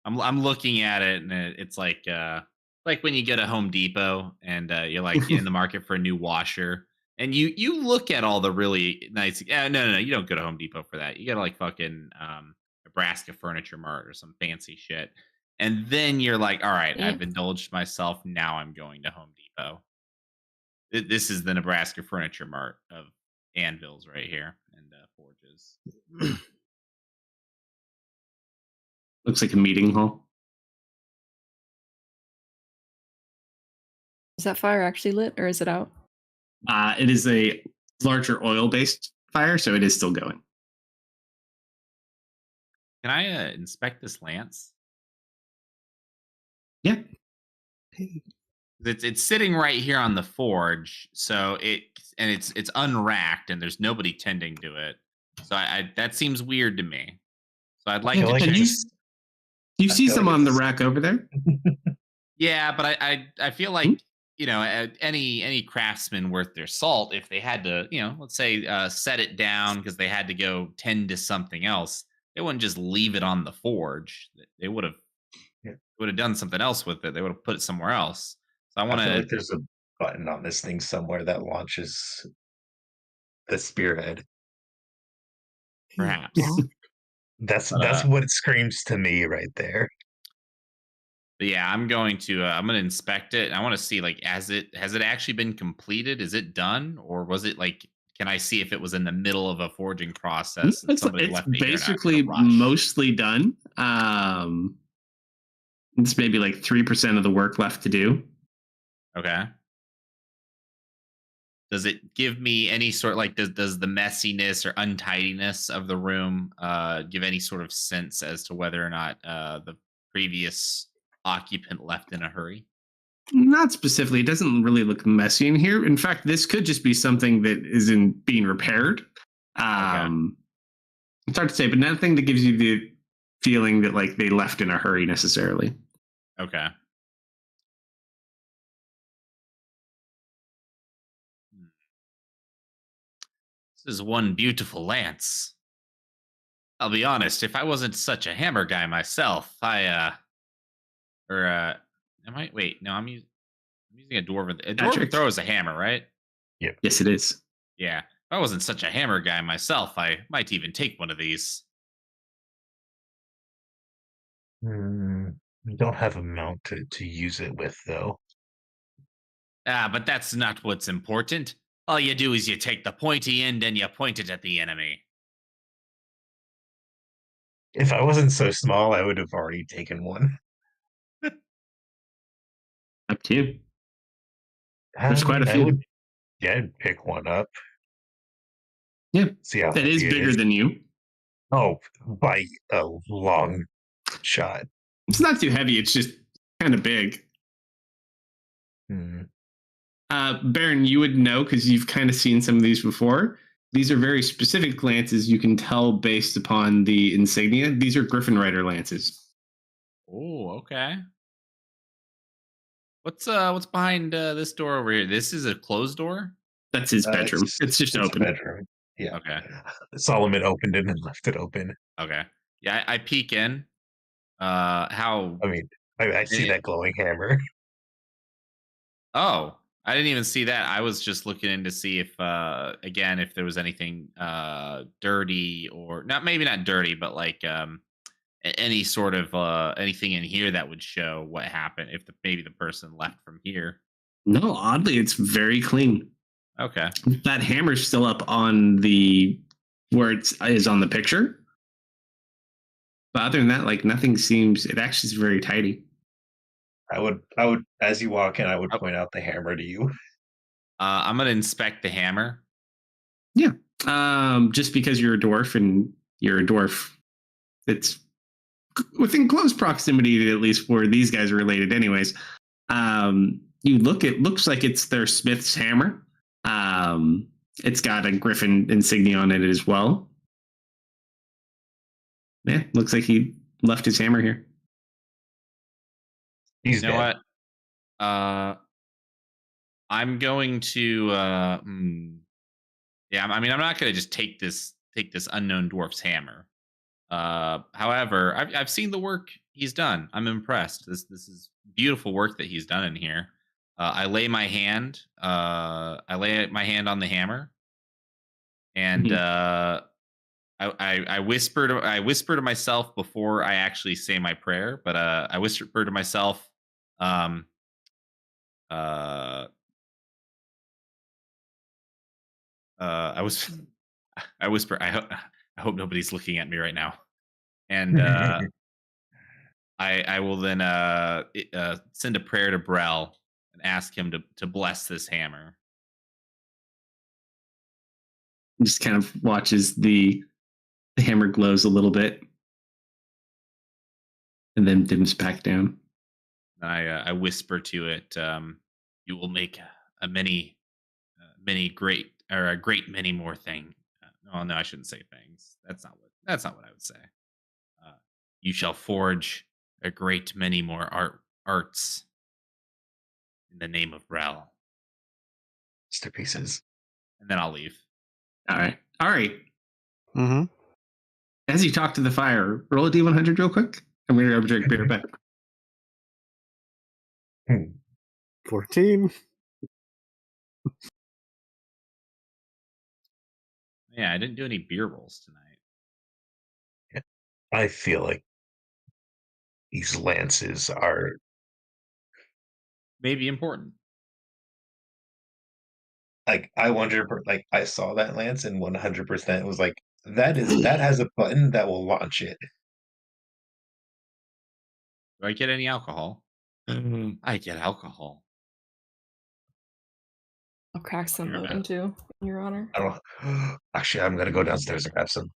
S1: I'm looking at it, and it's like when you get a Home Depot and you're like in the market for a new washer, And you look at all the really nice. No, you don't go to Home Depot for that. You go to like fucking Nebraska Furniture Mart or some fancy shit. And then you're like, all right,
S5: Yeah.
S1: I've indulged myself. Now I'm going to Home Depot. This is the Nebraska Furniture Mart of anvils right here and forges.
S3: Looks like a meeting hall.
S5: Is that fire actually lit or is it out?
S3: It is a larger oil-based fire, so it is still going.
S1: Can I inspect this lance?
S3: Yeah.
S6: Hey,
S1: It's sitting right here on the forge, so it's unracked and there's nobody tending to it. So I that seems weird to me. So I'd like
S4: feel
S1: to
S4: like
S3: Can
S1: check.
S3: you
S4: it's-
S3: you
S4: I
S3: see
S4: feel
S3: some
S4: like
S3: on the
S4: it's-
S3: rack over there?
S1: Yeah, but I feel like any craftsman worth their salt, if they had to, let's say set it down because they had to go tend to something else, they wouldn't just leave it on the forge. They would have
S4: Yeah.
S1: done something else with it. They would have put it somewhere else. So I want
S4: I feel like
S1: to
S4: there's a button on this thing somewhere that launches the spearhead.
S1: perhaps.
S4: That's
S1: But,
S4: what it screams to me right there.
S1: But yeah, I'm going to inspect it. And I want to see like has it actually been completed? Is it done, or was it like? Can I see if it was in the middle of a forging process and
S3: It's
S1: somebody
S3: it's
S1: left it here
S3: basically
S1: in a rush?
S3: mostly done. It's maybe like 3% of the work left to do.
S1: Okay. Does it give me any sort like does the messiness or untidiness of the room give any sort of sense as to whether or not the previous occupant left in a hurry?
S3: Not specifically. It doesn't really look messy in here. In fact, this could just be something that isn't being repaired. It's hard to say, but nothing that gives you the feeling that like they left in a hurry necessarily.
S1: Okay. This is one beautiful lance. I'll be honest, if I wasn't such a hammer guy myself, or am I wait, no, I'm using a dwarven. A dwarven
S3: Patrick?
S1: throw is a hammer, right?
S3: Yes, it is.
S1: Yeah. If I wasn't such a hammer guy myself, I might even take one of these.
S4: We don't have a mount to use it with, though.
S1: But that's not what's important. All you do is you take the pointy end and you point it at the enemy.
S4: If I wasn't so small, I would have already taken one.
S3: Up to you. There's quite a
S4: I
S3: few.
S4: would, yeah, I'd pick one up.
S3: Yeah.
S4: See how
S3: That is
S4: heavy it
S3: bigger than you.
S4: Oh, by a long shot.
S3: It's not too heavy. It's just kind of big.
S4: Hmm.
S3: Baron, you would know because you've kind of seen some of these before. These are very specific lances. You can tell based upon the insignia. These are Griffin Rider lances.
S1: Oh, okay. What's behind this door over here? This is a closed door?
S3: That's his bedroom. It's just
S4: a
S3: open.
S4: bedroom. Yeah.
S1: Okay.
S4: Solomon opened it and left it open.
S1: Okay. Yeah, I peek in. How
S4: I mean, I see
S1: Yeah.
S4: that glowing hammer.
S1: Oh, I didn't even see that. I was just looking in to see if again if there was anything dirty or not, maybe not dirty, but like any sort of anything in here that would show what happened if maybe the person left from here.
S3: No, oddly, it's very clean.
S1: Okay.
S3: That hammer's still up on the where it is on the picture. But other than that, like nothing seems. It actually is very tidy.
S4: I would, as you walk in, I would
S1: Oh.
S4: point out the hammer to you.
S1: I'm gonna inspect the hammer.
S3: Yeah. Just because you're a dwarf and you're a dwarf, it's within close proximity, at least where these guys are related, anyways. You look, it looks like it's their smith's hammer. It's got a griffin insignia on it as well. Yeah, looks like he left his hammer here.
S4: He's
S1: You know
S4: dead.
S1: what? I'm going to. Yeah, I mean, I'm not going to just take this unknown dwarf's hammer. However, I've seen the work he's done. I'm impressed. This is beautiful work that he's done in here. I lay my hand. I lay my hand on the hammer, and
S3: Mhm.
S1: I whisper to myself before I actually say my prayer. But I whisper to myself, um, uh, I was I whisper. I hope nobody's looking at me right now. And I will then send a prayer to Brel and ask him to bless this hammer.
S3: Just kind of watches the hammer glows a little bit and then dims back down.
S1: And I whisper to it, "You will make many great or a great many more thing." Oh no, I shouldn't say things. That's not what I would say. Uh, you shall forge a great many more arts in the name of Brel,
S4: Masterpieces.
S1: and then I'll leave.
S3: All right. All right.
S6: Mm-hmm.
S3: As you talk to the fire, roll a D100 real quick. I'm going to grab a drink beer back.
S6: 14.
S1: Yeah, I didn't do any beer rolls tonight.
S4: I feel like these lances are
S1: Maybe important.
S4: like I wonder like I saw that lance and 100% was like that has a button that will launch it.
S1: Do I get any alcohol? I get alcohol.
S5: I'll crack some
S1: You're
S5: open too, in your honor.
S4: I don't actually I'm gonna go downstairs and grab some.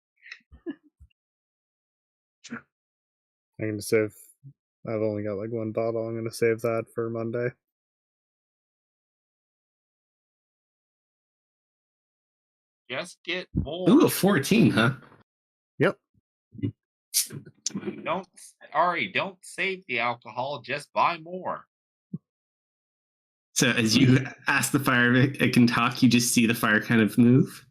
S6: I'm going to save. I've only got like one bottle. I'm going to save that for Monday.
S1: Just get more.
S3: Ooh, a 14, huh?
S6: Yep.
S1: Don't save the alcohol. Just buy more.
S3: So as you ask the fire if it can talk, you just see the fire kind of move.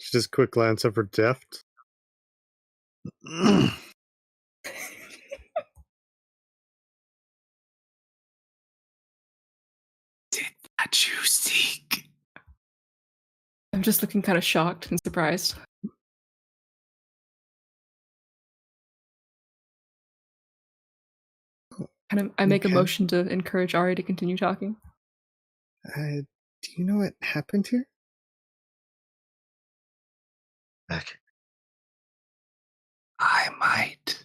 S6: Just quick glance over Deft.
S3: Did what you seek?
S5: I'm just looking kind of shocked and surprised. I make a
S6: Okay.
S5: motion to encourage Ari to continue talking.
S6: Do you know what happened here?
S4: Back.
S3: I might.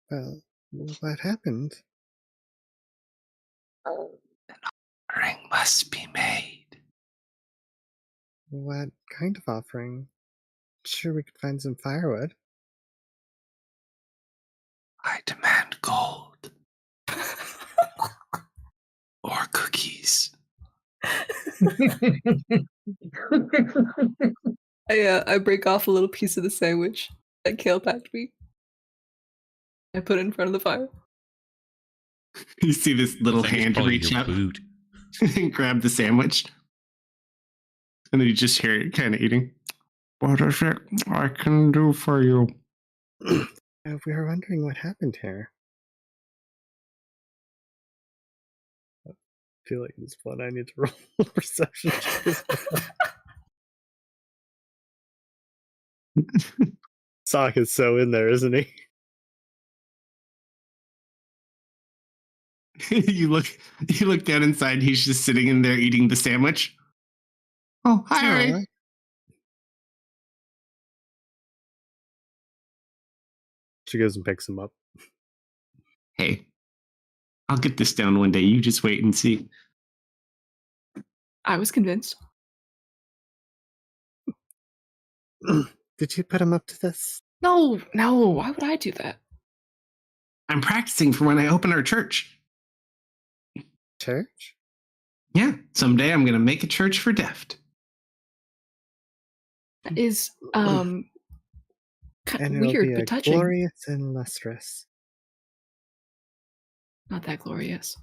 S6: Well, what happened?
S3: Ring must be made.
S6: What kind of offering? Sure, we could find some firewood.
S3: I demand gold. Or cookies.
S5: I break off a little piece of the sandwich that Kale packed me. I put it in front of the fire.
S3: You see this little
S2: I think it's
S3: hand
S2: probably
S3: reach
S2: your
S3: up
S2: boot.
S3: and grab the sandwich. And then you just hear it kind of eating. What is it I can do for you?
S6: We were wondering what happened here. I feel like this one I need to roll a perception check as well. Sock is so in there, isn't he?
S3: you look down inside, he's just sitting in there eating the sandwich. Oh, hi, Ari.
S6: Alright. She goes and picks him up.
S3: Hey, I'll get this down one day. You just wait and see.
S5: I was convinced.
S6: Did you put him up to this?
S5: No, why would I do that?
S3: I'm practicing for when I open our church.
S6: Church?
S3: Yeah, someday I'm going to make a church for Deft.
S5: That is
S6: And
S5: kind of
S6: it'll
S5: weird
S6: be
S5: but
S6: a
S5: touching.
S6: glorious and lustrous.
S5: Not that glorious.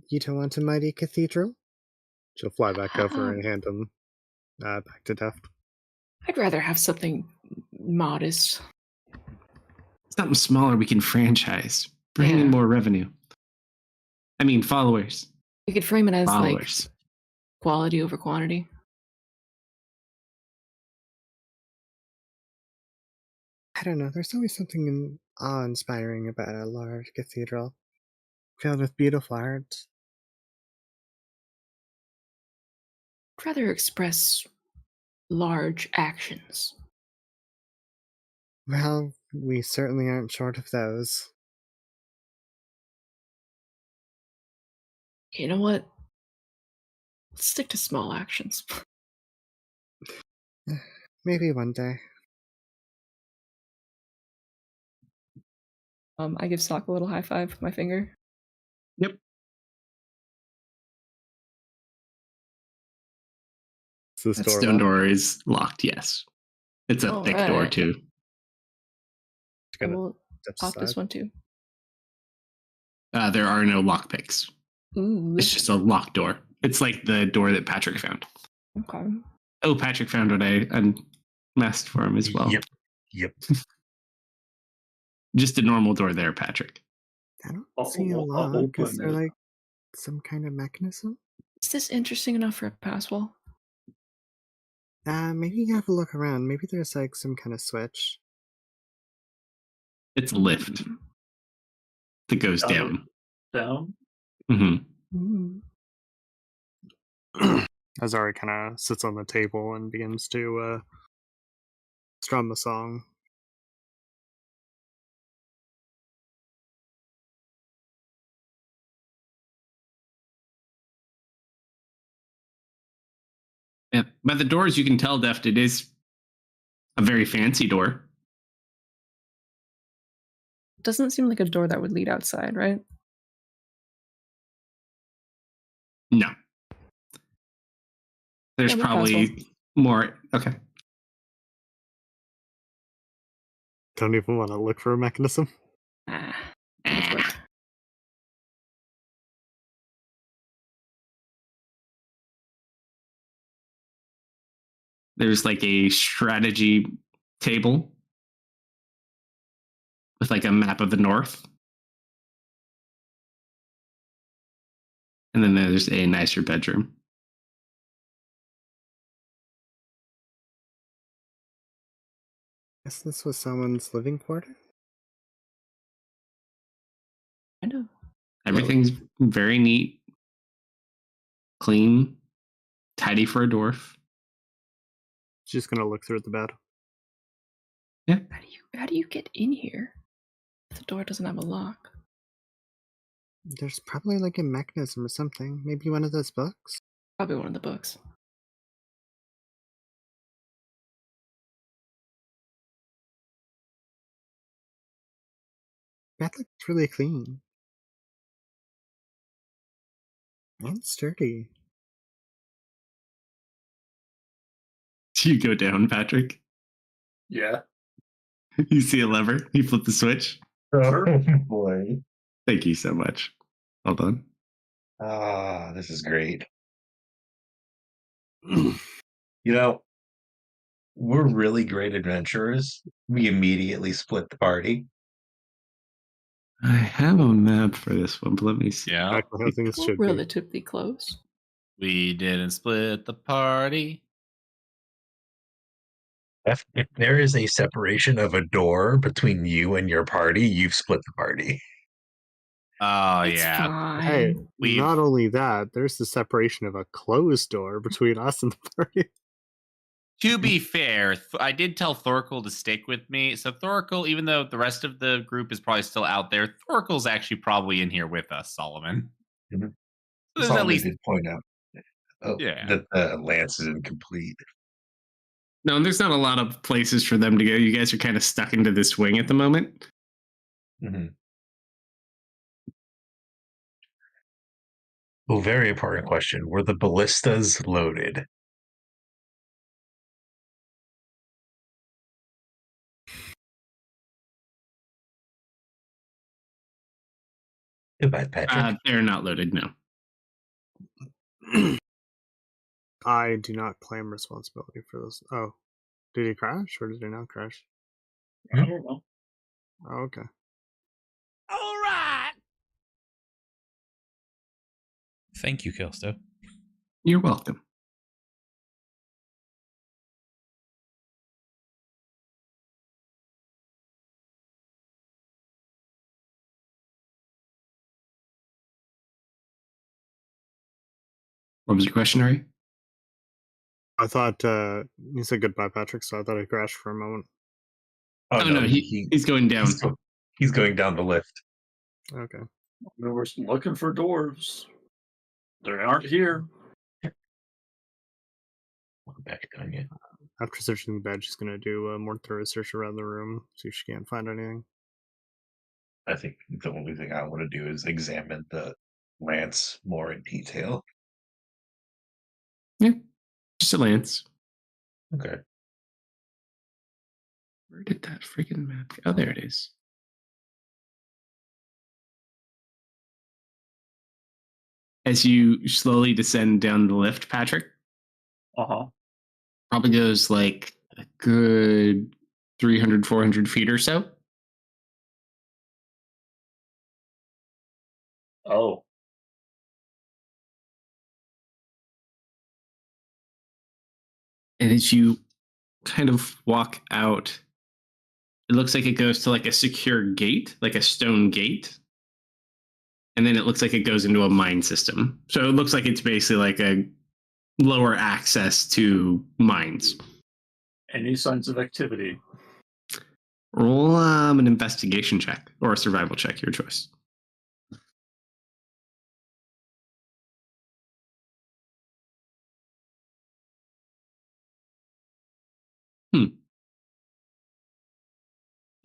S6: You don't want a mighty cathedral? She'll fly back over and hand him back to Deft.
S5: I'd rather have something modest.
S3: Something smaller we can franchise. Bring in more revenue. I mean, followers.
S5: We could frame it as
S3: Followers.
S5: like quality over quantity.
S6: I don't know. There's always something awe-inspiring about a large cathedral filled with beautiful art.
S5: I'd rather express large actions.
S6: Well, we certainly aren't short of those.
S5: You know what? Let's stick to small actions.
S6: Maybe one day.
S5: I give Sock a little high five with my finger.
S3: Yep.
S6: Is this
S3: That
S6: door
S3: stone
S6: locked?
S3: door is locked, yes. It's a thick door,
S5: Alright.
S3: too.
S6: Just gonna
S5: We'll
S6: step
S5: pop this
S6: aside.
S5: one too.
S3: There are no lockpicks.
S5: Ooh.
S3: It's just a locked door. It's like the door that Patrick found.
S5: Okay.
S3: Oh, Patrick found what I unmasked for him as well.
S4: Yep.
S3: Just a normal door there, Patrick.
S6: I don't
S7: I'll-
S6: see a
S7: I'll
S6: lock. Is
S7: open
S6: there
S7: it.
S6: like some kind of mechanism?
S5: Is this interesting enough for a pass wall?
S6: Maybe you have a look around. Maybe there's like some kind of switch.
S3: It's a lift that goes down.
S7: Down.
S3: Mm-hmm.
S6: Azari kind of sits on the table and begins to strum a song.
S3: Yeah. By the doors, you can tell, Deft, it is a very fancy door.
S5: Doesn't seem like a door that would lead outside, right?
S3: No. There's
S5: Yeah, no
S3: probably more. Okay.
S6: Don't even want to look for a mechanism.
S5: Ah. Too much work.
S3: There's like a strategy table with like a map of the north. And then there's a nicer bedroom.
S6: Guess this was someone's living quarter?
S5: I know.
S3: Everything's very neat, clean, tidy for a dwarf.
S6: She's gonna look through the bed.
S3: Yeah.
S5: How do you get in here? The door doesn't have a lock.
S6: There's probably like a mechanism or something. Maybe one of those books?
S5: Probably one of the books.
S6: Bed looks really clean. And sturdy.
S3: Do you go down, Patrick?
S7: Yeah.
S3: You see a lever? You flip the switch?
S4: Oh boy.
S3: Thank you so much. Well done.
S4: This is great. You know, we're really great adventurers. We immediately split the party.
S3: I have a map for this one, but let me see.
S1: Yeah.
S6: Exactly how things
S5: We're
S6: should be.
S5: relatively close.
S1: We didn't split the party.
S4: If there is a separation of a door between you and your party, you've split the party.
S1: Oh,
S5: It's
S1: yeah.
S5: fine.
S6: Hey,
S1: We've-
S6: not only that, there's the separation of a closed door between us and the party.
S1: To be fair, I did tell Thorkel to stick with me. So Thorkel, even though the rest of the group is probably still out there, Thorkel's actually probably in here with us, Solomon.
S4: Mhm.
S1: So there's
S4: Solomon
S1: at least
S4: did point out
S1: Yeah.
S4: that the lance is incomplete.
S3: No, and there's not a lot of places for them to go. You guys are kind of stuck into this wing at the moment.
S4: Mm-hmm. Oh, very important question. Were the ballistas loaded? Goodbye, Patrick.
S3: They're not loaded, no.
S6: I do not claim responsibility for this. Oh, did he crash or did he not crash?
S7: I don't know.
S6: Oh, okay.
S2: All right. Thank you, Kelsto.
S3: You're welcome. What was your question, Ari?
S6: I thought you said goodbye, Patrick, so I thought he crashed for a moment.
S3: Oh, no, he's going down.
S4: He's going down the lift.
S6: Okay.
S7: We were looking for dwarves. They aren't here.
S4: Welcome back down yet.
S6: After searching the bed, she's going to do a more thorough search around the room, see if she can't find anything.
S4: I think the only thing I want to do is examine the lance more in detail.
S3: Yeah, just a lance.
S4: Okay.
S3: Where did that freaking map go? Oh, there it is. As you slowly descend down the lift, Patrick, probably goes like a good 300, 400 feet or so.
S7: Oh.
S3: And as you kind of walk out, it looks like it goes to like a secure gate, like a stone gate. And then it looks like it goes into a mine system. So it looks like it's basically like a lower access to mines.
S7: Any signs of activity?
S3: Roll an investigation check or a survival check, your choice.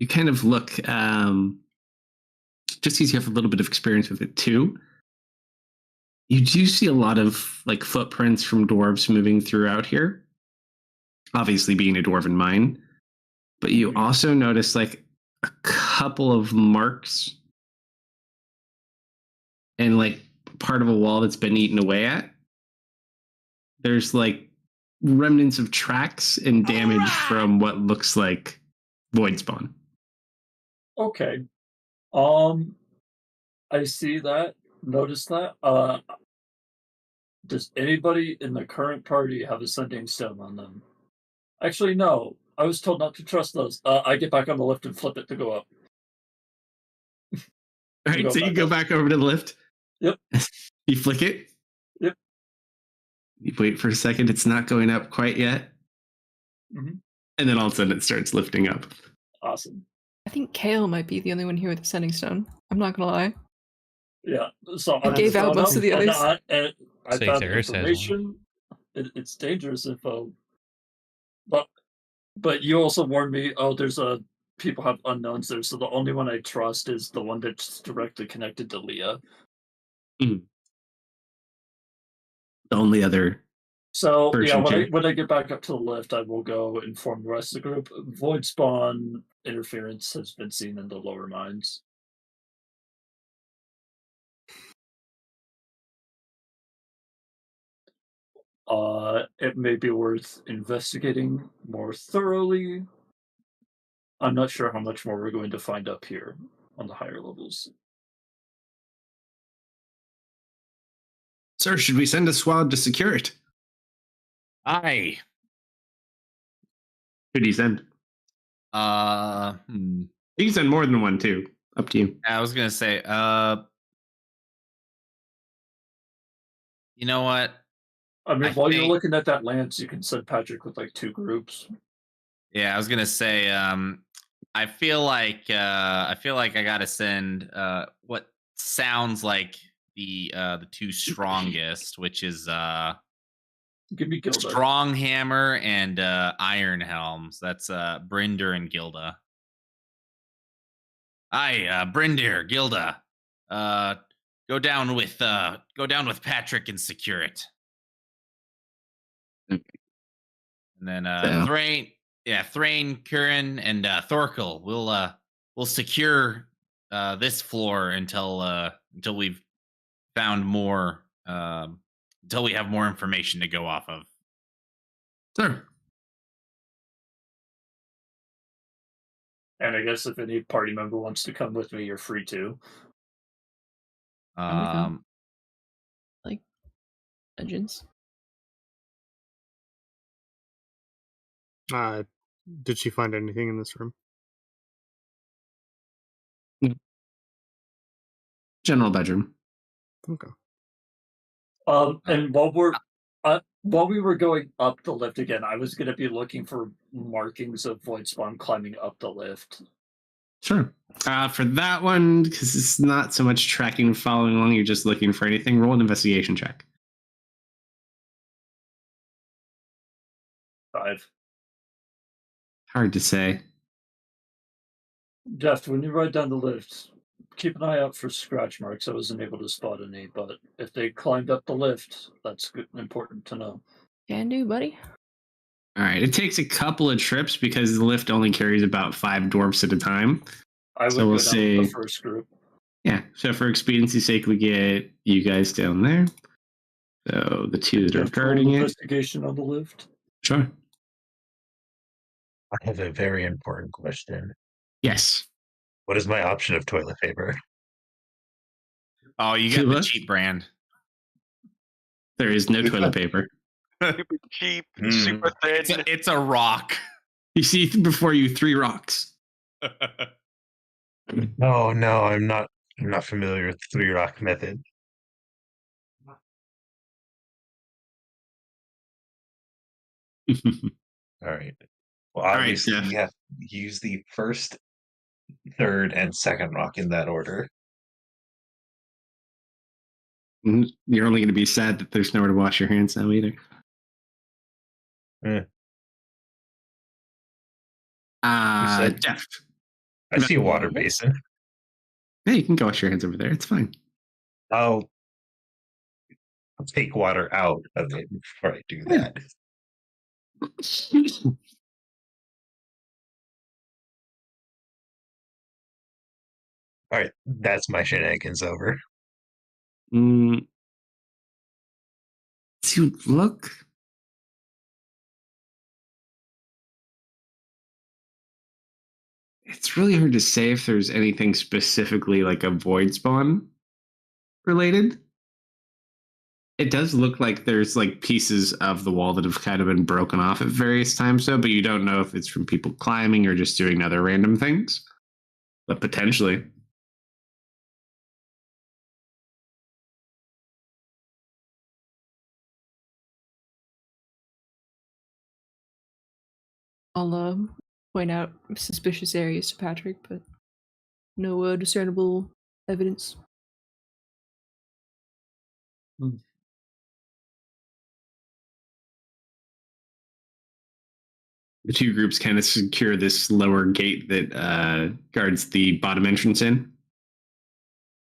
S3: You kind of look, just because you have a little bit of experience with it too, you do see a lot of like footprints from dwarves moving throughout here. Obviously being a dwarven mine. But you also notice like a couple of marks and like part of a wall that's been eaten away at. There's like remnants of tracks and damage from what looks like void spawn.
S7: Okay. I see that. Notice that. Does anybody in the current party have a sending stone on them? Actually, no. I was told not to trust those. I get back on the lift and flip it to go up.
S3: All right, so you go back over to the lift.
S7: Yep.
S3: You flick it.
S7: Yep.
S3: You wait for a second. It's not going up quite yet.
S7: Mm-hmm.
S3: And then all of a sudden it starts lifting up.
S7: Awesome.
S5: I think Kale might be the only one here with a sending stone. I'm not gonna lie.
S7: Yeah. So
S5: I gave out most of the others.
S7: I
S2: Say
S7: found
S2: Theris has one.
S7: information. It's dangerous info. But you also warned me. Oh, there's people have unknowns there. So the only one I trust is the one that's directly connected to Leah.
S3: The only other.
S7: So yeah,
S3: version
S7: when I get back up to the lift, I will go inform the rest of the group. Void spawn interference has been seen in the lower mines. It may be worth investigating more thoroughly. I'm not sure how much more we're going to find up here on the higher levels.
S3: Sir, should we send a squad to secure it?
S1: Aye.
S3: Who do you send?
S1: You
S3: can send more than one too. Up to you.
S1: I was gonna say, you know what?
S7: I mean, while you're looking at that lance, you can send Patrick with like 2 groups.
S1: Yeah, I was gonna say, I feel like I gotta send what sounds like the 2 strongest, which is
S7: Give me Gilda.
S1: Stronghammer and Iron Helms. That's Brinder and Gilda. Aye, Brinder, Gilda. Go down with Patrick and secure it.
S3: Okay.
S1: And then Thrain, Curran, and Thorkel. We'll secure this floor until we've found more until we have more information to go off of.
S3: Sir.
S7: And I guess if any party member wants to come with me, you're free to.
S5: Can we come?
S1: Um,
S5: Like legends.
S6: Did she find anything in this room?
S3: General bedroom.
S6: Okay.
S7: And while we were going up the lift again, I was going to be looking for markings of void spawn climbing up the lift.
S3: Sure. For that one, because it's not so much tracking and following along, you're just looking for anything, roll an investigation check.
S7: 5.
S3: Hard to say.
S7: Jeff, when you ride down the lift, keep an eye out for scratch marks. I wasn't able to spot any, but if they climbed up the lift, that's good, important to know.
S5: Can do, buddy.
S3: All right. It takes a couple of trips because the lift only carries about 5 dwarfs at a time.
S7: I would
S3: So we'll
S7: go down
S3: say-
S7: with the first group.
S3: Yeah. So for expediency's sake, we get you guys down there. So the 2 that are
S7: Jeff, roll
S3: guarding it.
S7: investigation on the lift.
S3: Sure.
S4: I have a very important question.
S3: Yes.
S4: What is my option of toilet paper?
S1: oh, you got the
S3: Cuba?
S1: cheap brand.
S3: There is no toilet paper.
S8: Super cheap,
S4: Mm.
S8: super thin.
S1: It's a rock.
S3: You see before you 3 rocks.
S4: Oh no, I'm not familiar with the 3 rock method. All right. Well,
S3: right,
S4: obviously
S3: Jeff.
S4: we have to use the first, third, and second rock in that order.
S3: You're only going to be sad that there's nowhere to wash your hands now either.
S4: Eh. said-
S3: Jeff.
S4: I see a water
S5: Yes.
S4: basin.
S3: Yeah, you can go wash your hands over there. It's fine.
S4: I'll take water out of it before I do
S3: Yeah.
S4: that. All right, that's my shenanigans over.
S3: To look. It's really hard to say if there's anything specifically like a void spawn related. It does look like there's like pieces of the wall that have kind of been broken off at various times, though, but you don't know if it's from people climbing or just doing other random things. But potentially.
S5: I'll point out suspicious areas to Patrick, but no discernible evidence.
S3: The 2 groups kind of secure this lower gate that guards the bottom entrance in.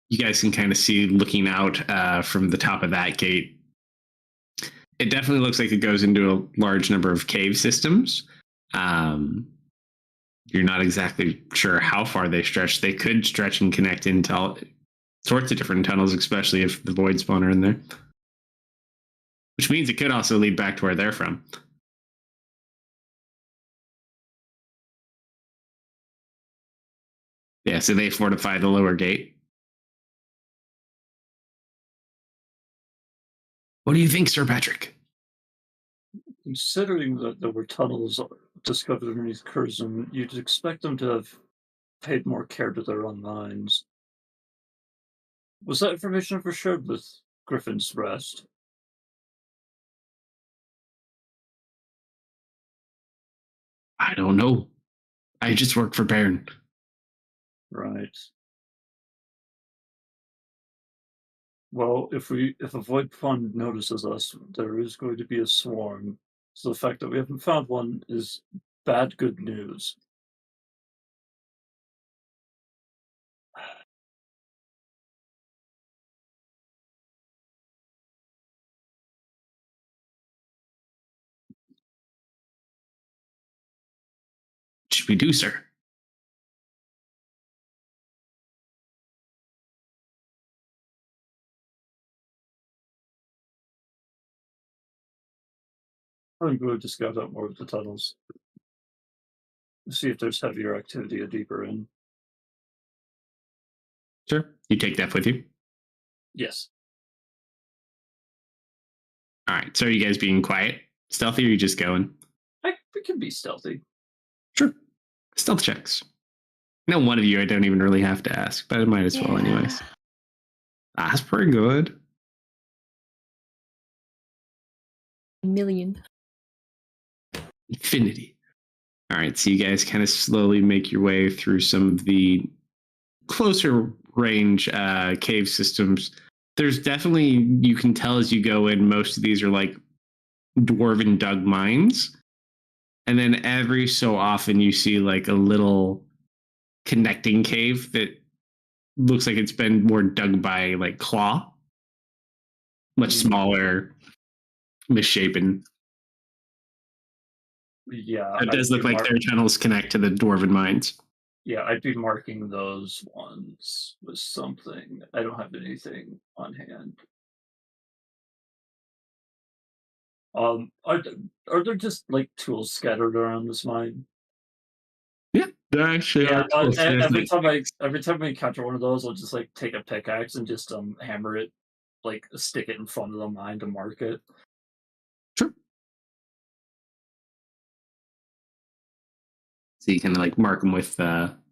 S3: You guys can kind of see looking out from the top of that gate. It definitely looks like it goes into a large number of cave systems. You're not exactly sure how far they stretch. They could stretch and connect into all sorts of different tunnels, especially if the void spawn are in there. Which means it could also lead back to where they're from. Yeah, so they fortify the lower gate. What do you think, Sir Patrick?
S7: Considering that there were tunnels discovered underneath Curzon, you'd expect them to have paid more care to their own mines. Was that information ever shared with Griffin's Rest?
S3: I don't know. I just work for Baron.
S7: Right. Well, if a void fund notices us, there is going to be a swarm. So the fact that we haven't found one is bad good news.
S3: What should we do, sir?
S7: I'm going to scout out more of the tunnels. See if there's heavier activity or deeper in.
S3: Sure. You take that with you.
S7: Yes.
S3: All right. So are you guys being quiet, stealthy, or are you just going?
S7: We can be stealthy.
S3: Sure. Stealth checks. No, one of you I don't even really have to ask, but I might as well anyways. That's pretty good.
S5: Million.
S3: Infinity. All right, so you guys kind of slowly make your way through some of the closer range cave systems. There's definitely, you can tell as you go in, most of these are like dwarven dug mines. And then every so often you see like a little connecting cave that looks like it's been more dug by like claw. Much smaller, misshapen.
S7: Yeah.
S3: It does look like their tunnels connect to the dwarven mines.
S7: Yeah, I'd be marking those ones with something. I don't have anything on hand. Are there just like tools scattered around this mine?
S3: Yeah, there actually
S7: Yeah,
S3: are.
S7: every time we encounter one of those, I'll just like take a pickaxe and just hammer it, like stick it in front of the mine to mark it.
S3: Sure. So you can like mark them with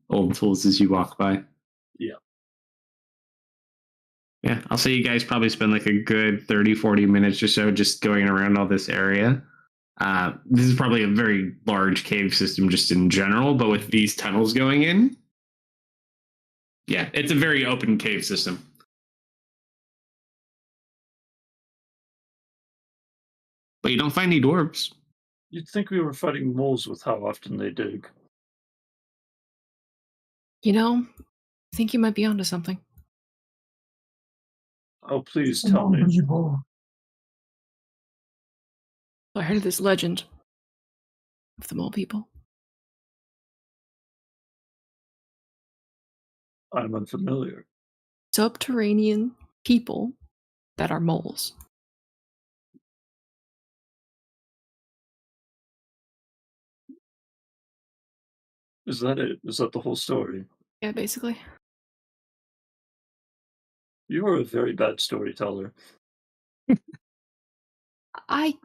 S3: old tools as you walk by.
S7: Yeah.
S3: Yeah, I'll say you guys probably spend like a good 30, 40 minutes or so just going around all this area. This is probably a very large cave system just in general, but with these tunnels going in, yeah, it's a very open cave system. But you don't find any dwarves.
S7: You'd think we were fighting moles with how often they dig.
S5: You know, I think you might be onto something.
S7: Oh, please tell me.
S5: I heard of this legend of the mole people.
S7: I'm unfamiliar.
S5: Subterranean people that are moles.
S7: Is that it? Is that the whole story?
S5: Yeah, basically.
S7: You are a very bad storyteller.
S5: I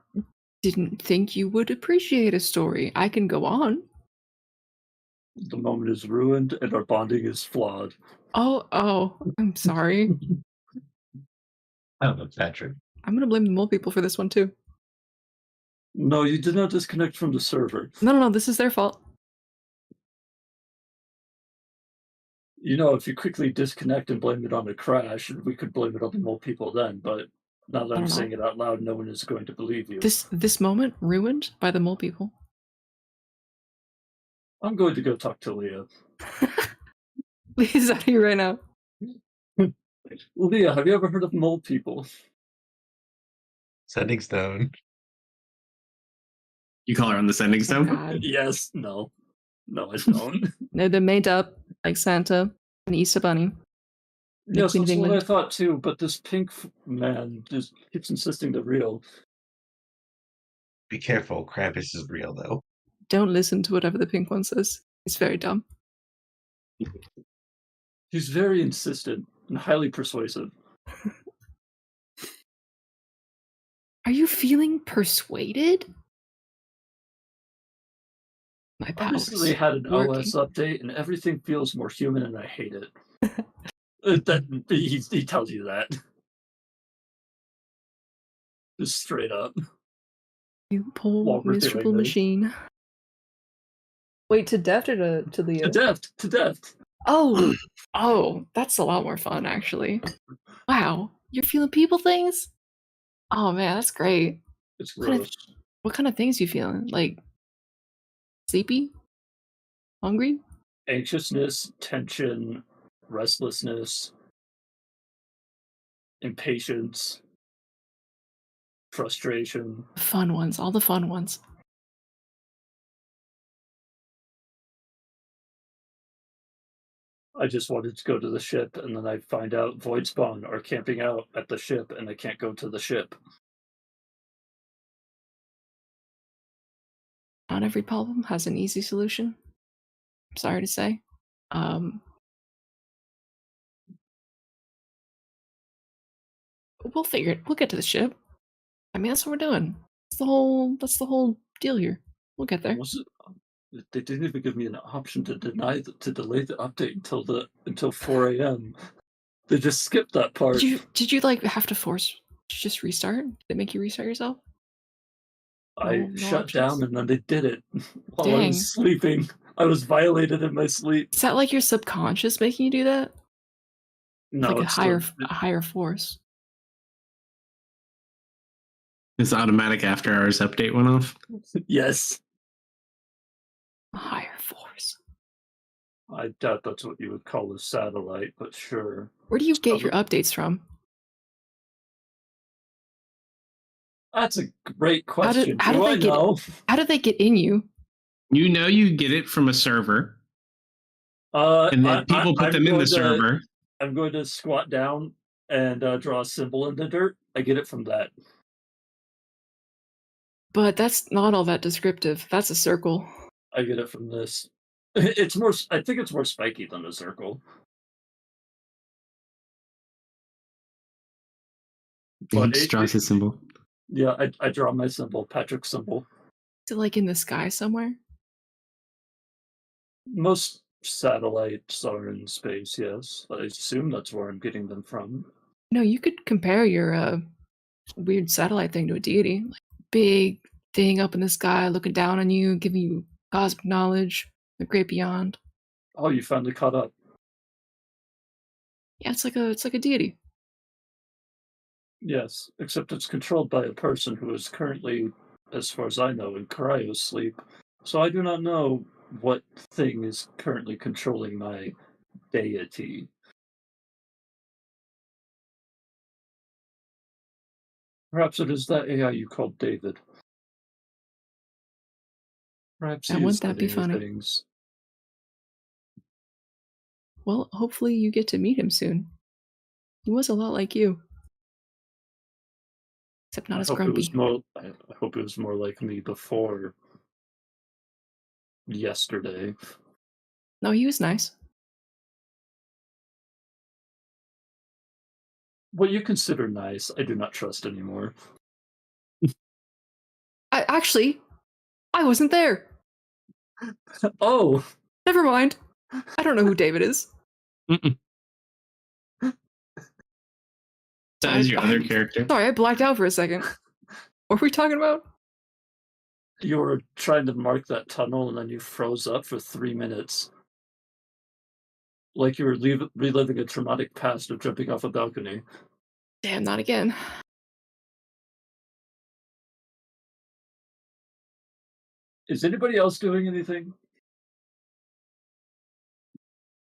S5: didn't think you would appreciate a story. I can go on.
S7: The moment is ruined and our bonding is flawed.
S5: Oh, I'm sorry.
S4: I don't know, Patrick.
S5: I'm gonna blame the mole people for this one too.
S7: No, you did not disconnect from the server.
S5: No, this is their fault.
S7: You know, if you quickly disconnect and blame it on a crash, we could blame it on the mole people then, but now that I'm saying it out loud, no one is going to believe you.
S5: This moment ruined by the mole people.
S7: I'm going to go talk to Leah.
S5: Leah's out here right now.
S7: Leah, have you ever heard of mole people?
S4: Sending stone.
S3: You call her on the sending stone?
S5: God.
S7: Yes, no. No, I don't.
S5: No, they're made up like Santa and Easter Bunny.
S7: Yes,
S5: Queen of
S7: that's what I
S5: England.
S7: thought too, but this pink man just keeps insisting they're real.
S4: Be careful, Krampus is real though.
S5: Don't listen to whatever the pink one says. It's very dumb.
S7: He's very insistent and highly persuasive.
S5: Are you feeling persuaded? My powers.
S7: Obviously, they had an
S5: working.
S7: OS update, and everything feels more human, and I hate it. He tells you that. Just straight up.
S5: You poor
S7: While we're doing
S5: miserable
S7: this.
S5: machine. Wait, to Deft or to Leo?
S7: To death.
S5: Oh, that's a lot more fun, actually. Wow, you're feeling people things? Oh man, that's great.
S7: It's gross.
S5: What kind of things you feeling? Like sleepy? Hungry?
S7: Anxiousness, tension, restlessness, impatience, frustration.
S5: Fun ones, all the fun ones.
S7: I just wanted to go to the ship, and then I find out Void Spawn are camping out at the ship, and I can't go to the ship.
S5: not every problem has an easy solution. I'm sorry to say. We'll figure it. We'll get to the ship. I mean, that's what we're doing. That's the whole deal here. We'll get there.
S7: Was it? They didn't even give me an option to delay the update until 4 a.m. They just skipped that part.
S5: Did you like have to force just restart? Did it make you restart yourself?
S7: I shut
S5: options?
S7: down and then they did it while I
S5: Dang.
S7: was sleeping. I was violated in my sleep.
S5: Is that like your subconscious making you do that?
S7: No,
S5: Like a
S7: it's
S5: higher force.
S3: This automatic after hours update went off.
S7: Yes.
S5: A higher force.
S7: I doubt that's what you would call a satellite, but sure.
S5: Where do you get your updates from?
S7: That's a great question.
S5: How
S7: Do I know?
S5: How did they get in you?
S3: You know you get it from a server. And then people put them in the server.
S7: I'm going to squat down and draw a symbol in the dirt. I get it from that.
S5: But that's not all that descriptive. That's a circle.
S7: I get it from this. It's more. I think it's more spiky than a circle.
S3: He
S7: But
S3: just draws his symbol.
S7: Yeah, I draw my symbol, Patrick's symbol.
S5: Is it like in the sky somewhere?
S7: Most satellites are in space, yes. I assume that's where I'm getting them from.
S5: No, you could compare your weird satellite thing to a deity. Like big thing up in the sky looking down on you, giving you cosmic knowledge, the great beyond.
S7: Oh, you finally caught up.
S5: Yeah, it's like a deity.
S7: Yes, except it's controlled by a person who is currently, as far as I know, in cryosleep. So I do not know what thing is currently controlling my deity. Perhaps it is that AI you called David. Perhaps
S5: And
S7: he is
S5: wouldn't that be
S7: getting you
S5: funny?
S7: things.
S5: Well, hopefully you get to meet him soon. He was a lot like you. Except not as grumpy.
S7: I hope it was more like me before yesterday.
S5: No, he was nice.
S7: What you consider nice, I do not trust anymore.
S5: I wasn't there.
S7: Oh,
S5: Never mind. I don't know who David is.
S3: That is your other character.
S5: Sorry, I blacked out for a second. What were we talking about?
S7: you were trying to mark that tunnel and then you froze up for 3 minutes. Like you were reliving a traumatic past of jumping off a balcony.
S5: Damn, not again.
S7: Is anybody else doing anything?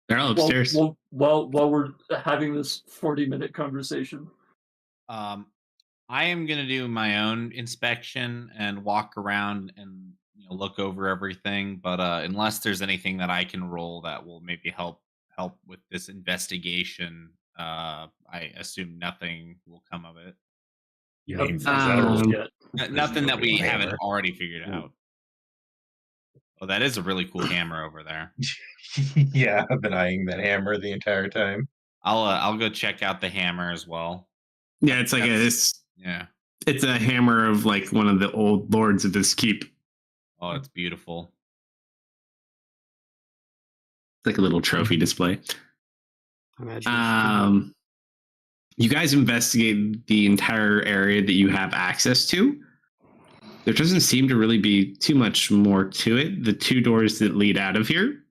S3: They're all upstairs.
S7: While we're having this 40-minute conversation.
S1: I am gonna do my own inspection and walk around and look over everything. But unless there's anything that I can roll that will maybe help with this investigation, I assume nothing will come of it.
S4: You
S7: Haven't
S4: mean
S7: figured out yet.
S1: Nothing that we haven't
S4: hammer.
S1: already figured out. Oh, that is a really cool hammer over there.
S4: Yeah, I've been eyeing that hammer the entire time.
S1: I'll go check out the hammer as well.
S3: Yeah, it's like
S1: Yeah.
S3: it's a hammer of like one of the old lords of this keep.
S1: Oh, it's beautiful.
S3: It's like a little trophy display.
S6: Imagine.
S3: You guys investigate the entire area that you have access to. There doesn't seem to really be too much more to it. The two doors that lead out of here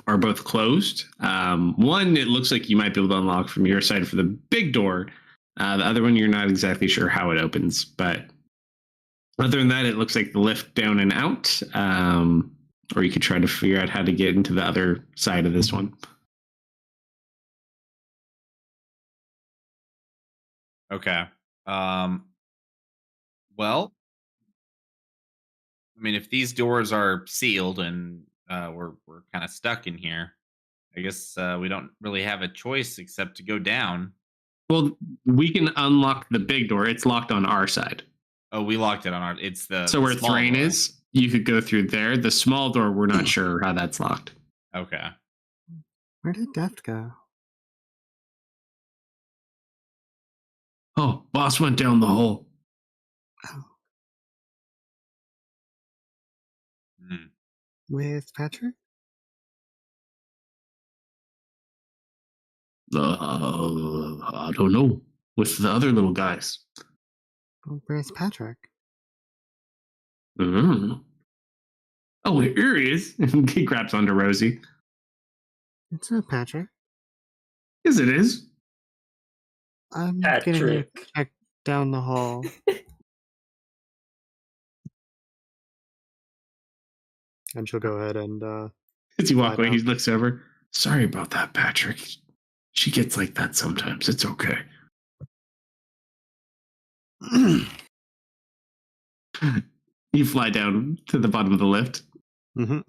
S3: are both closed. One, it looks like you might be able to unlock from your side for the big door. The other one, you're not exactly sure how it opens. But other than that, it looks like the lift down and out. Or you could try to figure out how to get into the other side of this one.
S1: Okay. Well, I mean, if these doors are sealed and we're kind of stuck in here, I guess we don't really have a choice except to go down.
S3: Well, we can unlock the big door. It's locked on our side.
S1: Oh, we locked it on our. It's the
S3: So where
S1: small
S3: Thrain
S1: door.
S3: is. you could go through there. The small door, we're not sure how that's locked.
S1: Okay.
S6: Where did Deft go?
S3: Oh, boss went down the hole.
S6: Oh,
S1: Hmm.
S6: with Patrick?
S3: I don't know. With the other little guys.
S6: Oh, where's Patrick?
S3: Mm. Oh, here he is. He grabs onto Rosie.
S6: It's not Patrick.
S3: Yes, it is.
S6: I'm getting a
S7: Patrick.
S6: check down the hall. And she'll go ahead and
S3: As you walk
S6: lie
S3: away, he
S6: down.
S3: looks over. Sorry about that, Patrick. She gets like that sometimes. It's okay. You fly down to the bottom of the lift.
S6: Mm-hmm.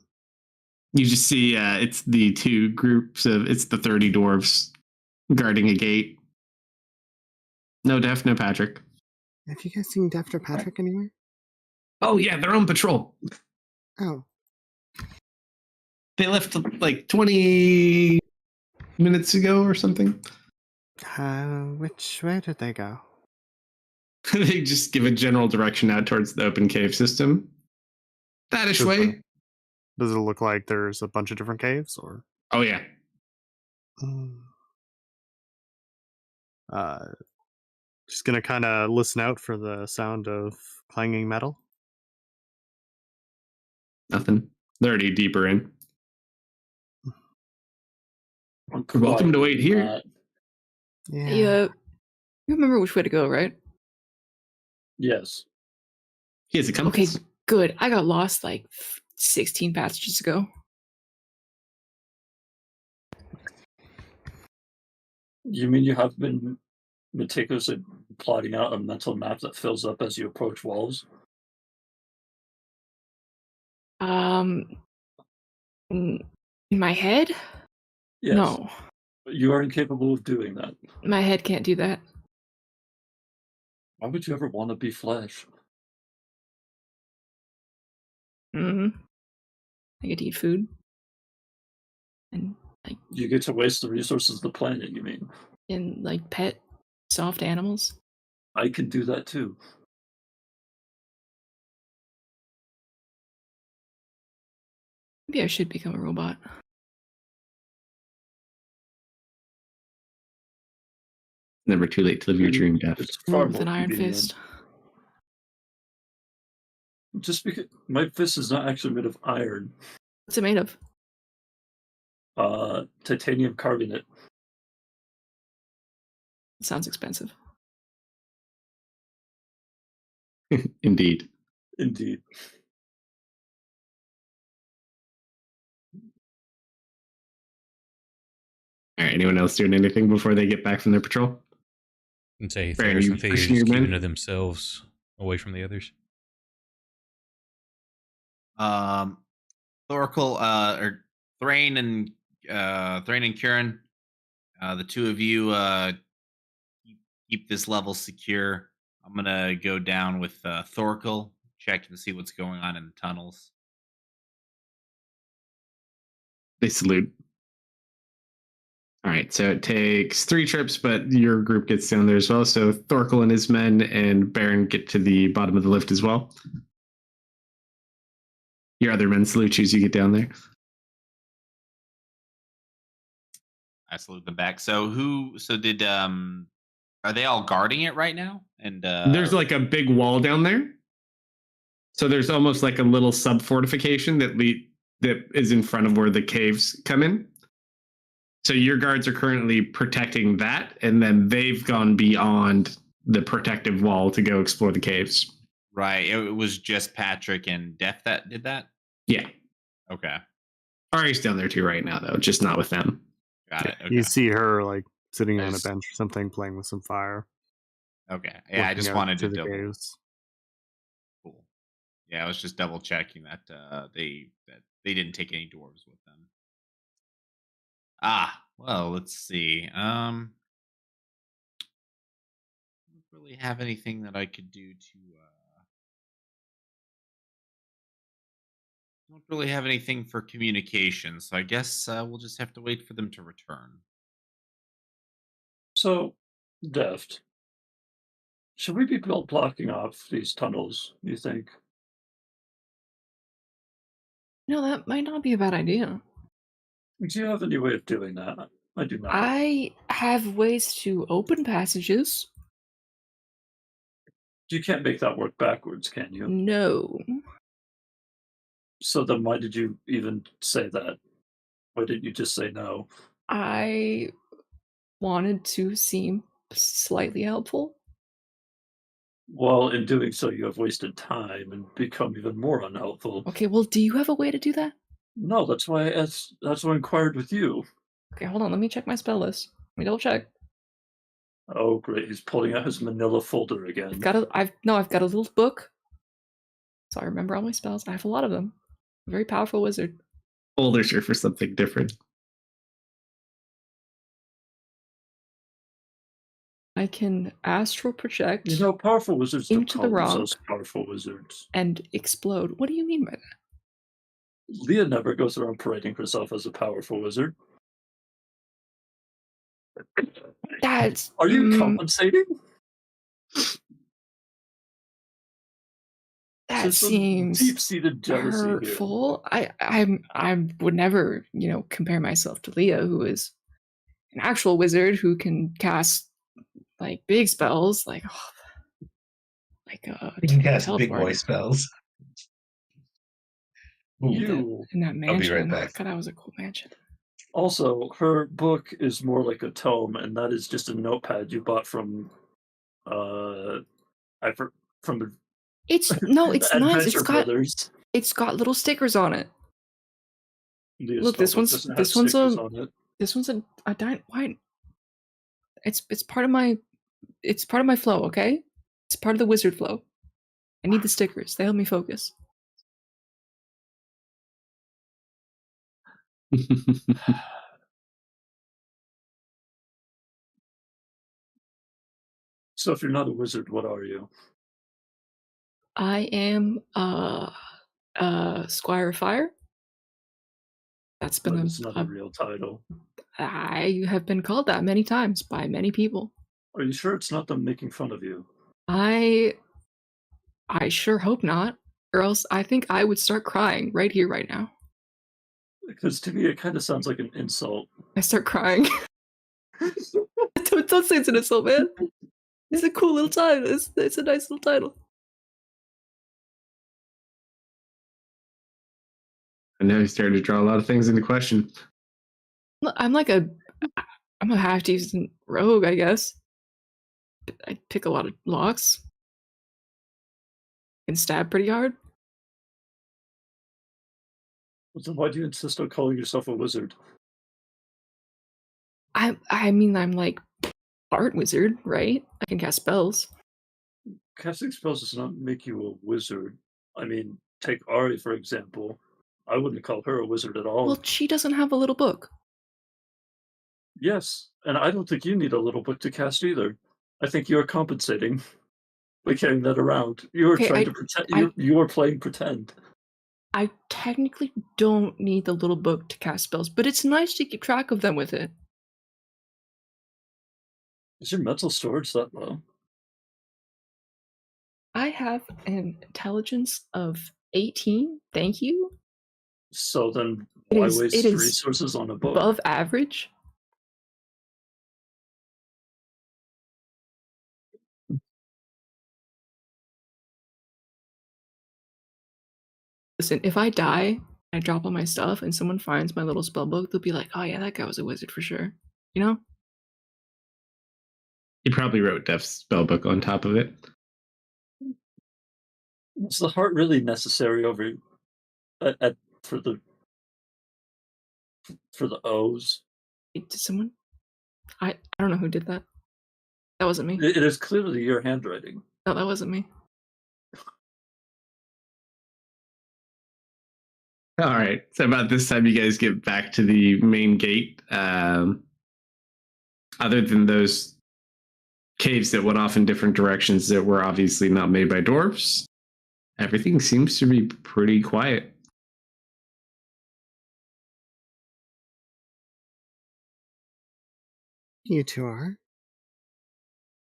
S3: You just see it's the two groups of it's the 30 dwarves guarding a gate. No Def, no Patrick.
S6: Have you guys seen Deft or Patrick anywhere?
S3: Oh yeah, they're on patrol.
S6: Oh,
S3: They left like 20 minutes ago or something.
S6: which way did they go?
S3: They just give a general direction out towards the open cave system. That-ish
S6: Does
S3: way.
S6: it- Does it look like there's a bunch of different caves, or?
S3: Oh yeah.
S6: Mm. Uh, just gonna kind of listen out for the sound of clanging metal.
S3: Nothing. They're already deeper in.
S7: I'm
S3: You're welcome to wait
S7: quieter
S3: here.
S7: than that.
S6: Yeah.
S5: Yeah. You remember which way to go, right?
S7: Yes.
S3: He has a
S5: Okay,
S3: compass.
S5: good. I got lost like 16 passages ago.
S7: You mean you have been meticulously plotting out a mental map that fills up as you approach walls?
S5: In my head?
S7: Yes.
S5: No,
S7: But you are incapable of doing that.
S5: my head can't do that.
S7: Why would you ever want to be flesh?
S5: hmm I get to eat food. And
S7: You get to waste the resources of the planet, you mean?
S5: pet soft animals.
S7: I can do that too.
S5: Maybe I should become a robot.
S3: Never too late to live your dream, Def.
S7: It's far
S5: With
S7: more
S5: an iron
S7: convenient.
S5: fist.
S7: Just because my fist is not actually made of iron,
S5: What's it made of?
S7: titanium carbonate.
S5: It sounds expensive.
S3: Indeed.
S7: Indeed.
S3: All right. Anyone else doing anything before they get back from their patrol?
S2: And say
S3: Baron,
S2: Ferris
S3: you
S2: and Thea
S3: pushing
S2: just
S3: your
S2: keeping
S3: men?
S2: to themselves away from the others.
S1: Thoracle, or Thrain and Kieran, the two of you keep this level secure. I'm gonna go down with Thoracle, check to see what's going on in the tunnels.
S3: They salute. All right, so it takes 3 trips, but your group gets down there as well. So Thorkel and his men and Baron get to the bottom of the lift as well. Your other men salute you as you get down there.
S1: I salute them back. So did are they all guarding it right now? And
S3: There's like a big wall down there. So there's almost like a little sub fortification that is in front of where the caves come in. So your guards are currently protecting that, and then they've gone beyond the protective wall to go explore the caves.
S1: right, it was just Patrick and Def that did that.
S3: Yeah.
S1: Okay,
S3: Ari's down there too right now, though, just not with them.
S1: got it. Okay.
S6: You see her like sitting
S1: I
S6: on a
S1: just-
S6: bench or something, playing with some fire.
S1: Okay, yeah, I
S6: looking
S1: just
S6: out
S1: wanted to
S6: the
S1: double.
S6: caves.
S1: Cool. Yeah, I was just double checking that they didn't take any dwarves with them. Ah, well, let's see. I don't really have anything that I could do to Don't really have anything for communication, so I guess we'll just have to wait for them to return.
S7: So, Deft, should we be blocking off these tunnels, you think?
S5: That might not be a bad idea.
S7: Do you have any way of doing that? I do not.
S5: I have ways to open passages.
S7: You can't make that work backwards, can you?
S5: No.
S7: So then why did you even say that? Why didn't you just say no?
S5: I wanted to seem slightly helpful.
S7: Well, in doing so, you have wasted time and become even more unhelpful.
S5: Okay, well, do you have a way to do that?
S7: No, that's why I inquired with you.
S5: Okay, hold on. Let me check my spell list. Let me double check.
S7: Oh, great! He's pulling out his Manila folder again.
S5: I've got a little book, so I remember all my spells. I have a lot of them. I'm a very powerful wizard.
S3: Folders are for something different.
S5: I can astral project.
S7: You know, powerful wizards don't
S5: into
S7: call
S5: the rock
S7: themselves powerful wizards.
S5: And explode. What do you mean by that?
S7: Leah never goes around parading herself as a powerful wizard.
S5: That's.
S7: Are you compensating?
S5: That
S7: There's some
S5: seems
S7: deep-seated jealousy
S5: hurtful. I would never, compare myself to Leah, who is an actual wizard who can cast like big spells, like
S4: You can cast big
S5: teleport.
S4: boy spells. Ooh,
S7: You.
S5: in that
S4: I'll be
S5: mansion.
S4: right back.
S5: God, that was a cool mansion.
S7: Also, her book is more like a tome, and that is just a notepad you bought from, from
S5: It's nice.
S7: Adventure Brothers.
S5: It's got little stickers on it.
S7: Leah's
S5: Look, this
S7: spellbook
S5: one's
S7: doesn't
S5: this
S7: have
S5: one's
S7: stickers
S5: a
S7: on it.
S5: this one's a why? It's part of my flow. Okay, it's part of the wizard flow. I need the stickers. They help me focus.
S7: So if you're not a wizard, what are you?
S5: I am Squire of Fire. That's been
S7: It's not a real title.
S5: I have been called that many times by many people.
S7: Are you sure it's not them making fun of you?
S5: I sure hope not, or else I think I would start crying right here, right now.
S7: Because to me, it kind of sounds like an insult.
S5: I start crying. don't say it's an insult, man. It's a cool little title. It's a nice little title.
S3: I know he started to draw a lot of things into question.
S5: I'm a half decent rogue, I guess. I pick a lot of locks. Can stab pretty hard.
S7: Well, then why do you insist on calling yourself a wizard?
S5: I mean, I'm like art wizard, right? I can cast spells.
S7: Casting spells does not make you a wizard. I mean, take Ari, for example. I wouldn't call her a wizard at all.
S5: Well, she doesn't have a little book.
S7: Yes, and I don't think you need a little book to cast either. I think you're compensating by carrying that around. You are trying to pretend. You are playing pretend.
S5: I technically don't need the little book to cast spells, but it's nice to keep track of them with it.
S7: Is your mental storage that low?
S5: I have an intelligence of 18. Thank you.
S7: So then, why waste resources on a book?
S5: Above average. Listen, if I die, I drop all my stuff, and someone finds my little spell book, they'll be like, "Oh yeah, that guy was a wizard for sure." You know?
S3: He probably wrote Def's spellbook on top of it.
S7: Is the heart really necessary over for the O's?
S5: Did someone? I don't know who did that. That wasn't me.
S7: It is clearly your handwriting.
S5: No, that wasn't me.
S3: All right. So about this time, you guys get back to the main gate. Other than those caves that went off in different directions that were obviously not made by dwarves, everything seems to be pretty quiet.
S6: You two are.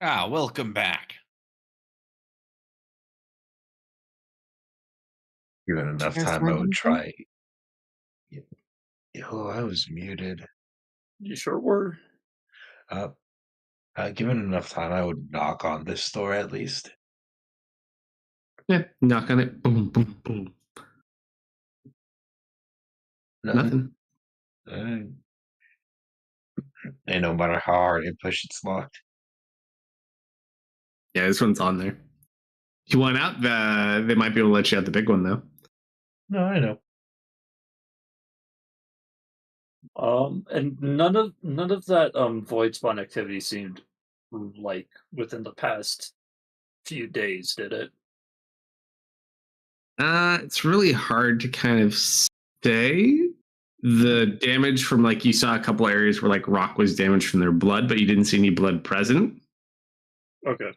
S1: Ah, welcome back.
S4: Given
S6: Did you
S4: enough
S6: guys
S4: time, I
S6: find
S4: would
S6: anything?
S4: try. Oh, I was muted.
S7: You sure were?
S4: Uh, given enough time, I would knock on this door at least.
S3: Yeah, knock on it. Boom, boom, boom. Nothing.
S4: Uh, and no matter how hard I push, it's locked.
S3: Yeah, this one's on there. If you want out, they might be able to let you out the big one though.
S4: No, I know.
S7: And none of that void spawn activity seemed like within the past few days, did it?
S3: It's really hard to kind of say. The damage from like you saw a couple areas where like rock was damaged from their blood, but you didn't see any blood present.
S7: Okay.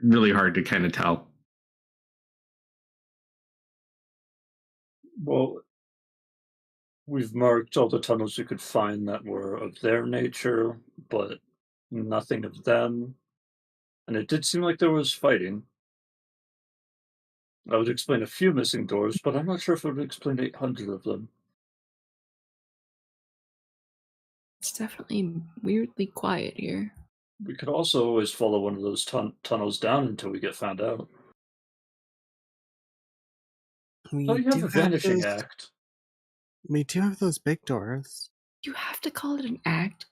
S3: Really hard to kind of tell.
S7: Well, we've marked all the tunnels we could find that were of their nature, but nothing of them. And it did seem like there was fighting. I would explain a few missing doors, but I'm not sure if it would explain 800 of them.
S5: It's definitely weirdly quiet here.
S7: We could also always follow one of those tunnels down until we get found out.
S6: We
S7: Oh, you have
S6: do
S7: a vanishing
S6: those,
S7: act.
S6: We do have those big doors.
S5: You have to call it an act.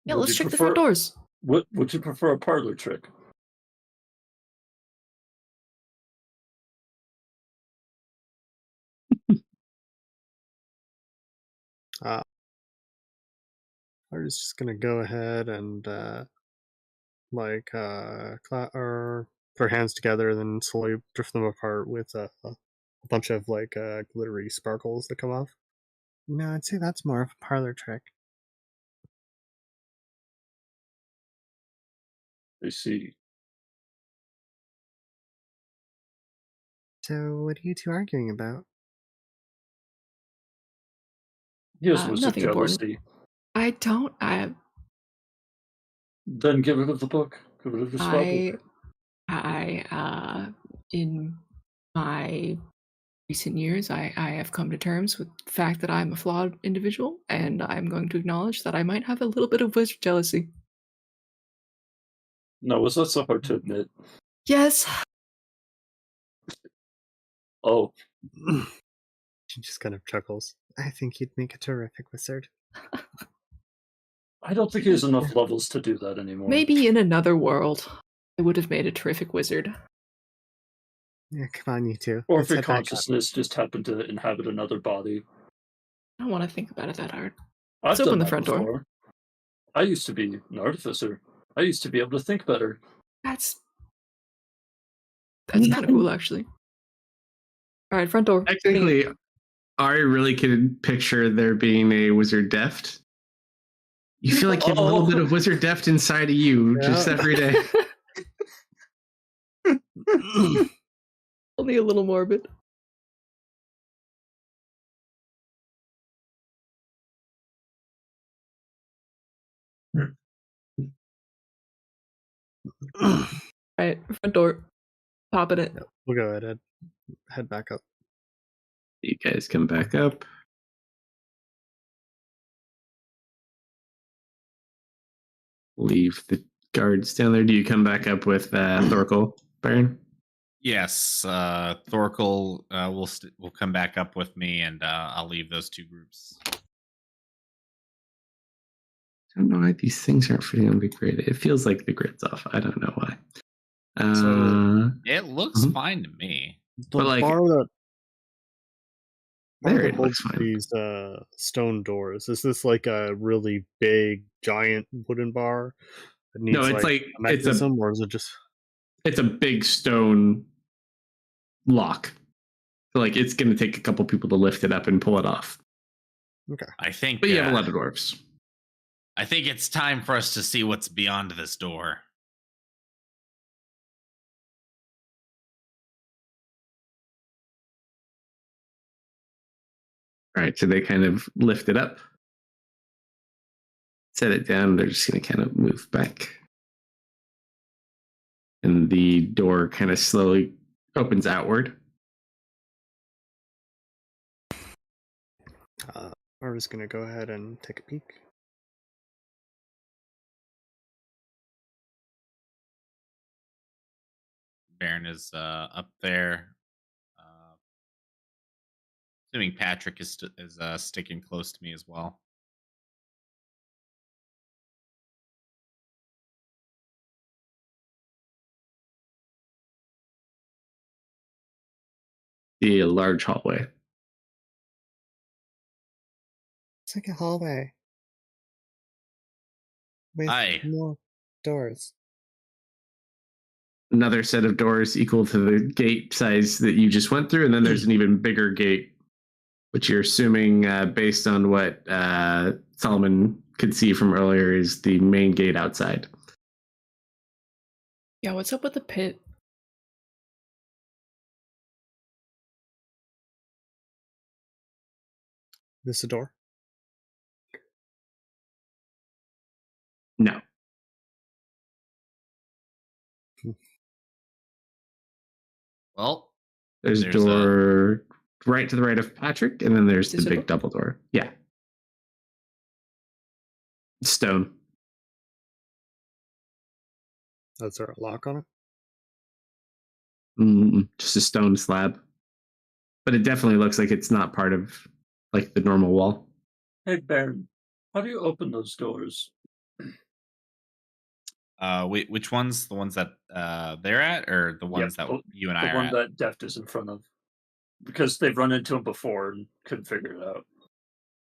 S5: Yeah,
S7: Would
S5: let's
S7: you
S5: check the front
S7: prefer-
S5: doors.
S7: Would you prefer a parlor trick?
S6: We're just gonna go ahead and or put our hands together and then slowly drift them apart with a bunch of glittery sparkles that come off. No, I'd say that's more of a parlor trick.
S7: I see.
S6: So, what are you two arguing about?
S7: Yes, was it
S5: Nothing important.
S7: jealousy?
S5: I don't.
S7: Then get rid of the book. Get rid of the spell book.
S5: In my recent years, I have come to terms with the fact that I'm a flawed individual, and I'm going to acknowledge that I might have a little bit of wizard jealousy.
S7: No, was that so hard to admit?
S5: Yes.
S7: Oh,
S6: She just kind of chuckles. I think you'd make a terrific wizard.
S7: I don't think he has enough levels to do that anymore.
S5: Maybe in another world, I would have made a terrific wizard.
S6: Yeah, come on, you two.
S7: Or
S6: Let's
S7: if your
S6: head back up.
S7: consciousness just happened to inhabit another body.
S5: I don't want to think about it that hard.
S7: I've
S5: Let's open
S7: done
S5: the
S7: that
S5: front door.
S7: before. I used to be an artificer. I used to be able to think better.
S5: That's kind of cool, actually. All right, front door.
S3: Technically, Ari really could picture there being a wizard deft. You feel like you have a little bit of wizard deft inside of you just every day.
S5: Only a little morbid. All right, front door. Popping it.
S6: We'll go ahead and head back up.
S3: You guys come back up. Leave the guards down there. Do you come back up with Thorkel, Baron?
S1: Yes, Thorkel will come back up with me, and I'll leave those two groups.
S3: I don't know why these things aren't fitting on the grid. It feels like the grid's off. I don't know why.
S1: It looks fine to me.
S6: The
S3: But, like,
S6: bar that
S3: there
S6: that
S3: it
S6: holds
S3: looks fine.
S6: these stone doors. Is this like a really big, giant wooden bar that needs
S3: No, it's like
S6: a mechanism, or is it just?
S3: it's a big stone lock. Like it's going to take a couple people to lift it up and pull it off.
S6: Okay.
S1: I think.
S3: But you have a lot of dwarves.
S1: I think it's time for us to see what's beyond this door.
S3: All right, so they kind of lift it up. set it down. They're just going to kind of move back. And the door kind of slowly opens outward.
S6: We're just going to go ahead and take a peek.
S1: Baron is up there. Assuming Patrick is sticking close to me as well.
S3: The large hallway.
S6: It's like a hallway with
S1: Aye.
S6: more doors.
S3: Another set of doors equal to the gate size that you just went through, and then there's an even bigger gate, which you're assuming, based on what Solomon could see from earlier, is the main gate outside.
S5: Yeah, what's up with the pit?
S6: This a door?
S3: No.
S1: Well,
S3: There's a door right to the right of Patrick, and then there's the big double door. Yeah. Stone.
S6: Is there a lock on it?
S3: Just a stone slab. But it definitely looks like it's not part of like the normal wall.
S7: Hey, Baron, how do you open those doors?
S1: Which ones? The ones that they're at, or the ones that you and I
S7: the
S1: are
S7: one
S1: at?
S7: that Deft is in front of, because they've run into him before and couldn't figure it out.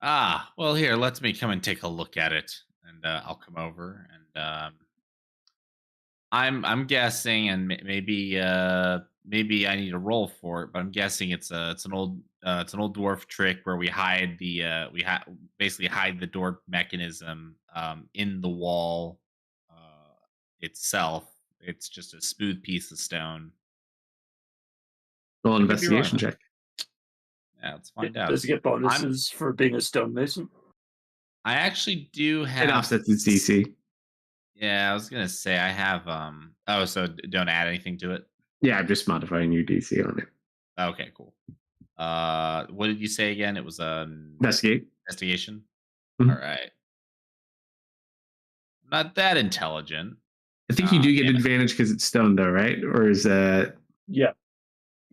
S1: Ah, well, here, let me come and take a look at it, and I'll come over, and I'm guessing, and maybe I need a roll for it, but I'm guessing it's an old dwarf trick where we hide the basically hide the door mechanism in the wall itself. It's just a smooth piece of stone.
S3: Roll an
S1: I could be wrong.
S3: investigation check.
S1: Yeah, let's find out.
S7: Does he get bonuses for being a stonemason?
S1: I actually do have.
S3: It offsets its DC.
S1: Yeah, I was gonna say I have. Oh, so don't add anything to it.
S3: Yeah, I'm just modifying your DC on it.
S1: Okay, cool. What did you say again? It was
S3: Investigate.
S1: Investigation.
S3: Mhm.
S1: All right. Not that intelligent.
S3: I think you do get advantage because it's stone, though, right? Or is that?
S7: Yeah.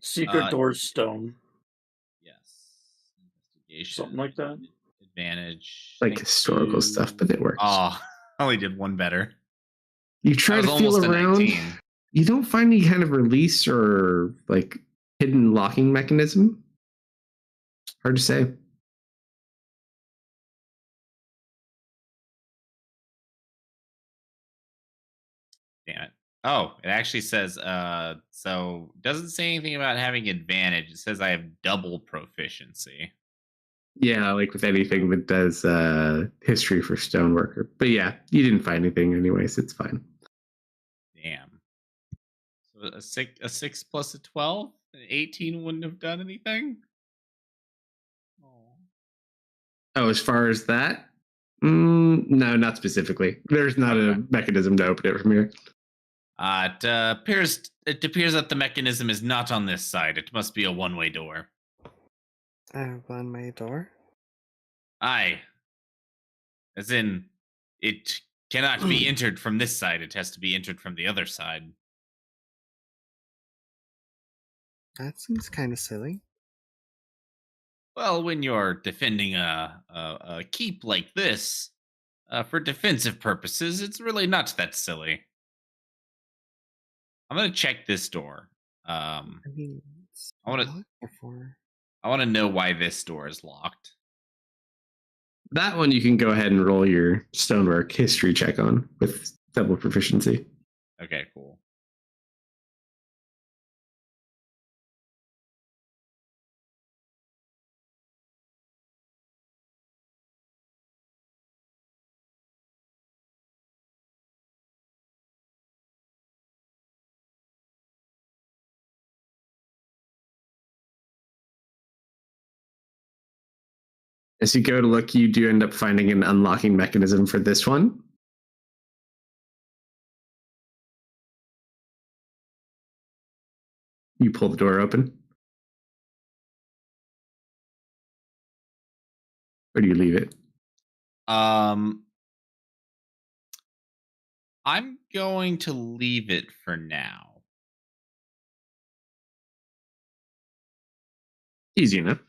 S7: Secret doors stone.
S1: Yes. Investigation.
S7: Something like that.
S1: Advantage.
S3: Like historical stuff, but it works.
S1: Oh, I only did one better.
S3: You try to feel around. You don't find any kind of release or like hidden locking mechanism. Hard to say.
S1: Damn it. Oh, it actually says so doesn't say anything about having advantage. It says I have double proficiency.
S3: Yeah, like with anything that does history for stoneworker. But yeah, you didn't find anything anyways, it's fine.
S1: Damn. So a 6 plus a 12? An 18 wouldn't have done anything?
S3: Oh, as far as that? No, not specifically. There's not a mechanism to open it from here.
S1: It appears that the mechanism is not on this side. It must be a one-way door.
S6: A one-way door?
S1: Aye. As in, it cannot be entered from this side. It has to be entered from the other side.
S6: That seems kind of silly.
S1: Well, when you're defending a keep like this, for defensive purposes, it's really not that silly. I'm gonna check this door.
S6: I mean,
S1: I want
S6: locked before.
S1: I want to know why this door is locked.
S3: That one you can go ahead and roll your stonework history check on with double proficiency.
S1: Okay, cool.
S3: As you go to look, you do end up finding an unlocking mechanism for this one. You pull the door open. Or do you leave it?
S1: I'm going to leave it for now.
S3: Easy enough.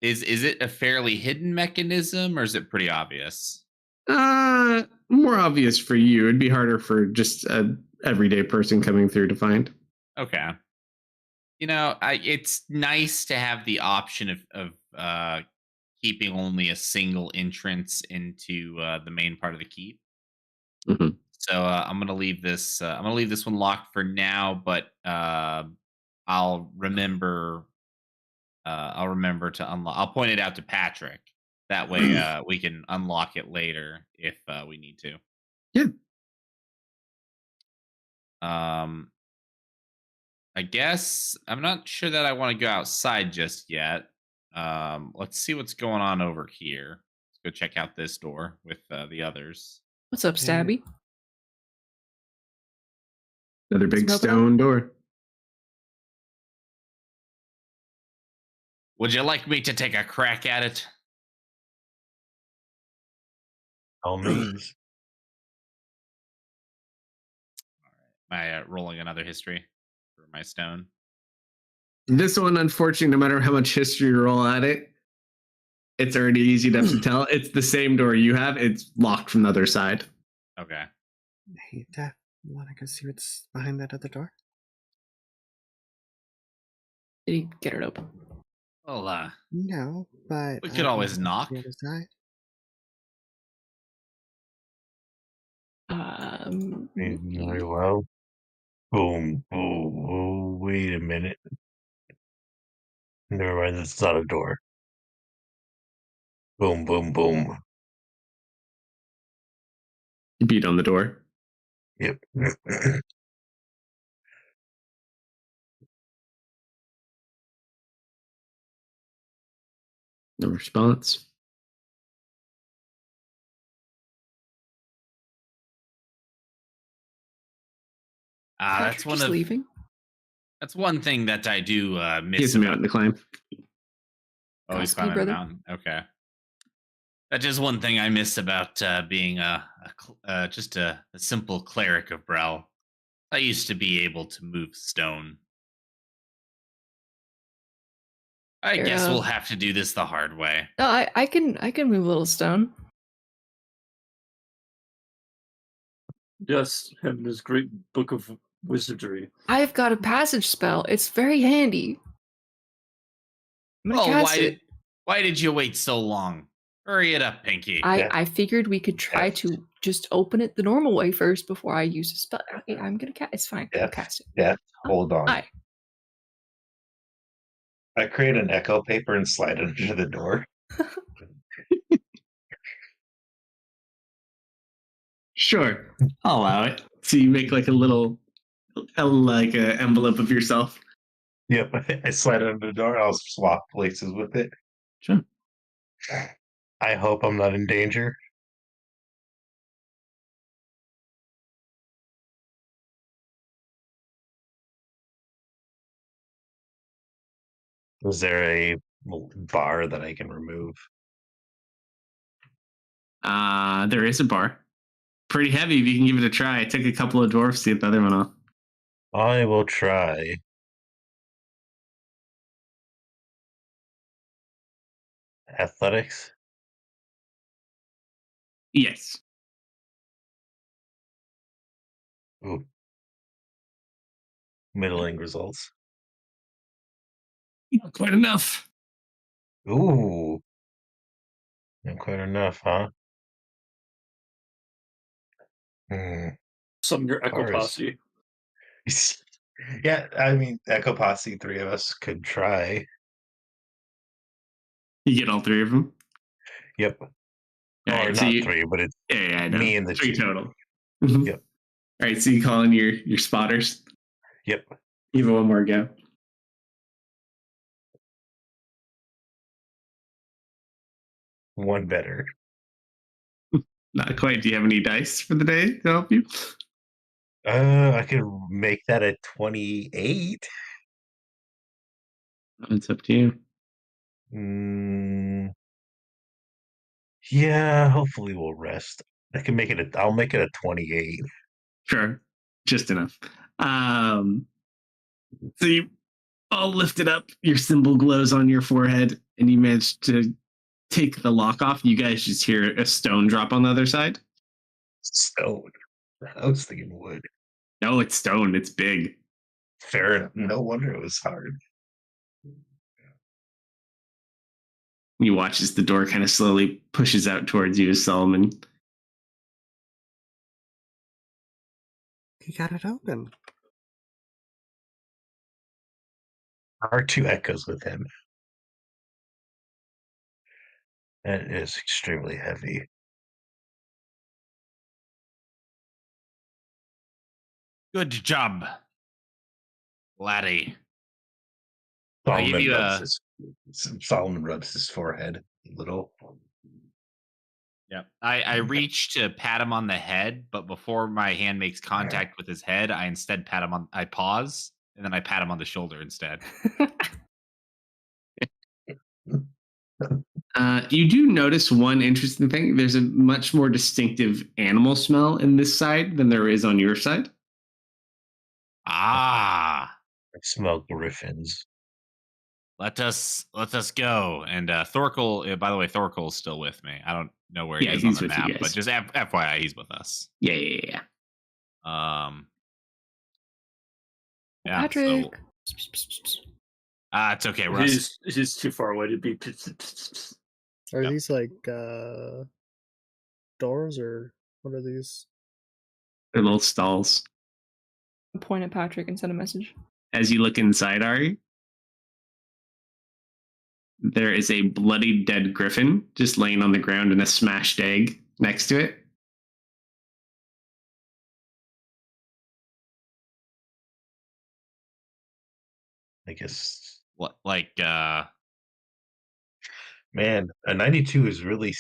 S1: Is it a fairly hidden mechanism, or is it pretty obvious?
S3: More obvious for you. It'd be harder for just a everyday person coming through to find.
S1: Okay. It's nice to have the option of keeping only a single entrance into the main part of the keep.
S3: Mhm.
S1: So I'm gonna leave this. I'm gonna leave this one locked for now, but I'll remember. I'll remember to unlock. I'll point it out to Patrick. That way, we can unlock it later if we need to.
S3: Yeah.
S1: I guess I'm not sure that I want to go outside just yet. Let's see what's going on over here. Let's go check out this door with the others.
S5: What's up, Stabby?
S3: Another big
S5: Smoke it up?
S3: stone door.
S1: Would you like me to take a crack at it?
S4: All means.
S1: Am I rolling another history for my stone?
S3: This one, unfortunately, no matter how much history you roll at it, it's already easy enough to tell. It's the same door you have. It's locked from the other side.
S1: Okay.
S6: Hey, Dad, you want to go see what's behind that other door?
S5: Did he get it open?
S1: Well,
S6: No, but
S1: we
S6: I
S1: could
S6: can
S1: always
S6: go
S1: knock.
S6: to the other side.
S4: Very well. Boom, boom. Oh, wait a minute. Never mind, it's not a door. Boom, boom, boom.
S3: You beat on the door.
S4: Yep.
S3: No response.
S5: Patrick
S1: that's one
S5: just
S1: of
S5: leaving.
S1: that's one thing that I do
S3: He
S1: miss
S3: has a
S1: about.
S3: mountain to climb.
S1: Oh, he's
S5: Gossipy
S1: climbing a
S5: brother.
S1: mountain. Okay. That's just one thing I miss about being just a simple cleric of Brel. I used to be able to move stone. I
S5: Here,
S1: guess we'll have to do this the hard way.
S5: No, I can move a little stone.
S7: Yes, him and his great book of wizardry.
S5: I've got a passage spell. It's very handy. I'm gonna
S1: Oh,
S5: cast it.
S1: why did you wait so long? Hurry it up, Pinky.
S5: I figured we could try
S4: Yes.
S5: to just open it the normal way first before I use a spell. Okay, I'm gonna cast. It's fine. I'll
S4: Yes.
S5: cast it.
S4: Yes. Hold on.
S5: Hi.
S4: I create an echo paper and slide it under the door.
S3: Sure, I'll allow it. So you make like a little, like a envelope of yourself.
S4: Yep. I slide it under the door. I'll swap places with it.
S3: Sure.
S4: I hope I'm not in danger. Is there a bar that I can remove?
S3: There is a bar. Pretty heavy if you can give it a try. It took a couple of dwarfs to get the other one off.
S4: I will try. Athletics?
S3: Yes.
S4: Ooh. Middling results.
S3: Not quite enough.
S4: Ooh. Not quite enough, huh? Hmm.
S7: Summon your Echo
S4: Cars.
S7: Posse.
S4: Yeah, I mean, Echo Posse, 3 of us could try.
S3: You get all 3 of them?
S4: Yep.
S3: All
S4: Or
S3: right,
S4: not
S3: so
S4: 3, but it's
S3: yeah, I know.
S4: me and the
S3: 3
S4: two.
S3: total. Mhm.
S4: Yep.
S3: All right, so you call in your spotters.
S4: Yep.
S3: Give it one more go.
S4: One better.
S3: Not quite. Do you have any dice for the day to help you?
S4: I could make that a 28.
S3: It's up to you.
S4: Mm, yeah, hopefully we'll rest. I'll make it a 28.
S3: Sure, just enough. So you all lift it up. Your symbol glows on your forehead, and you manage to take the lock off. You guys just hear a stone drop on the other side.
S4: Stone. I was thinking wood.
S3: No, it's stone. It's big.
S4: Fair enough. No wonder it was hard.
S3: You watch as the door kind of slowly pushes out towards you, Solomon.
S6: He got it open.
S4: R2 echoes with him. And it is extremely heavy.
S1: Good job, laddie. I give you a.
S4: Solomon rubs his forehead a little.
S1: Yeah. I reach to pat him on the head, but before my hand makes contact with his head, I instead pat him on. I pause and then I pat him on the shoulder instead.
S3: You do notice one interesting thing. There's a much more distinctive animal smell in this side than there is on your side.
S1: Ah,
S4: I smell griffins.
S1: let us go. And Thorkel, by the way, Thorkel's still with me. I don't know where he
S3: Yeah,
S1: is on
S3: he's
S1: the
S3: with you
S1: map,
S3: guys.
S1: but just FYI, he's with us.
S3: Yeah.
S1: Yeah.
S5: Patrick.
S1: So, it's okay, Russ.
S7: He's too far away to be.
S6: Are
S1: Yep.
S6: these like doors or what are these?
S3: They're little stalls.
S5: Point at Patrick and send a message.
S3: As you look inside, Ari, there is a bloody dead griffin just laying on the ground and a smashed egg next to it.
S4: I guess.
S1: What, like,
S4: Man, a 92 is really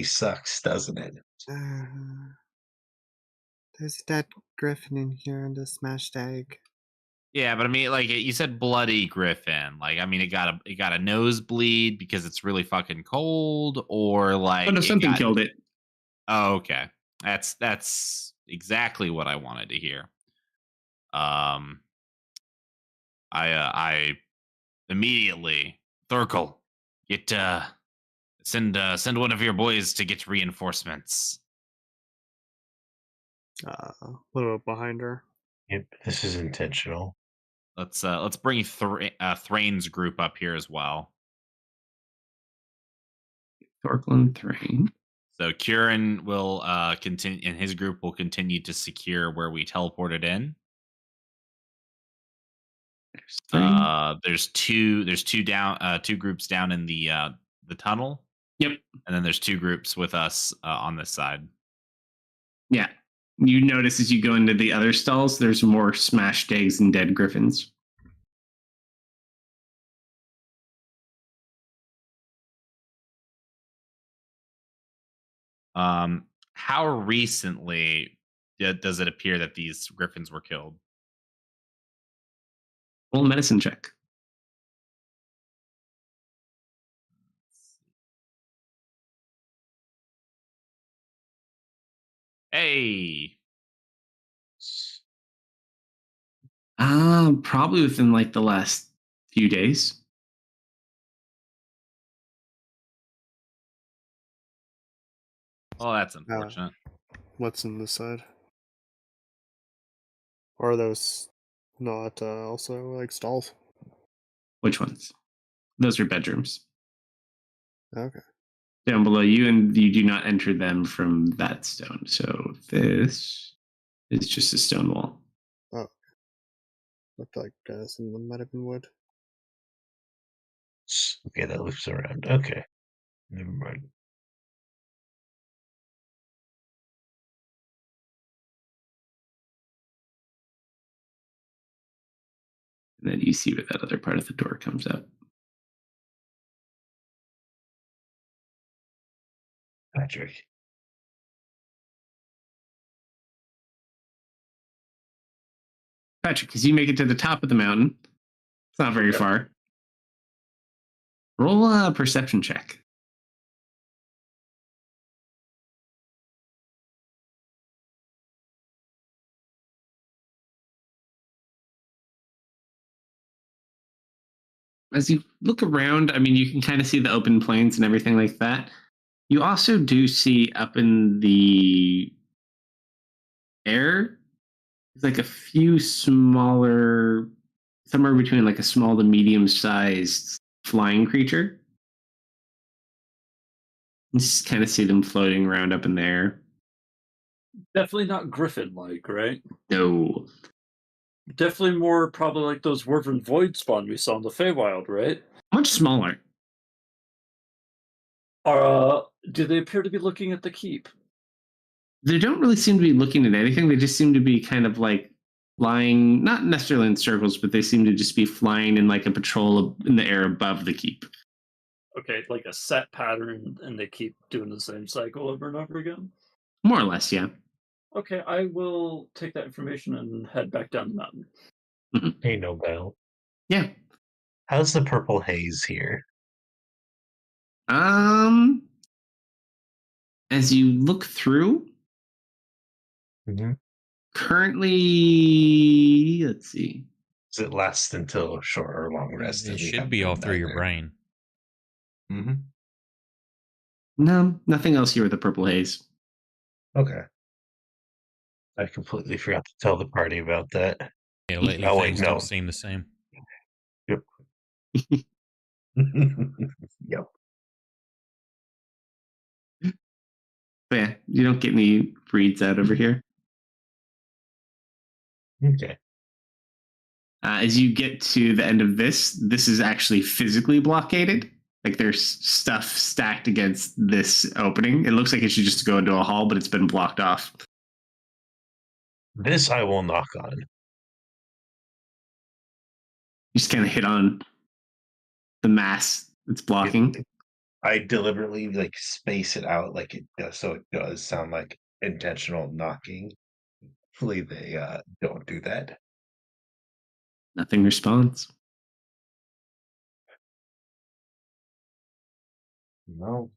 S4: sucks, doesn't it?
S6: There's a dead griffin in here and a smashed egg.
S1: yeah, but I mean, like you said, bloody griffin. Like, I mean, it got a nosebleed because it's really fucking cold, or like,
S3: Oh no, something killed it.
S1: Oh, okay, that's exactly what I wanted to hear. I immediately Thurkel, get send one of your boys to get reinforcements.
S6: What about behind her?
S4: Yep, this is intentional.
S1: Let's bring Thrain's group up here as well.
S3: Thorkel and Thrain.
S1: So Kieran will continue, and his group will continue to secure where we teleported in. There's two groups down in the tunnel.
S3: Yep.
S1: And then there's two groups with us on this side.
S3: Yeah. You notice as you go into the other stalls, there's more smashed eggs and dead griffins.
S1: How recently does it appear that these griffins were killed?
S3: Roll a medicine check.
S1: Hey.
S3: Probably within like the last few days.
S1: Oh, that's unfortunate.
S6: What's in this side? Or are those not also like stalls?
S3: Which ones? Those are bedrooms.
S6: Okay.
S3: Down below you, and you do not enter them from that stone. So this is just a stone wall.
S6: Oh. Looked like some of them might have been wood.
S4: Okay, that loops around. Okay. Never mind.
S3: And then you see where that other part of the door comes out.
S4: Patrick.
S3: Patrick, as you make it to the top of the mountain, it's not very
S4: Yep.
S3: far. Roll a perception check. As you look around, I mean, you can kind of see the open plains and everything like that. You also do see up in the air, there's like a few smaller, somewhere between like a small to medium sized flying creature. You just kind of see them floating around up in the air.
S7: Definitely not griffin-like, right?
S3: No.
S7: Definitely more probably like those Wyvern Void spawn we saw in the Feywild, right?
S3: Much smaller.
S7: Do they appear to be looking at the keep?
S3: They don't really seem to be looking at anything. They just seem to be kind of like flying, not necessarily in circles, but they seem to just be flying in like a patrol in the air above the keep.
S7: Okay, like a set pattern, and they keep doing the same cycle over and over again?
S3: More or less, yeah.
S7: Okay, I will take that information and head back down the mountain.
S4: Hey, Nobel.
S3: Yeah.
S4: How's the purple haze here?
S3: As you look through,
S4: Mm-hmm.
S3: currently, let's see.
S4: Does it last until a short or long rest?
S2: It should be all through your brain.
S4: Mm-hmm.
S3: No, nothing else here with the purple haze.
S4: Okay. I completely forgot to tell the party about that.
S2: Yeah, lately
S4: Oh, wait,
S2: things
S4: no.
S2: don't seem the same.
S4: Yep. Yep.
S3: But yeah, you don't get any reads out over here.
S4: Okay.
S3: As you get to the end of this is actually physically blockaded. Like there's stuff stacked against this opening. It looks like it should just go into a hall, but it's been blocked off.
S4: This I will knock on.
S3: You just kind of hit on the mass that's blocking.
S4: I deliberately like space it out like it does, so it does sound like intentional knocking. Hopefully they don't do that.
S3: Nothing responds.
S4: No.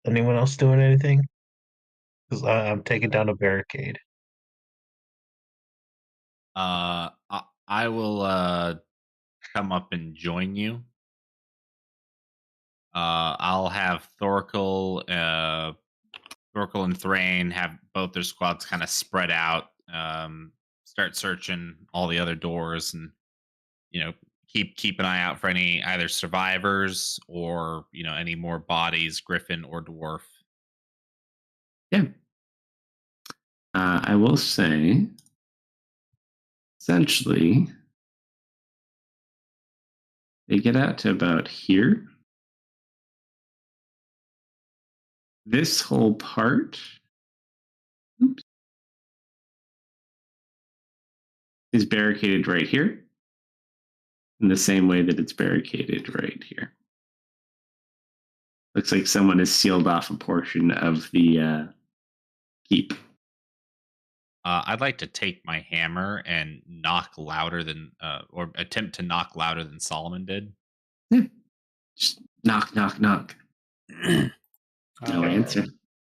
S4: Anyone else doing anything? Because I'm taking down a barricade.
S1: I will come up and join you. I'll have Thorkel and Thrain have both their squads kind of spread out, start searching all the other doors, and keep an eye out for any either survivors or any more bodies, griffin or dwarf.
S3: Yeah. I will say, essentially, they get out to about here. This whole part is barricaded right here in the same way that it's barricaded right here. Looks like someone has sealed off a portion of the keep.
S1: I'd like to take my hammer and knock louder than, or attempt to knock louder than Solomon did.
S3: Yeah. Just knock, knock, knock. No answer.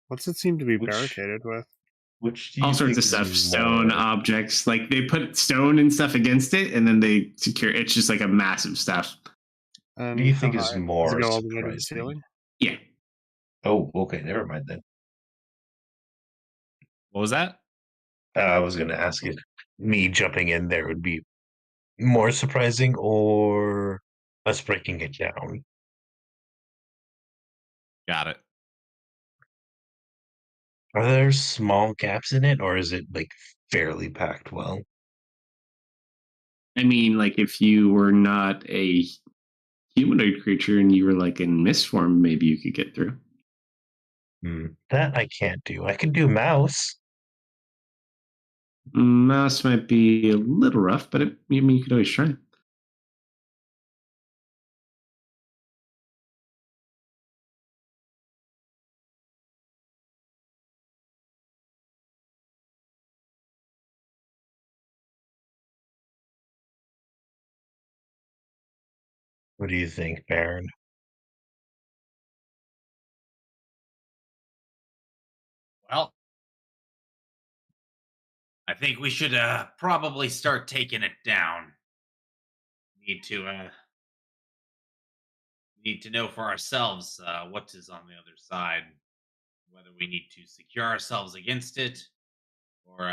S6: What's it seem to be
S4: Which-
S6: barricaded with?
S4: Which do you
S3: All sorts
S4: think
S3: of stuff,
S4: is
S3: stone
S4: more-
S3: objects. Like they put stone and stuff against it, and then they secure. It's just like a massive stuff.
S6: And
S4: do you think
S6: how
S4: is
S6: high?
S4: more
S6: Does it go all the way to the
S4: surprising?
S6: ceiling?
S3: Yeah.
S4: Oh, okay, never mind then.
S1: What was that?
S4: I was going to ask if me jumping in there would be more surprising or us breaking it down.
S1: Got it.
S4: Are there small gaps in it, or is it like fairly packed well?
S3: I mean, like if you were not a humanoid creature and you were like in mist form, maybe you could get through.
S4: That I can't do. I can do mouse.
S3: Mouse might be a little rough, but I mean, you could always try.
S4: What do you think, Baron?
S1: Well, I think we should probably start taking it down. Need to know for ourselves what is on the other side, whether we need to secure ourselves against it, or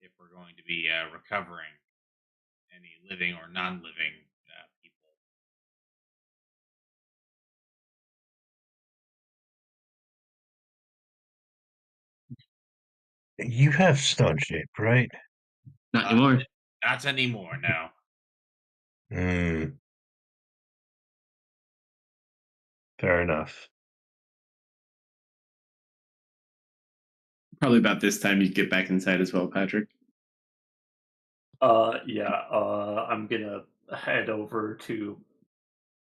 S1: if we're going to be recovering any living or non-living people.
S4: You have stone shape, right?
S3: Not anymore.
S1: Not anymore, no.
S4: Hmm. Fair enough.
S3: Probably about this time you get back inside as well, Patrick.
S7: Yeah. I'm gonna head over to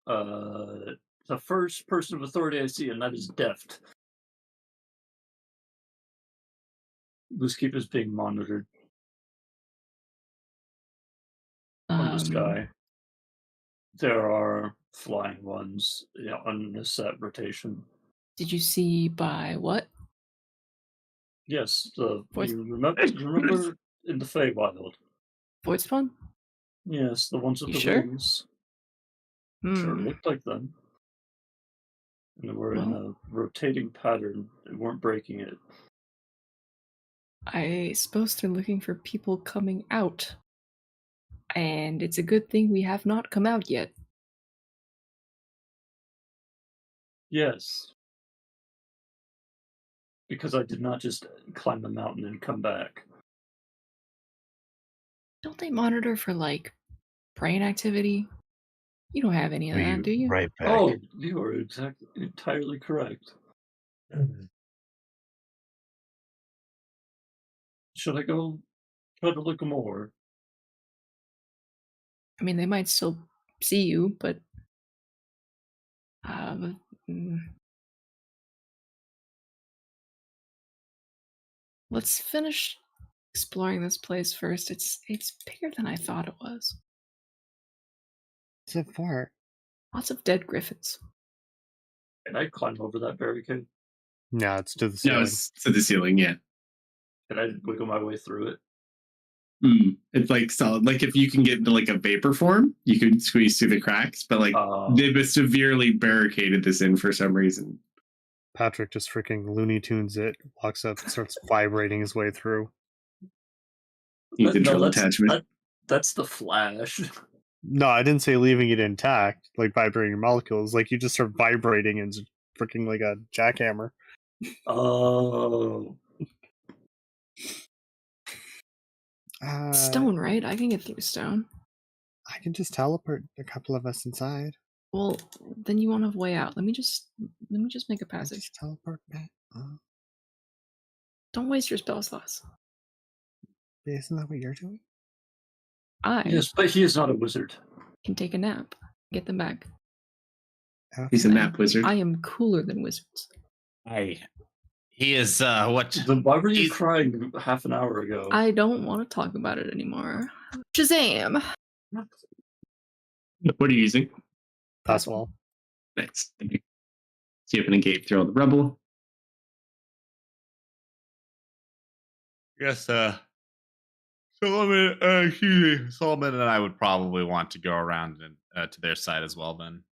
S7: the first person of authority I see, and that is Deft. Keeper's being monitored from the sky. There are flying ones, on a set rotation.
S5: Did you see by what?
S7: Yes,
S5: Voice,
S7: you remember in the Feywild?
S5: voice spawn?
S7: Yes, the ones with
S5: You
S7: the
S5: sure?
S7: wings. Sure, looked like them. And they were in
S5: Well,
S7: a rotating pattern. They weren't breaking it.
S5: I suppose they're looking for people coming out. And it's a good thing we have not come out yet.
S7: Yes. Because I did not just climb the mountain and come back.
S5: Don't they monitor for, like, brain activity? You don't have any of
S4: Are
S5: that,
S4: you
S5: do you?
S4: right back?
S7: Oh, you are entirely correct. Should I go try to look more?
S5: I mean, they might still see you, but mm, let's finish exploring this place first. It's bigger than I thought it was.
S6: What's it for?
S5: Lots of dead griffins.
S7: Can I climb over that barricade?
S6: No, it's to the ceiling.
S3: No, it's to the ceiling, yeah.
S7: Can I wiggle my way through it?
S3: It's like solid. Like if you can get into like a vapor form, you could squeeze through the cracks, but like they've severely barricaded this in for some reason.
S6: Patrick just freaking Looney Tunes it, walks up, starts vibrating his way through.
S3: He's a
S7: No,
S3: drill attachment.
S7: that's the Flash.
S6: No, I didn't say leaving it intact, like vibrating molecules. Like you just start vibrating and freaking like a jackhammer.
S7: Oh.
S5: Stone, right? I can get through stone.
S6: I can just teleport a couple of us inside.
S5: Well, then you won't have way out. Let me just make a passage.
S6: Just teleport back.
S5: Don't waste your spell slots.
S6: Isn't that what you're doing?
S5: I
S7: Yes, but he is not a wizard.
S5: can take a nap. Get them back.
S6: Okay.
S3: He's a nap wizard.
S5: I am cooler than wizards.
S1: He is what?
S7: Then why were you crying half an hour ago?
S5: I don't want to talk about it anymore. Shazam!
S3: What are you using?
S6: Passwall.
S3: Nice. Thank you. So you open a gate through all the rubble.
S1: Yes, Solomon, Solomon and I would probably want to go around and to their side as well. Then,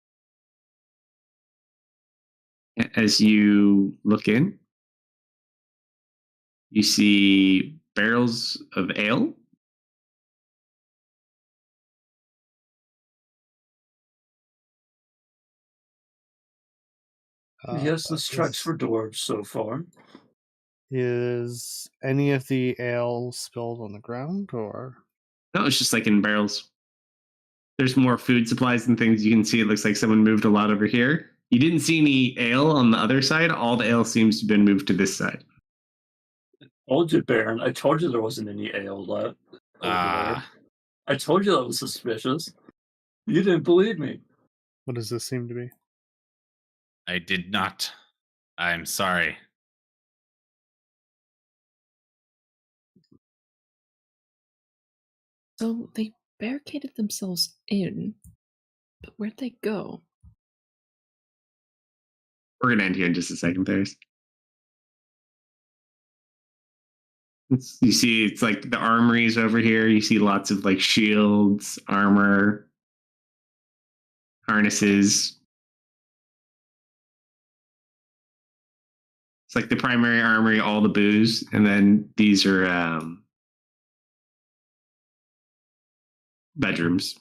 S3: As you look in, you see barrels of ale.
S7: Yes, this tracks for dwarves so far.
S6: Is any of the ale spilled on the ground, or?
S3: No, it's just like in barrels. There's more food supplies and things you can see. It looks like someone moved a lot over here. You didn't see any ale on the other side. All the ale seems to have been moved to this side.
S7: Told you, Baron. I told you there wasn't any ale left over there. I told you that was suspicious. You didn't believe me.
S6: What does this seem to be?
S1: I did not. I'm sorry.
S5: So they barricaded themselves in, But where'd they go?
S3: We're gonna end here in just a second, There's. You see, it's like the armories over here. You see lots of like shields, armor, harnesses. It's like the primary armory, all the booze, and then these are bedrooms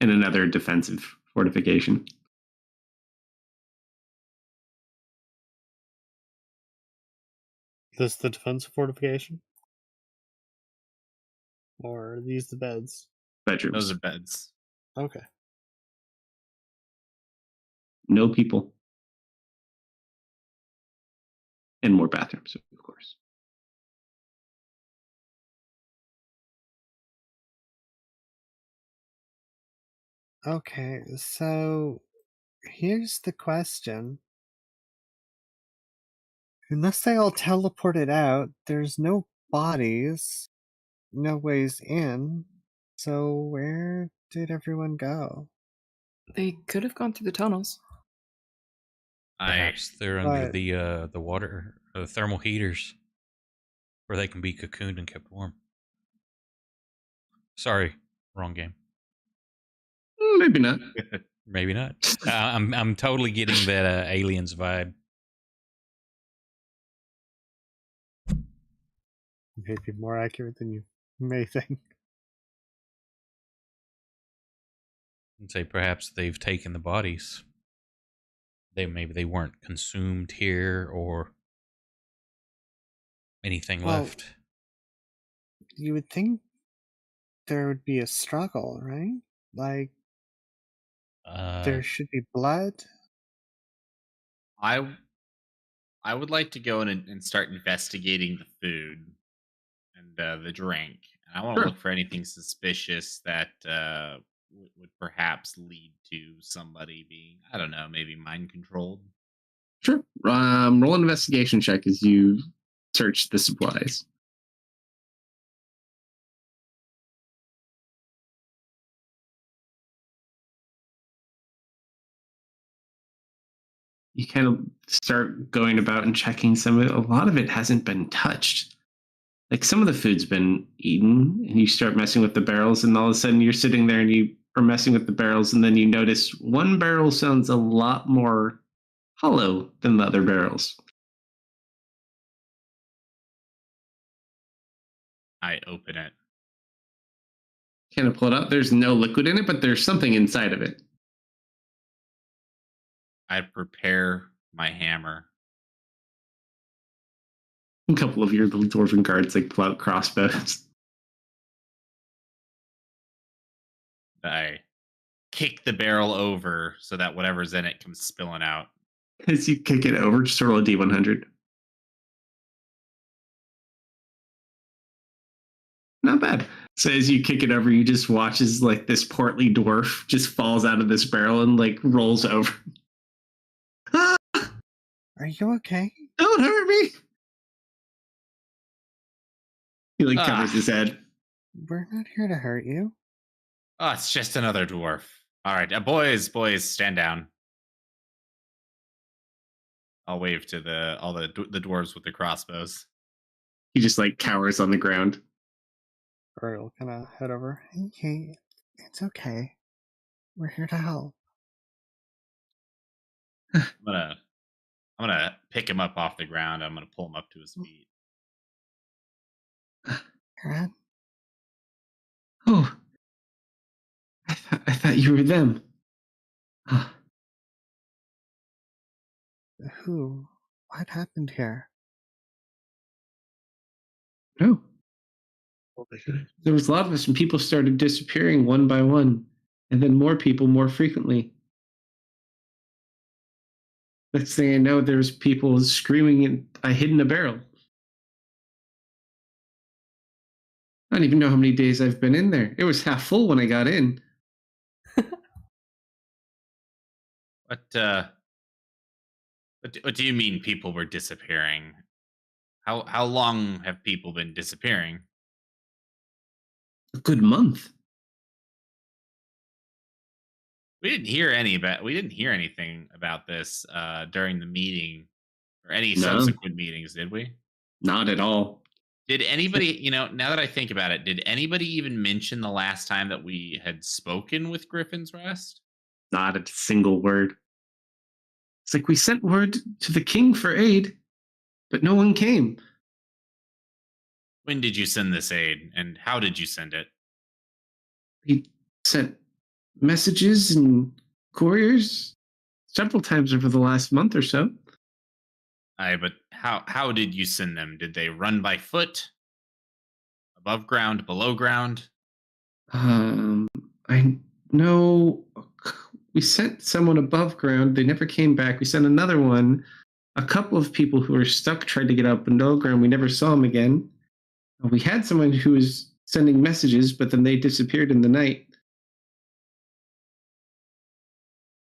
S3: and another defensive fortification.
S6: This the defensive fortification? Or are these the beds?
S3: Bedrooms.
S1: Those are beds.
S6: Okay.
S3: No people. And more bathrooms, of course.
S6: Okay, so here's the question. Unless they all teleported out, there's no bodies, no ways in. So where did everyone go?
S5: They could have gone through the tunnels.
S2: Perhaps they're under
S6: But-
S2: the water, thermal heaters, where they can be cocooned and kept warm. Sorry, wrong game.
S3: Maybe not.
S2: Maybe not. I'm totally getting that aliens vibe.
S6: Maybe more accurate than you may think.
S2: And say perhaps they've taken the bodies. Maybe they weren't consumed here or anything
S6: Well,
S2: left.
S6: You would think there would be a struggle, right? Like there should be blood.
S1: I would like to go in and start investigating the food and the drink. And I want to
S3: Sure.
S1: look for anything suspicious that would perhaps lead to somebody being, I don't know, maybe mind controlled.
S3: Sure. Roll an investigation check as you search the supplies. You kind of start going about and checking some of it. A lot of it hasn't been touched. Like some of the food's been eaten, and you start messing with the barrels, and all of a sudden you're sitting there and you are messing with the barrels, and then you notice one barrel sounds a lot more hollow than the other barrels.
S1: I open it.
S3: Kind of pull it out. There's no liquid in it, but there's something inside of it.
S1: I prepare my hammer.
S3: A couple of your little dwarven guards like pull out crossbows.
S1: I kick the barrel over so that whatever's in it comes spilling out.
S3: As you kick it over, just roll a d100. Not bad. So as you kick it over, you just watch as like this portly dwarf just falls out of this barrel and like rolls over. Ah,
S6: Are you okay?
S3: don't hurt me. He like covers his head.
S6: We're not here to hurt you.
S1: Oh, it's just another dwarf. All right, boys, stand down. I'll wave to all the dwarves with the crossbows.
S3: He just like cowers on the ground.
S6: Or we'll kind of head over. Hey, it's okay. We're here to help.
S1: I'm gonna pick him up off the ground. I'm gonna pull him up to his feet.
S6: Aaron?
S3: Oh, I thought you were them. Ah,
S6: Who? What happened here?
S3: no. There was a lot of us, and people started disappearing one by one, and then more people more frequently. Next thing I know, there's people screaming, and I hid in a barrel. I don't even know how many days I've been in there. It was half full when I got in.
S1: What do you mean people were disappearing? How long have people been disappearing?
S3: A good month.
S1: We didn't hear anything about this during the meeting or any
S3: No,
S1: subsequent meetings, did we?
S3: not at all.
S1: Did anybody, now that I think about it, did anybody even mention the last time that we had spoken with Griffin's Rest?
S3: Not a single word. It's like we sent word to the king for aid, but no one came.
S1: When did you send this aid, and how did you send it?
S3: He sent messages and couriers several times over the last month or so.
S1: Aye, but how did you send them? Did they run by foot, above ground, below ground?
S3: I know we sent someone above ground. They never came back. We sent another one. A couple of people who were stuck tried to get up below ground. We never saw them again. We had someone who was sending messages, but then they disappeared in the night.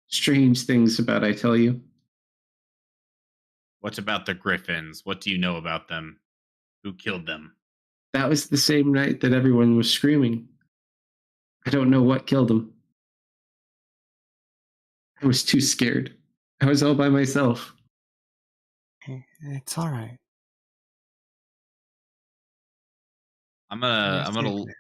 S3: Strange things about, I tell you.
S1: What about the Griffins? What do you know about them? Who killed them?
S3: That was the same night that everyone was screaming. I don't know what killed them. I was too scared. I was all by myself.
S6: It's all right.
S1: I'm
S6: You're
S1: gonna
S6: safe now.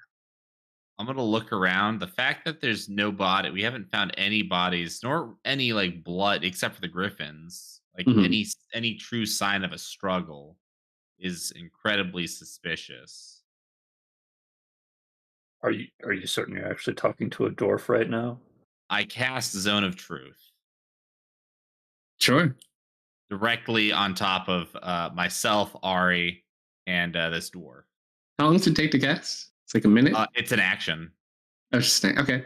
S1: I'm gonna look around. The fact that there's no body, we haven't found any bodies, nor any like blood, except for the Griffins. Like
S3: Mhm.
S1: any true sign of a struggle is incredibly suspicious.
S7: Are you certain you're actually talking to a dwarf right now?
S1: I cast Zone of Truth
S3: Sure.
S1: directly on top of myself, Ari, and this dwarf.
S3: How long does it take to cast? It's like a minute?
S1: It's an action.
S3: Oh, just okay.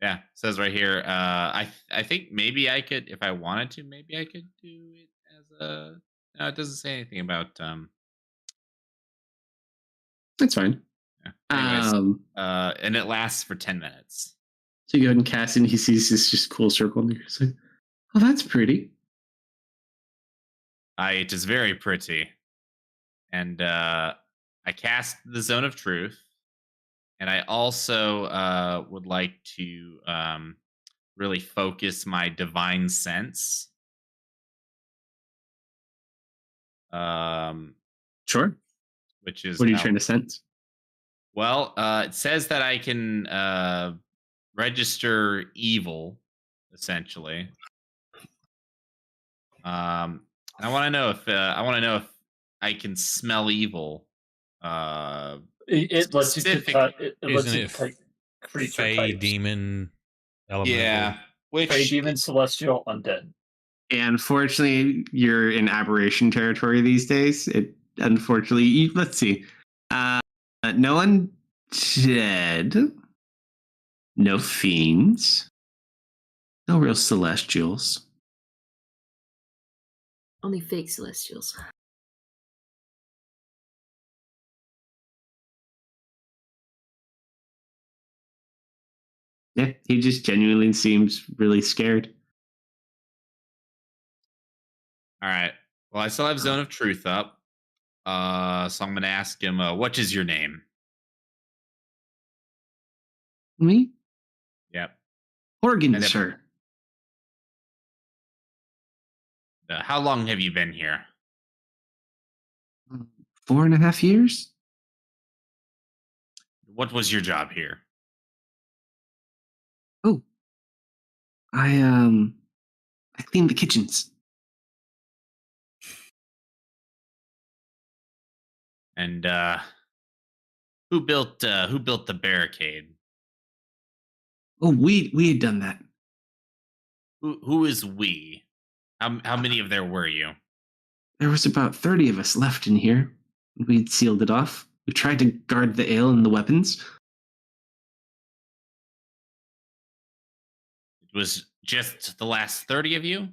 S1: Yeah, says right here. I think maybe I could, if I wanted to, maybe I could do it as a. No, it doesn't say anything about.
S3: That's fine.
S1: Yeah. Anyways,
S3: Um,
S1: and it lasts for 10 minutes.
S3: so you go ahead and cast it, and he sees this just cool circle, and he's like, oh, that's pretty.
S1: It is very pretty, and I cast the Zone of Truth, and I also would like to really focus my divine sense.
S3: Sure.
S1: Which is
S3: What are you trying to sense?
S1: Well, it says that I can register evil, essentially. And I want to know if I can smell evil.
S7: It lets you
S1: Specific,
S7: detect. It lets
S2: Isn't
S7: you
S2: it
S7: detect creature
S2: Fey,
S7: types.
S2: demon, elemental?
S1: yeah. Which
S7: Fey, demon, celestial, undead.
S3: And unfortunately, you're in aberration territory these days. Unfortunately, let's see. No undead, no fiends, no real celestials.
S5: Only fake celestials.
S3: Yeah, he just genuinely seems really scared.
S1: All right. Well, I still have Zone of Truth up. So I'm going to ask him, what is your name?
S3: Me?
S1: Yep.
S3: Horgan,
S1: And if-
S3: sir.
S1: How long have you been here?
S3: 4.5 years?
S1: What was your job here?
S3: Oh. I cleaned the kitchens.
S1: And who built the barricade?
S3: Oh, we had done that.
S1: Who is we? How many of there were you?
S3: There was about 30 of us left in here. We'd sealed it off. We tried to guard the ale and the weapons.
S1: It was just the last 30 of you?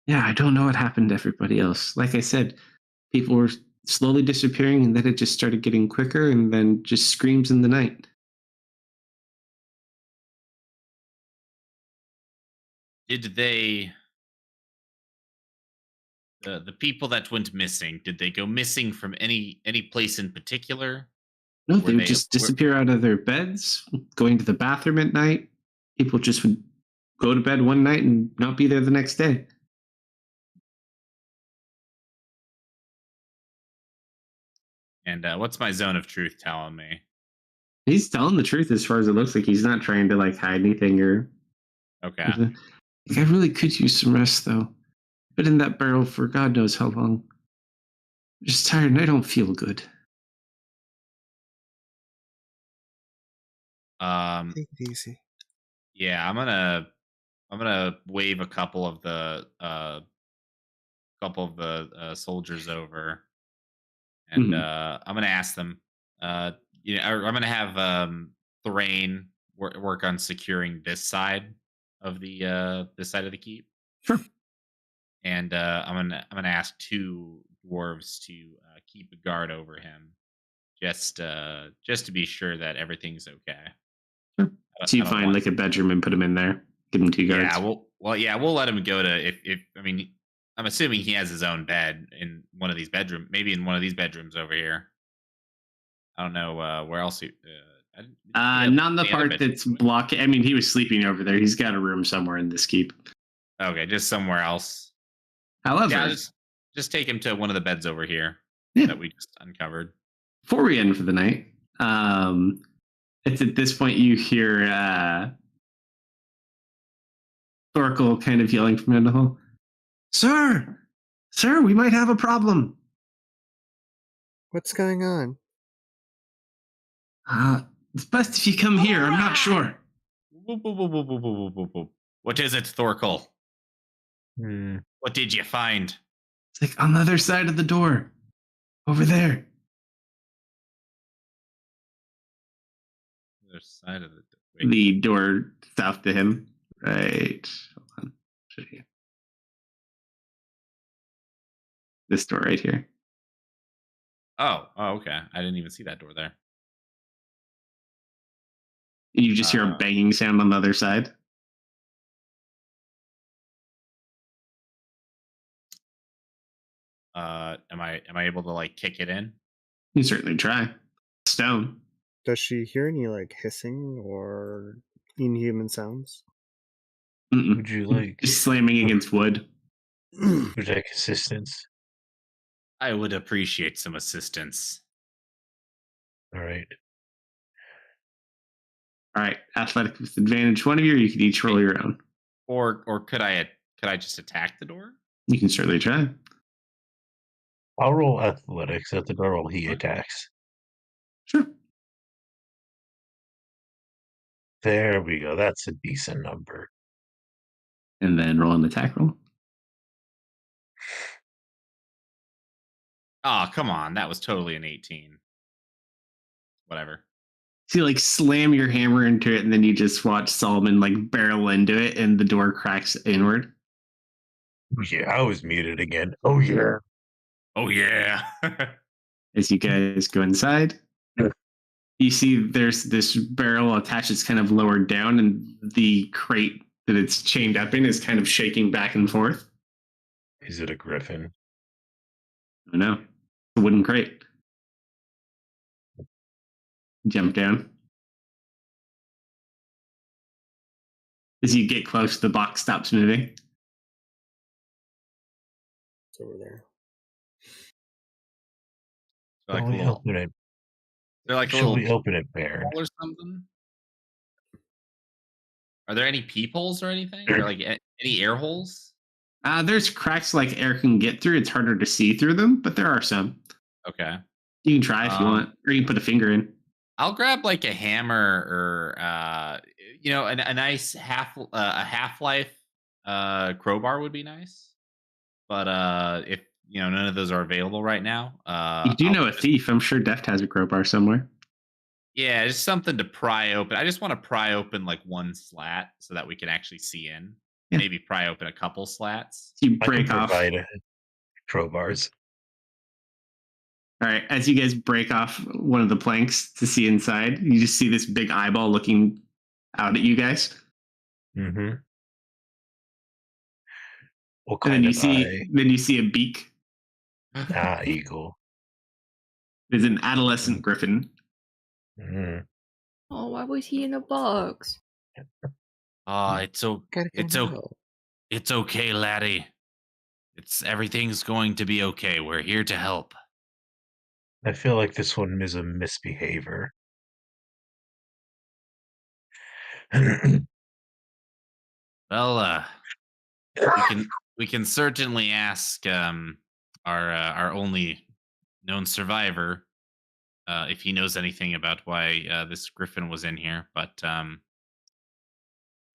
S3: Yeah, I don't know what happened to everybody else. Like I said, people were slowly disappearing, and then it just started getting quicker, and then just screams in the night.
S1: Did they the people that went missing, did they go missing from any place in particular?
S3: No,
S1: Were
S3: they would
S1: they
S3: just
S1: were-
S3: disappear out of their beds, going to the bathroom at night. people just would go to bed one night and not be there the next day.
S1: And what's my zone of truth telling me?
S3: He's telling the truth as far as it looks like. He's not trying to like hide anything or.
S1: Okay.
S3: Like, I really could use some rest though. Been in that barrel for God knows how long. I'm just tired and I don't feel good.
S6: Take it easy.
S1: Yeah, I'm gonna wave a couple of the soldiers over, and
S3: Mhm.
S1: I'm gonna ask them. I'm gonna have Thrain work on securing this side of the keep,
S3: Sure.
S1: and I'm gonna ask two dwarves to keep a guard over him, just to be sure that everything's okay.
S3: Sure. So
S1: I
S3: you
S1: don't
S3: find
S1: want.
S3: like a bedroom and put him in there. Give him 2 guards.
S1: Yeah, we'll let him go to if I mean, I'm assuming he has his own bed in one of these maybe in one of these bedrooms over here. I don't know where else he. I didn't see
S3: Not in the
S1: any other
S3: part
S1: bedrooms,
S3: that's
S1: do we?
S3: blocking. I mean, he was sleeping over there. He's got a room somewhere in this keep.
S1: Okay, just somewhere else.
S3: However,
S1: Yeah, just take him to one of the beds over here
S3: yeah,
S1: that we just uncovered.
S3: before we end for the night, it's at this point you hear Thorkel kind of yelling from in the hall, "Sir, sir, we might have a problem."
S6: What's going on?
S3: It's best if you come here. I'm not sure.
S1: Whoop, whoop, whoop, whoop, whoop, whoop, whoop, whoop. What is it, Thorkel? What did you find?
S3: It's like on the other side of the door, over there.
S1: Other side of the wait.
S3: The door south to him. Right. Hold on. Show you. This door right here.
S1: Oh, okay. I didn't even see that door there.
S3: You just hear a banging sound on the other side.
S1: Am I able to like kick it in?
S3: You certainly try. Stone.
S6: Does she hear any like hissing or inhuman sounds?
S3: Mm-mm.
S4: Would you like
S3: Just slamming against wood.
S4: would you like assistance?
S1: I would appreciate some assistance.
S4: All right.
S3: All right. Athletic with advantage. One of you, or you can each roll your own.
S1: Or could I just attack the door?
S3: You can certainly try.
S4: I'll roll athletics at the door while he attacks.
S3: Sure.
S4: There we go. That's a decent number.
S3: And then roll an attack roll.
S1: Oh, come on. That was totally an 18. Whatever.
S3: So you like slam your hammer into it, and then you just watch Solomon like barrel into it, and the door cracks inward.
S4: Yeah, I was muted again. Oh yeah.
S1: Oh yeah.
S3: As you guys go inside, you see there's this barrel attached. It's kind of lowered down, and the crate that it's chained up in is kind of shaking back and forth.
S4: Is it a griffin?
S3: I know. It's a wooden crate. Jump down. As you get close, the box stops moving.
S6: It's over there.
S1: Like
S4: Shall we open it?
S1: they're like a
S4: Shall
S1: little
S4: we open it, Baron?
S1: peephole or something. Are there any peepholes or anything? Or like any air holes?
S3: There's cracks like air can get through. It's harder to see through them, but there are some.
S1: Okay.
S3: You can try if you want, or you can put a finger in.
S1: I'll grab like a hammer or a nice half-life crowbar would be nice. But if none of those are available right now,
S3: You do know a thief. I'm sure Deft has a crowbar somewhere.
S1: yeah, just something to pry open. I just want to pry open like one slat so that we can actually see in.
S3: Yeah.
S1: Maybe pry open a couple slats.
S3: You
S4: I
S3: break
S4: can
S3: off.
S4: provide crowbars.
S3: All right, as you guys break off one of the planks to see inside, you just see this big eyeball looking out at you guys.
S4: Mm-hmm. What
S3: And then
S4: kind
S3: you
S4: of eye?
S3: see a beak.
S4: Ah, eagle.
S3: There's an adolescent griffin.
S4: Mm.
S5: Oh, why was he in a box?
S1: It's o-
S6: Gotta go
S1: it's o-
S6: now.
S1: it's okay, laddie. Everything's going to be okay. We're here to help.
S4: I feel like this one is a misbehavior.
S1: Well, we can certainly ask our only known survivor if he knows anything about why this griffin was in here. But I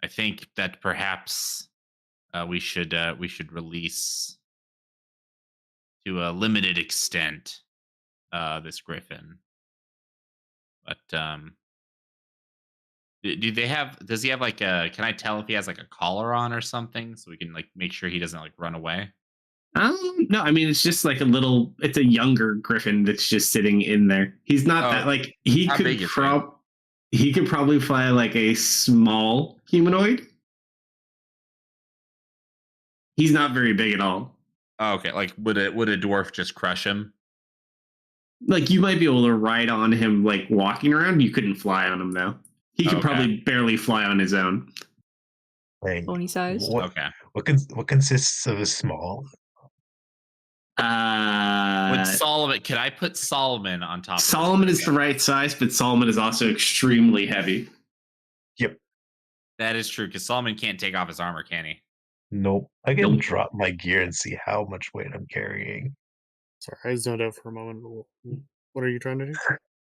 S1: think that perhaps we should release to a limited extent this griffin. But do they have? Does he have like a? Can I tell if he has like a collar on or something, so we can like make sure he doesn't like run away?
S3: No, I mean it's just like it's a younger griffin that's just sitting in there. He's not that
S1: Oh,
S3: like he
S1: how
S3: could
S1: big is he?
S3: he could probably fly like a small humanoid. He's not very big at all.
S1: Oh, okay, like would a dwarf just crush him?
S3: Like you might be able to ride on him like walking around. You couldn't fly on him though. He could
S1: Okay.
S3: probably barely fly on his own.
S4: Like,
S5: Pony sized.
S1: Okay.
S4: what consists of a small?
S1: Would Solomon? Could I put Solomon on top?
S3: Solomon
S1: of
S3: is the right size, but Solomon is also extremely heavy.
S4: Yep.
S1: That is true because Solomon can't take off his armor, can he?
S4: Nope. I can
S3: Nope.
S4: drop my gear and see how much weight I'm carrying.
S6: Sorry, I zoned out for a moment. What are you trying to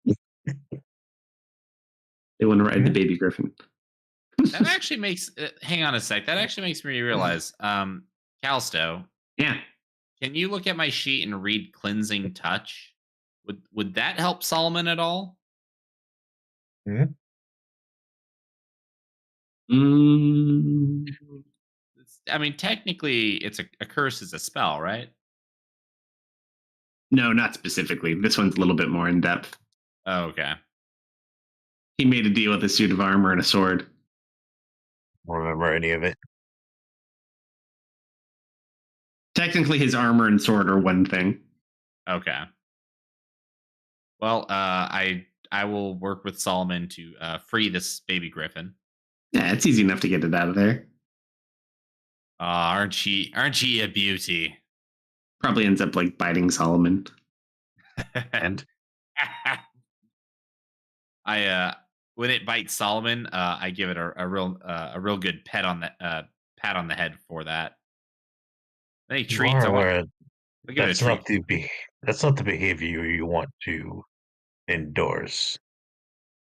S6: do?
S3: They want to ride the baby griffin.
S1: That actually makes. Hang on a sec. That actually makes me realize. Kalsto,
S3: Yeah.
S1: can you look at my sheet and read cleansing touch? Would that help Solomon at all?
S3: Mm,
S1: I mean, technically, it's a curse is a spell, right?
S3: no, not specifically. This one's a little bit more in depth.
S1: Oh, okay.
S3: He made a deal with a suit of armor and a sword.
S4: Don't remember any of it.
S3: Technically, his armor and sword are one thing.
S1: Okay. Well, I will work with Solomon to free this baby griffin.
S3: Yeah, it's easy enough to get it out of there.
S1: Aren't she a beauty?
S3: Probably ends up like biting Solomon.
S4: And
S1: I when it bites Solomon, I give it a real good pat on the head for that. Any treats? I want.
S4: Mara,
S1: I'll give it a
S4: that's
S1: treat.
S4: that's not the behavior you want to endorse.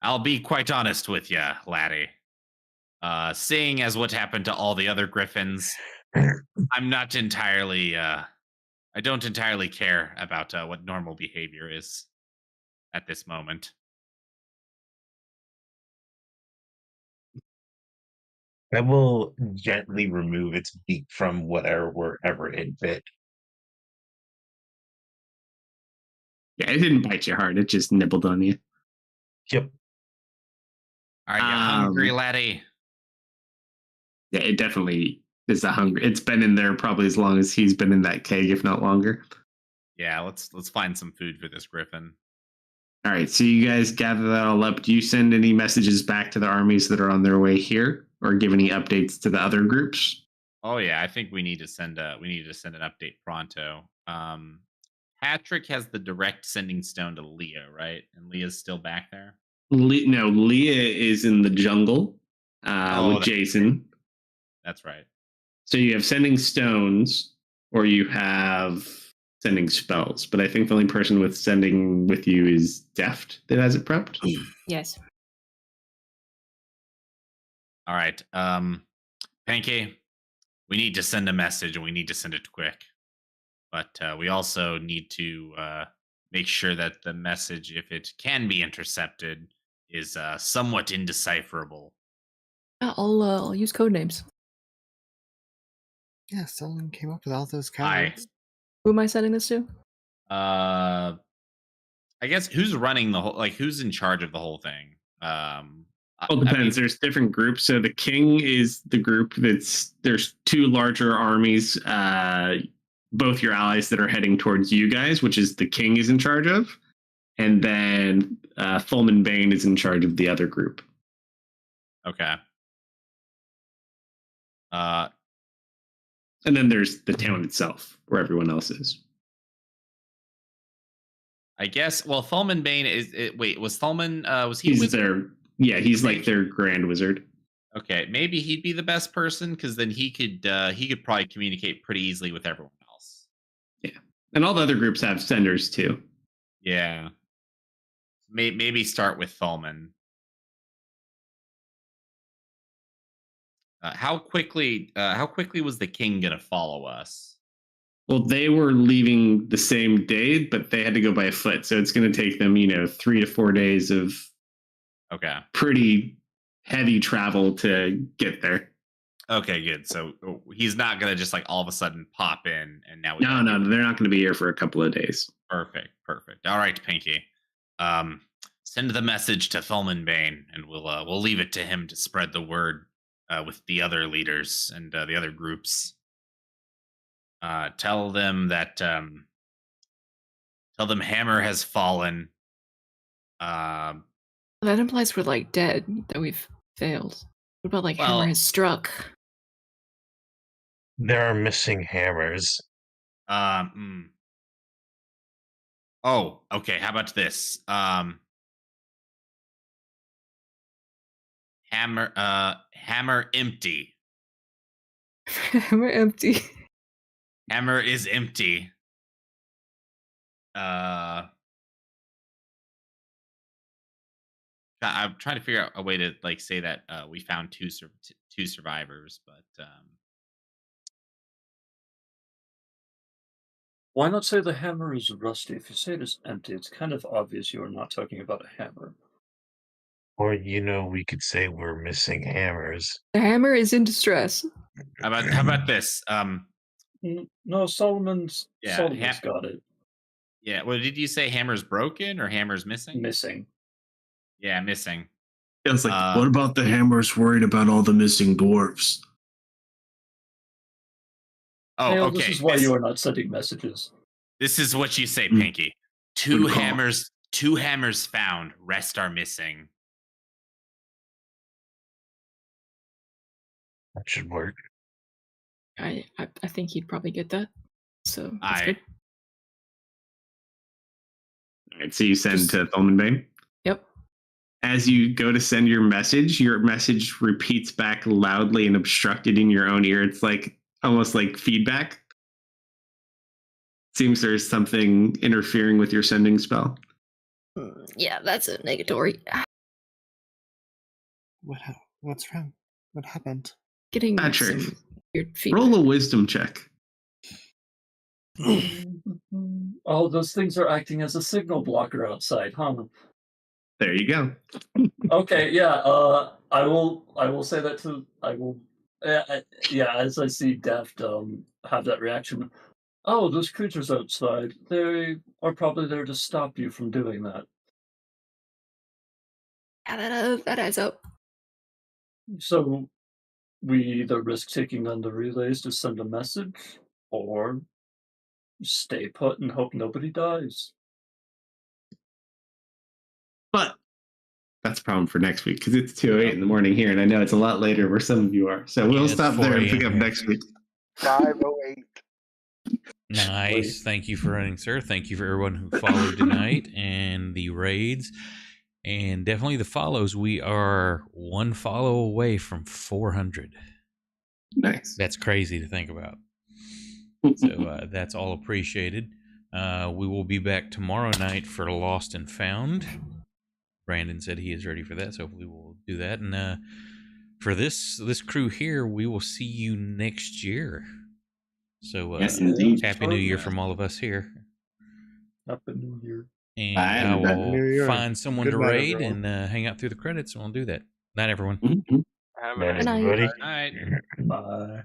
S1: I'll be quite honest with you, laddie. Seeing as what happened to all the other griffins, I'm not entirely. I don't entirely care about what normal behavior is at this moment.
S4: I will gently remove its beak from wherever it bit.
S3: Yeah, it didn't bite you hard. It just nibbled on you.
S4: Yep.
S1: Are you hungry, laddie?
S3: Yeah, it definitely is a hungry. It's been in there probably as long as he's been in that keg, if not longer.
S1: Yeah, let's find some food for this griffin.
S3: All right, so you guys gather that all up. Do you send any messages back to the armies that are on their way here, or give any updates to the other groups?
S1: Oh yeah, I think we need to send an update pronto. Patrick has the direct sending stone to Leah, right? And Leah's still back there.
S3: No, Leah is in the jungle with Jason.
S1: That's right.
S3: So you have sending stones, or you have sending spells. But I think the only person with sending with you is Deft that has it prepped.
S5: Yes.
S1: All right. Panky, we need to send a message and we need to send it quick. But we also need to make sure that the message, if it can be intercepted, is somewhat indecipherable.
S5: Yeah, I'll use code names.
S6: Yeah, someone came up with all those
S1: Hi.
S6: codes.
S5: Who am I sending this to?
S1: I guess who's running the whole, like who's in charge of the whole thing?
S3: Well, it depends. There's different groups. So the king is the group there's two larger armies, both your allies that are heading towards you guys, which is the king is in charge of. And then Fulman Bane is in charge of the other group.
S1: Okay.
S3: And then there's the town itself, where everyone else is.
S1: I guess. Well, Thulman Bane is. Wait, was Thulman? Was he?
S3: He's he's like their grand wizard.
S1: Okay, maybe he'd be the best person because then he could probably communicate pretty easily with everyone else.
S3: Yeah, and all the other groups have senders too.
S1: Yeah, maybe start with Thulman. How quickly was the king gonna follow us?
S3: Well, they were leaving the same day, but they had to go by foot, so it's going to take them, 3 to 4 days of pretty heavy travel to get there.
S1: Okay, good. So he's not gonna just like all of a sudden pop in and now.
S3: No, they're not going to be here for a couple of days.
S1: Perfect. All right, Pinky. Send the message to Thulman Bane, and we'll leave it to him to spread the word with the other leaders and the other groups. Tell them that. Tell them Hammer has fallen.
S5: That implies we're like dead. That we've failed. What about like Hammer has struck?
S4: There are missing hammers.
S1: Oh, okay. How about this? Hammer empty.
S5: Hammer empty.
S1: Hammer is empty. I'm trying to figure out a way to like say that we found two survivors, but
S7: why not say the hammer is rusty? If you say it is empty, it's kind of obvious you are not talking about a hammer.
S4: Or, we could say we're missing hammers.
S5: The hammer is in distress.
S1: How about this?
S7: No, Solomon's got it.
S1: Yeah. Well, did you say hammer's broken or hammer's missing?
S7: Missing.
S1: Yeah, missing.
S9: Yeah, it's like, what about the hammers worried about all the missing dwarves?
S1: Oh, okay.
S7: This is why you are not sending messages.
S1: This is what you say, Pinky. Two hammers found. Rest are missing.
S4: That should work.
S5: I think he'd probably get that. So that's good.
S3: All right, so you send to Thulman Bane?
S5: Yep.
S3: As you go to send your message repeats back loudly and obstructed in your own ear. It's like almost like feedback. Seems there's something interfering with your sending spell.
S5: Yeah, that's a negatory.
S6: What's wrong? What happened?
S5: Getting
S3: Patrick,
S5: some weird feedback.
S3: roll a wisdom check.
S7: Oh, those things are acting as a signal blocker outside, huh?
S3: There you go.
S7: Okay, yeah. I will say that too. I will. Yeah, as I see Deft have that reaction. Oh, those creatures outside. They are probably there to stop you from doing that.
S5: Yeah, that adds up.
S7: So we either risk taking on the relays to send a message, or stay put and hope nobody dies.
S3: But that's a problem for next week because it's 2:08 in the morning here, and I know it's a lot later where some of you are. So we'll stop there and pick up next week.
S8: 5:08.
S2: Nice. Thank you for running, sir. Thank you for everyone who followed tonight and the raids. And definitely the follows. We are one follow away from 400.
S3: Nice.
S2: That's crazy to think about. So that's all appreciated. We will be back tomorrow night for Lost and Found. Brandon said he is ready for that, so hopefully we'll do that. And for this crew here, we will see you next year. So
S3: yes, indeed.
S2: Happy New Year from all of us here.
S7: Happy New Year.
S2: And I will find someone to raid and hang out through the credits, and we'll do that. Night, everyone.
S8: Good
S4: night, everybody.
S1: Night.
S7: Bye.